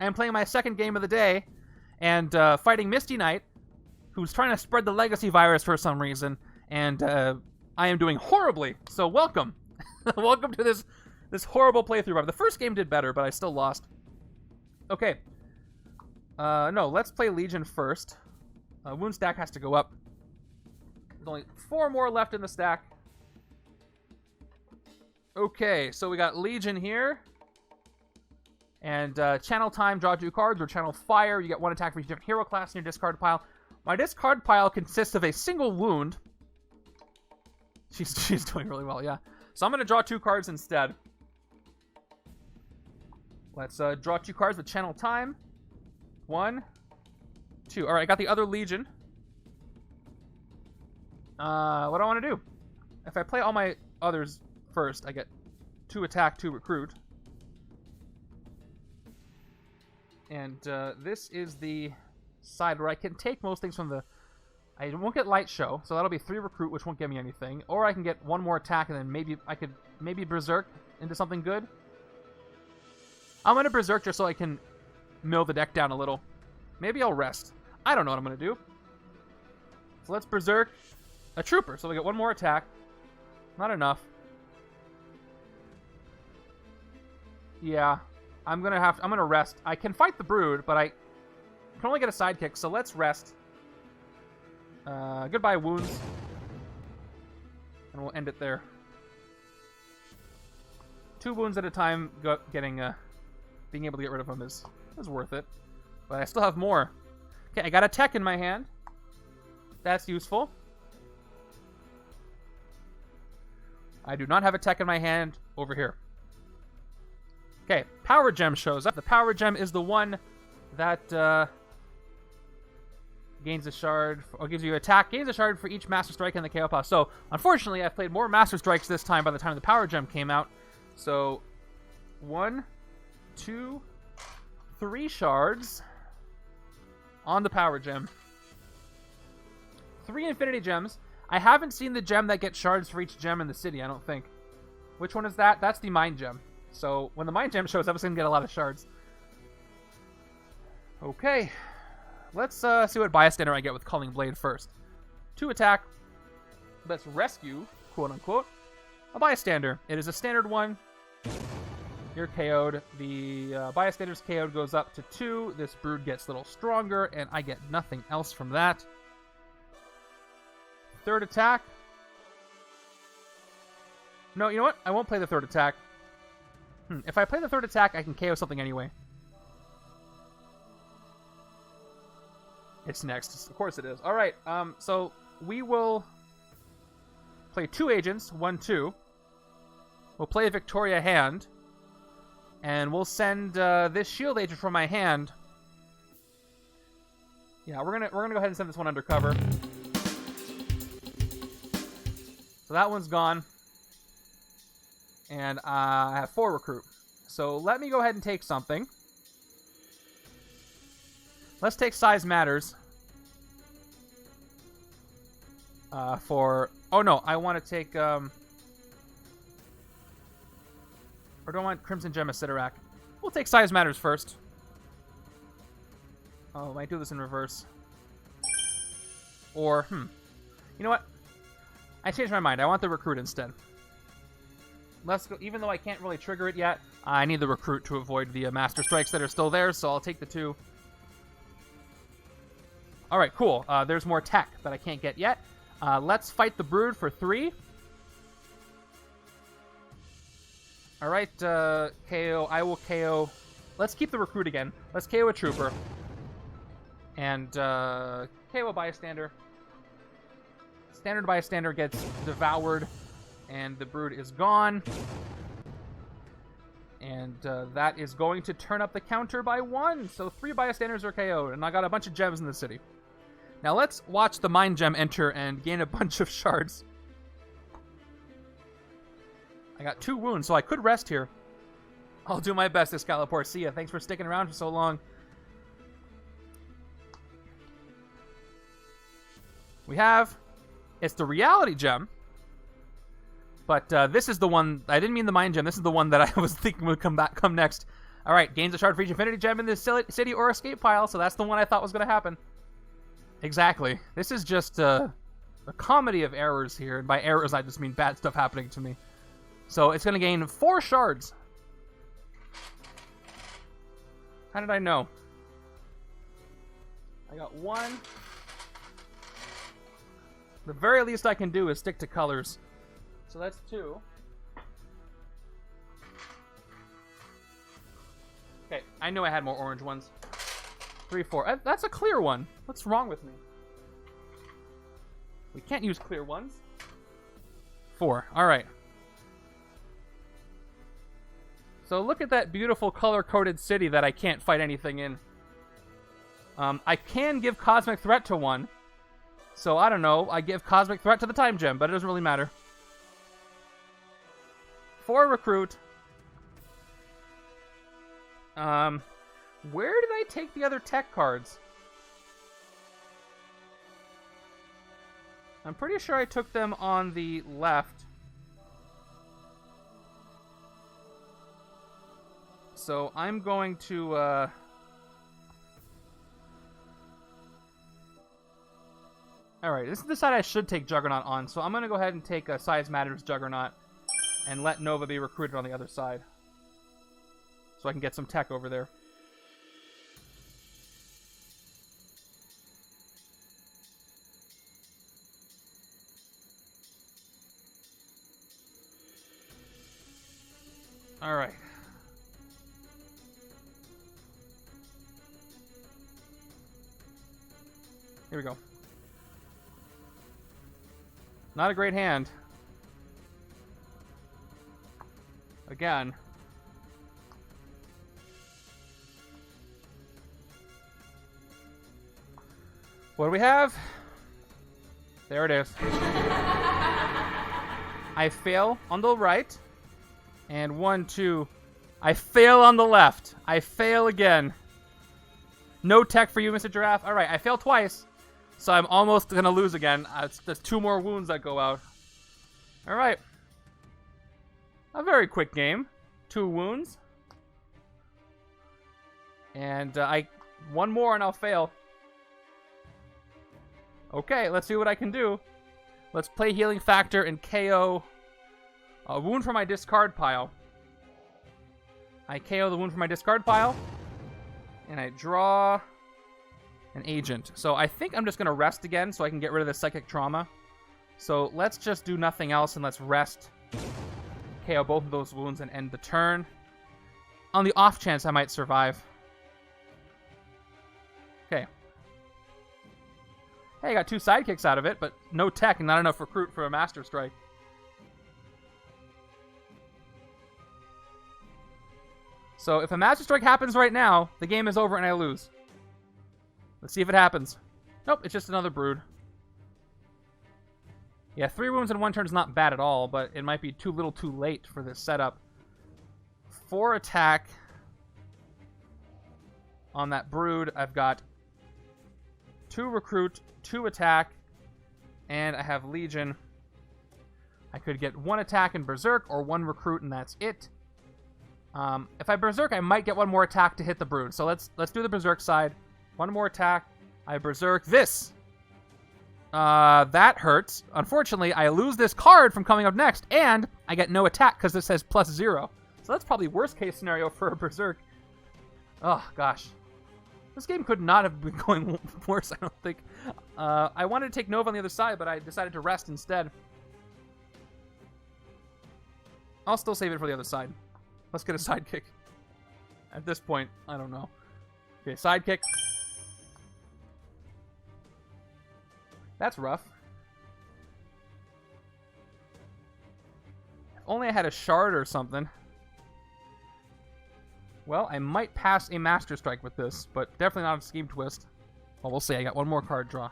I'm playing my second game of the day and fighting Misty Knight, who's trying to spread the legacy virus for some reason. And I am doing horribly. So welcome. Welcome to this horrible playthrough. The first game did better, but I still lost. Okay. No, let's play Legion first. Wound stack has to go up. There's only 4 more left in the stack. Okay, so we got Legion here. And channel time, draw 2 cards, or channel fire. You get 1 attack for each different hero class in your discard pile. My discard pile consists of a single wound. She's doing really well, yeah. So I'm going to draw 2 cards instead. Let's draw 2 cards with channel time. 1, 2. All right, I got the other Legion. What do I want to do? If I play all my others first, I get 2 attack, 2 recruit. And this is the side where I can take most things from the... I won't get Light Show, so that'll be 3 recruit, which won't give me anything. Or I can get 1 more attack, and then maybe I could Berserk into something good. I'm going to Berserk just so I can mill the deck down a little. Maybe I'll rest. I don't know what I'm going to do. So let's Berserk a Trooper. So we get 1 more attack. Not enough. Yeah. I'm going to rest. I can fight the Brood, but I can only get a sidekick, so let's rest. Goodbye, wounds. And we'll end it there. 2 wounds at a time, being able to get rid of them is worth it. But I still have more. Okay, I got a tech in my hand. That's useful. I do not have a tech in my hand over here. Okay, Power Gem shows up. The Power Gem is the one that gains a shard, or gives you attack, gains a shard for each Master Strike in the KO pile. So, unfortunately, I've played more Master Strikes this time by the time the Power Gem came out. So, 1, 2, 3 shards on the Power Gem. 3 Infinity Gems. I haven't seen the gem that gets shards for each gem in the city, I don't think. Which one is that? That's the Mind Gem. So, when the Mind Gem shows up, it's going to get a lot of shards. Okay. Let's see what Bystander I get with Culling Blade first. 2 attack. Let's rescue, quote-unquote, a Bystander. It is a standard one. You're KO'd. The Bystander's KO'd goes up to 2. This Brood gets a little stronger, and I get nothing else from that. 3rd attack. No, you know what? I won't play the 3rd attack. If I play the 3rd attack, I can KO something anyway. It's next. Of course it is. All right, so we will play 2 agents, 1, 2. We'll play a Victoria hand, and we'll send this shield agent from my hand. Yeah, we're gonna go ahead and send this one undercover. So that one's gone. And I have 4 recruit. So let me go ahead and take something. Let's take Size Matters. For... Oh, no. I want to take... Or do I want Crimson Gem of Sidorak? We'll take Size Matters first. Oh, I might do this in reverse. Or, You know what? I changed my mind. I want the recruit instead. Let's go. Even though I can't really trigger it yet, I need the recruit to avoid the Master Strikes that are still there, so I'll take the 2. Alright, cool. There's more tech that I can't get yet. Let's fight the Brood for 3. Alright, KO. I will KO. Let's keep the recruit again. Let's KO a trooper. And KO a bystander. Standard bystander gets devoured. And the Brood is gone. And that is going to turn up the counter by 1. So 3 bystanders are KO'd. And I got a bunch of gems in the city. Now let's watch the Mind Gem enter and gain a bunch of shards. I got 2 wounds, so I could rest here. I'll do my best, Excalibur. See ya. Thanks for sticking around for so long. We have... It's the Reality Gem. But this is the one... I didn't mean the Mind Gem. This is the one that I was thinking would come next. Alright, gains a shard for each Infinity Gem in the city or escape pile, so that's the one I thought was going to happen. Exactly. This is just a comedy of errors here. And by errors, I just mean bad stuff happening to me. So it's going to gain 4 shards. How did I know? I got 1. The very least I can do is stick to colors. So that's 2. Okay, I knew I had more orange ones. 3, 4. That's a clear one. What's wrong with me? We can't use clear ones. 4. All right. So look at that beautiful color-coded city that I can't fight anything in. I can give Cosmic Threat to one. So I don't know. I give Cosmic Threat to the Time Gem, but it doesn't really matter. 4 recruit. Where did I take the other tech cards? I'm pretty sure I took them on the left. So I'm going to... Alright, this is the side I should take Juggernaut on, so I'm going to go ahead and take Size Matters Juggernaut and let Nova be recruited on the other side. So I can get some tech over there. Alright. Here we go. Not a great hand. Again. What do we have? There it is. I fail on the right. And 1, 2. I fail on the left. I fail again. No tech for you, Mr. Giraffe. Alright, I failed twice. So I'm almost going to lose again. There's 2 more wounds that go out. Alright. A very quick game. 2 wounds. And one more and I'll fail. Okay, let's see what I can do. Let's play Healing Factor and KO a wound from my discard pile. I KO the wound from my discard pile. And I draw an agent. So I think I'm just going to rest again so I can get rid of the psychic trauma. So let's just do nothing else and let's rest. KO both of those wounds and end the turn. On the off chance I might survive. Okay. Hey, I got 2 sidekicks out of it, but no tech and not enough recruit for a Master Strike. So if a Master Strike happens right now, the game is over and I lose. Let's see if it happens. Nope, it's just another Brood. Yeah, 3 wounds in 1 turn is not bad at all, but it might be too little too late for this setup. 4 attack on that Brood. I've got 2 recruit, 2 attack, and I have Legion. I could get 1 attack in Berserk or 1 recruit, and that's it. If I Berserk, I might get 1 more attack to hit the Brood. So let's do the Berserk side. 1 more attack. I Berserk this. That hurts. Unfortunately, I lose this card from coming up next, and I get no attack because this says +0. So that's probably worst case scenario for a Berserk. Oh, gosh. This game could not have been going worse, I don't think. I wanted to take Nova on the other side, but I decided to rest instead. I'll still save it for the other side. Let's get a sidekick. At this point, I don't know. Okay, sidekick. That's rough. If only I had a shard or something. Well, I might pass a Master Strike with this, but definitely not a Scheme Twist. Well, we'll see. I got 1 more card draw.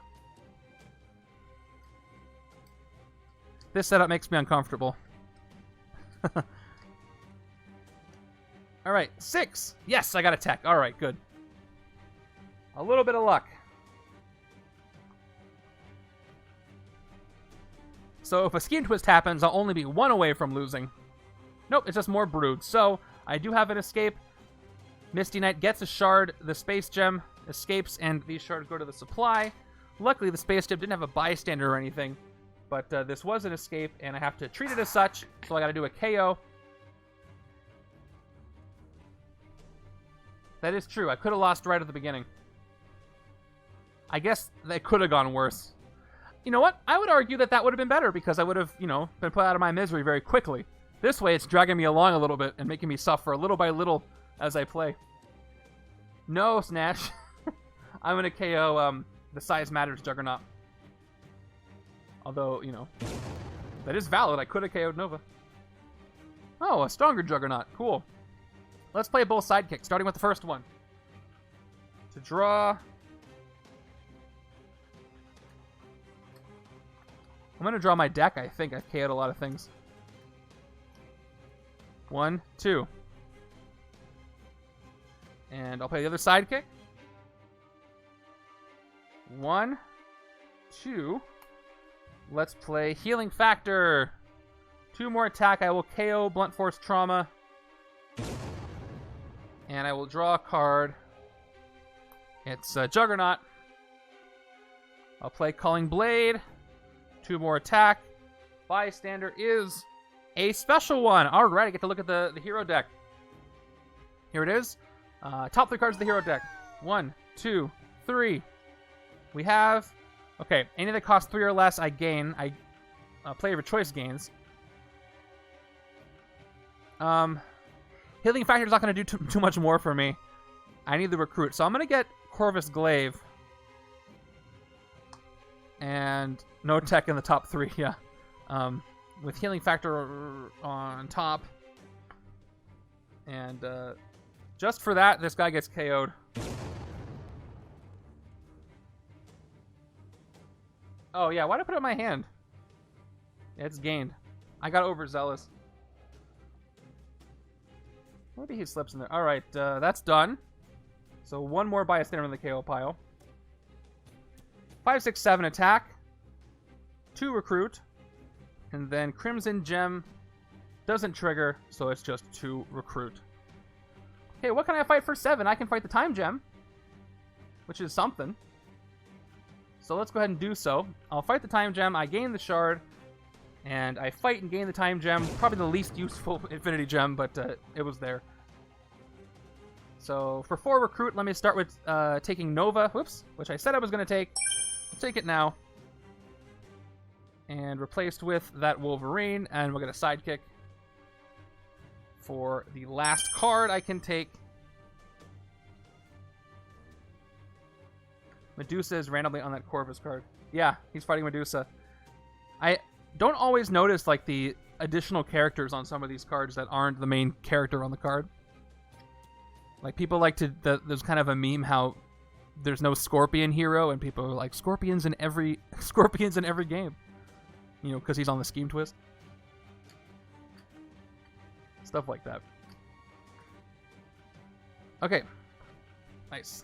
This setup makes me uncomfortable. Alright, 6! Yes, I got a tech. Alright, good. A little bit of luck. So if a Scheme Twist happens, I'll only be 1 away from losing. Nope, it's just more Brood. So, I do have an escape. Misty Knight gets a shard, the Space Gem escapes, and these shards go to the supply. Luckily, the Space Gem didn't have a bystander or anything, but this was an escape, and I have to treat it as such, so I gotta do a KO. That is true. I could have lost right at the beginning. I guess that could have gone worse. You know what? I would argue that that would have been better because I would have, you know, been put out of my misery very quickly. This way, it's dragging me along a little bit and making me suffer little by little as I play. No, Snatch. I'm going to KO the Size Matters Juggernaut. Although, you know, that is valid. I could have KO'd Nova. Oh, a stronger Juggernaut. Cool. Let's play both sidekicks, starting with the first one. To draw. I'm going to draw my deck, I think. I've KO'd a lot of things. 1, 2. And I'll play the other sidekick. 1, 2. Let's play Healing Factor. 2 more attack. I will KO Blunt Force Trauma. And I will draw a card. It's Juggernaut. I'll play Calling Blade. 2 more attack. Bystander is a special one. Alright, I get to look at the hero deck. Here it is. Top 3 cards of the hero deck. 1, 2, 3. We have... Okay, any that cost 3 or less, I gain. Player of choice gains. Healing Factor is not going to do too much more for me. I need the recruit. So I'm going to get Corvus Glaive. And no tech in the top 3, yeah. With Healing Factor on top. And just for that, this guy gets KO'd. Oh, yeah, why did I put it in my hand? Yeah, it's gained. I got overzealous. Maybe he slips in there. Alright, that's done. So 1 more bystander in the KO pile. 5, 6, 7 attack. 2 recruit. And then Crimson Gem doesn't trigger, so it's just 2 recruit. Okay, what can I fight for 7? I can fight the Time Gem, which is something. So let's go ahead and do so. I'll fight the Time Gem, I gain the shard, and I fight and gain the Time Gem. Probably the least useful Infinity Gem, but it was there. So for 4 recruit, let me start with taking Nova, whoops, which I said I was going to take. I'll take it now. And replaced with that Wolverine, and we'll get a sidekick. For the last card I can take, Medusa is randomly on that Corvus card. Yeah, he's fighting Medusa. I don't always notice like the additional characters on some of these cards that aren't the main character on the card. Like people like to, there's kind of a meme how there's no Scorpion hero, and people are like, Scorpions in every game. You know, because he's on the scheme twist. Stuff like that. Okay. Nice.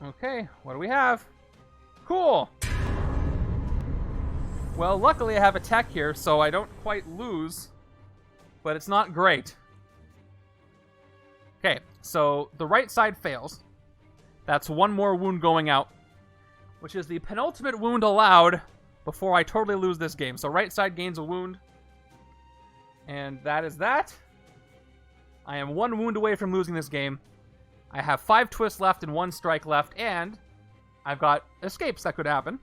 Okay, what do we have? Cool! Well, luckily I have a tech here, so I don't quite lose, but it's not great. Okay, so the right side fails. That's one more wound going out, which is the penultimate wound allowed before I totally lose this game. So right side gains a wound, and that is that. I am one wound away from losing this game. I have 5 twists left and 1 strike left, and I've got escapes that could happen.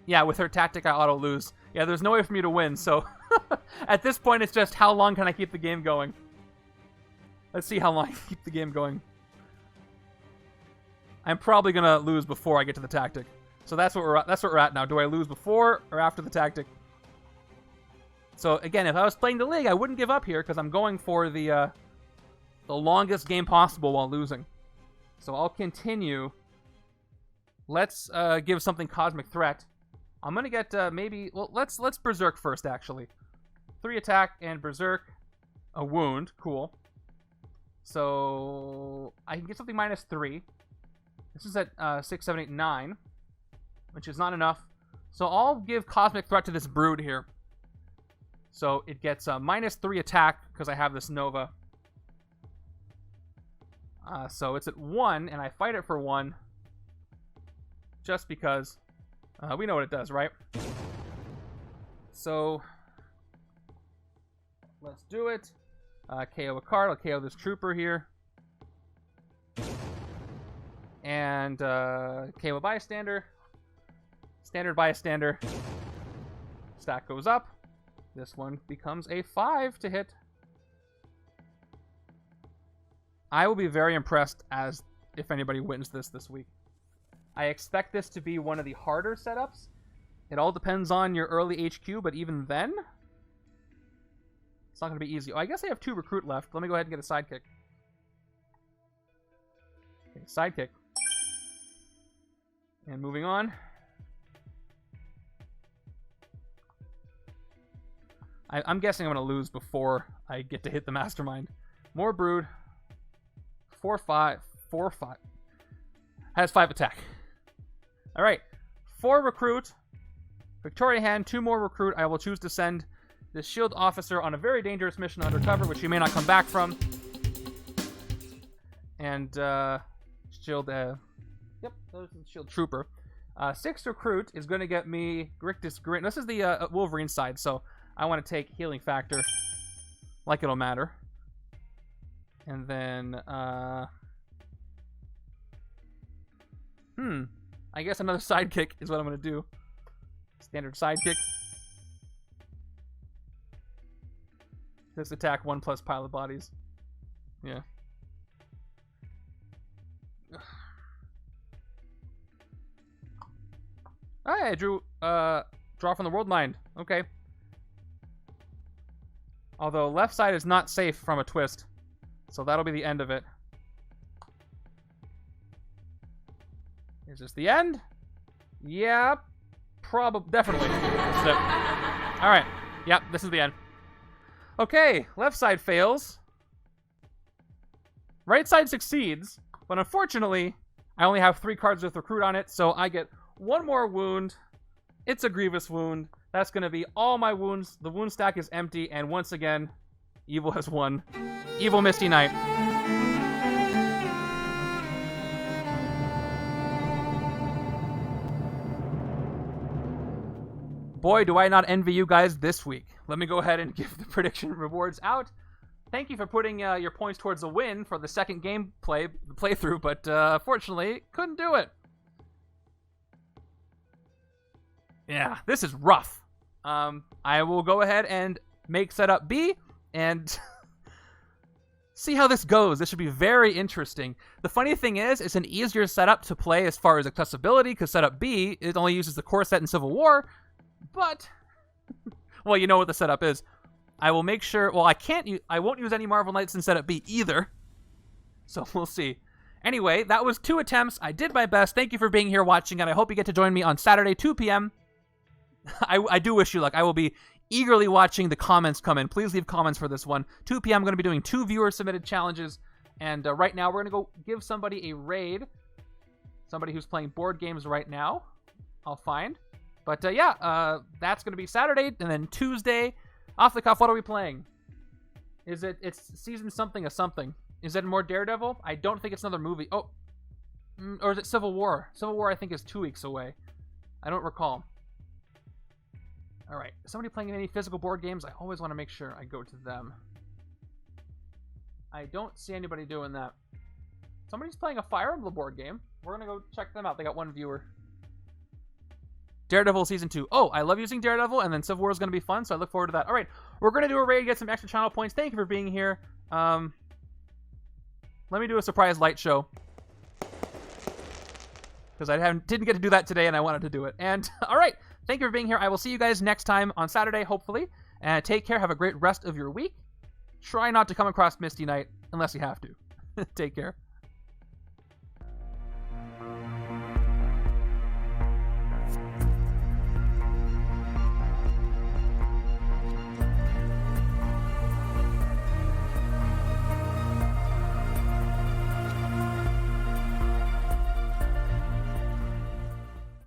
Yeah, with her tactic, I auto-lose. Yeah, there's no way for me to win, so at this point, it's just how long can I keep the game going? Let's see how long I can keep the game going. I'm probably going to lose before I get to the tactic. So that's what we're at now. Do I lose before or after the tactic? So, again, if I was playing the league, I wouldn't give up here, because I'm going for the longest game possible while losing. So I'll continue. Let's give something Cosmic Threat. I'm gonna get maybe. Well, let's Berserk first. Actually, 3 attack and Berserk, a wound. Cool. So I can get something -3. This is at 6, 7, 8, 9, which is not enough. So I'll give Cosmic Threat to this Brood here. So it gets -3 attack because I have this Nova. So it's at 1, and I fight it for 1. Just because we know what it does, right? So let's do it. KO a card. I'll KO this Trooper here. And KO a Bystander. Standard Bystander. Stack goes up. This one becomes a 5 to hit. I will be very impressed as if anybody wins this week. I expect this to be one of the harder setups. It all depends on your early HQ, but even then, it's not going to be easy. Oh, I guess I have 2 recruit left. Let me go ahead and get a sidekick. Okay, sidekick. And moving on. I'm guessing I'm going to lose before I get to hit the Mastermind. More Brood. 4, 5. 4, 5. Has 5 attack. Alright. 4 recruit. Victoria Hand. 2 more recruit. I will choose to send this shield officer on a very dangerous mission undercover, which he may not come back from. And, shield, yep, those are shield trooper. 6 recruit is going to get me Grictus Grin. This is the Wolverine side, so I want to take healing factor. Like it'll matter. And then, I guess another sidekick is what I'm going to do. Standard sidekick. This attack 1 plus pilot bodies. Yeah. I drew, draw from the World Mind. Okay. Although left side is not safe from a twist. So that'll be the end of it. Is this the end? Yeah. Probably. Definitely. That's it. Alright. Yep, this is the end. Okay. Left side fails. Right side succeeds. But unfortunately, I only have 3 cards with recruit on it. So I get 1 more wound. It's a grievous wound. That's going to be all my wounds. The wound stack is empty. And once again, evil has won. Evil Misty Knight. Boy, do I not envy you guys this week. Let me go ahead and give the prediction rewards out. Thank you for putting your points towards a win for the second playthrough, but fortunately, couldn't do it. Yeah, this is rough. I will go ahead and make setup B and see how this goes. This should be very interesting. The funny thing is, it's an easier setup to play as far as accessibility, because setup B, it only uses the core set in Civil War, but, well, you know what the setup is. I will make sure, well, I won't use any Marvel Knights in setup B either. So we'll see. Anyway, that was 2 attempts. I did my best. Thank you for being here watching, and I hope you get to join me on Saturday, 2 p.m. I do wish you luck. I will be eagerly watching the comments come in. Please leave comments for this one. 2 p.m. I'm going to be doing 2 viewer-submitted challenges, and right now we're going to go give somebody a raid. Somebody who's playing board games right now. I'll find. But yeah, that's going to be Saturday, and then Tuesday, off the cuff, what are we playing? It's season something of something. Is it more Daredevil? I don't think it's another movie. Oh, or is it Civil War? Civil War, I think, is 2 weeks away. I don't recall. All right, is somebody playing any physical board games? I always want to make sure I go to them. I don't see anybody doing that. Somebody's playing a Fire Emblem board game. We're going to go check them out. They got 1 viewer. Daredevil Season 2. Oh, I love using Daredevil, and then Civil War is going to be fun, so I look forward to that. All right, we're going to do a raid, get some extra channel points. Thank you for being here. Let me do a surprise light show. Because I didn't get to do that today, and I wanted to do it. And, all right, thank you for being here. I will see you guys next time on Saturday, hopefully. And take care. Have a great rest of your week. Try not to come across Misty Night unless you have to. Take care.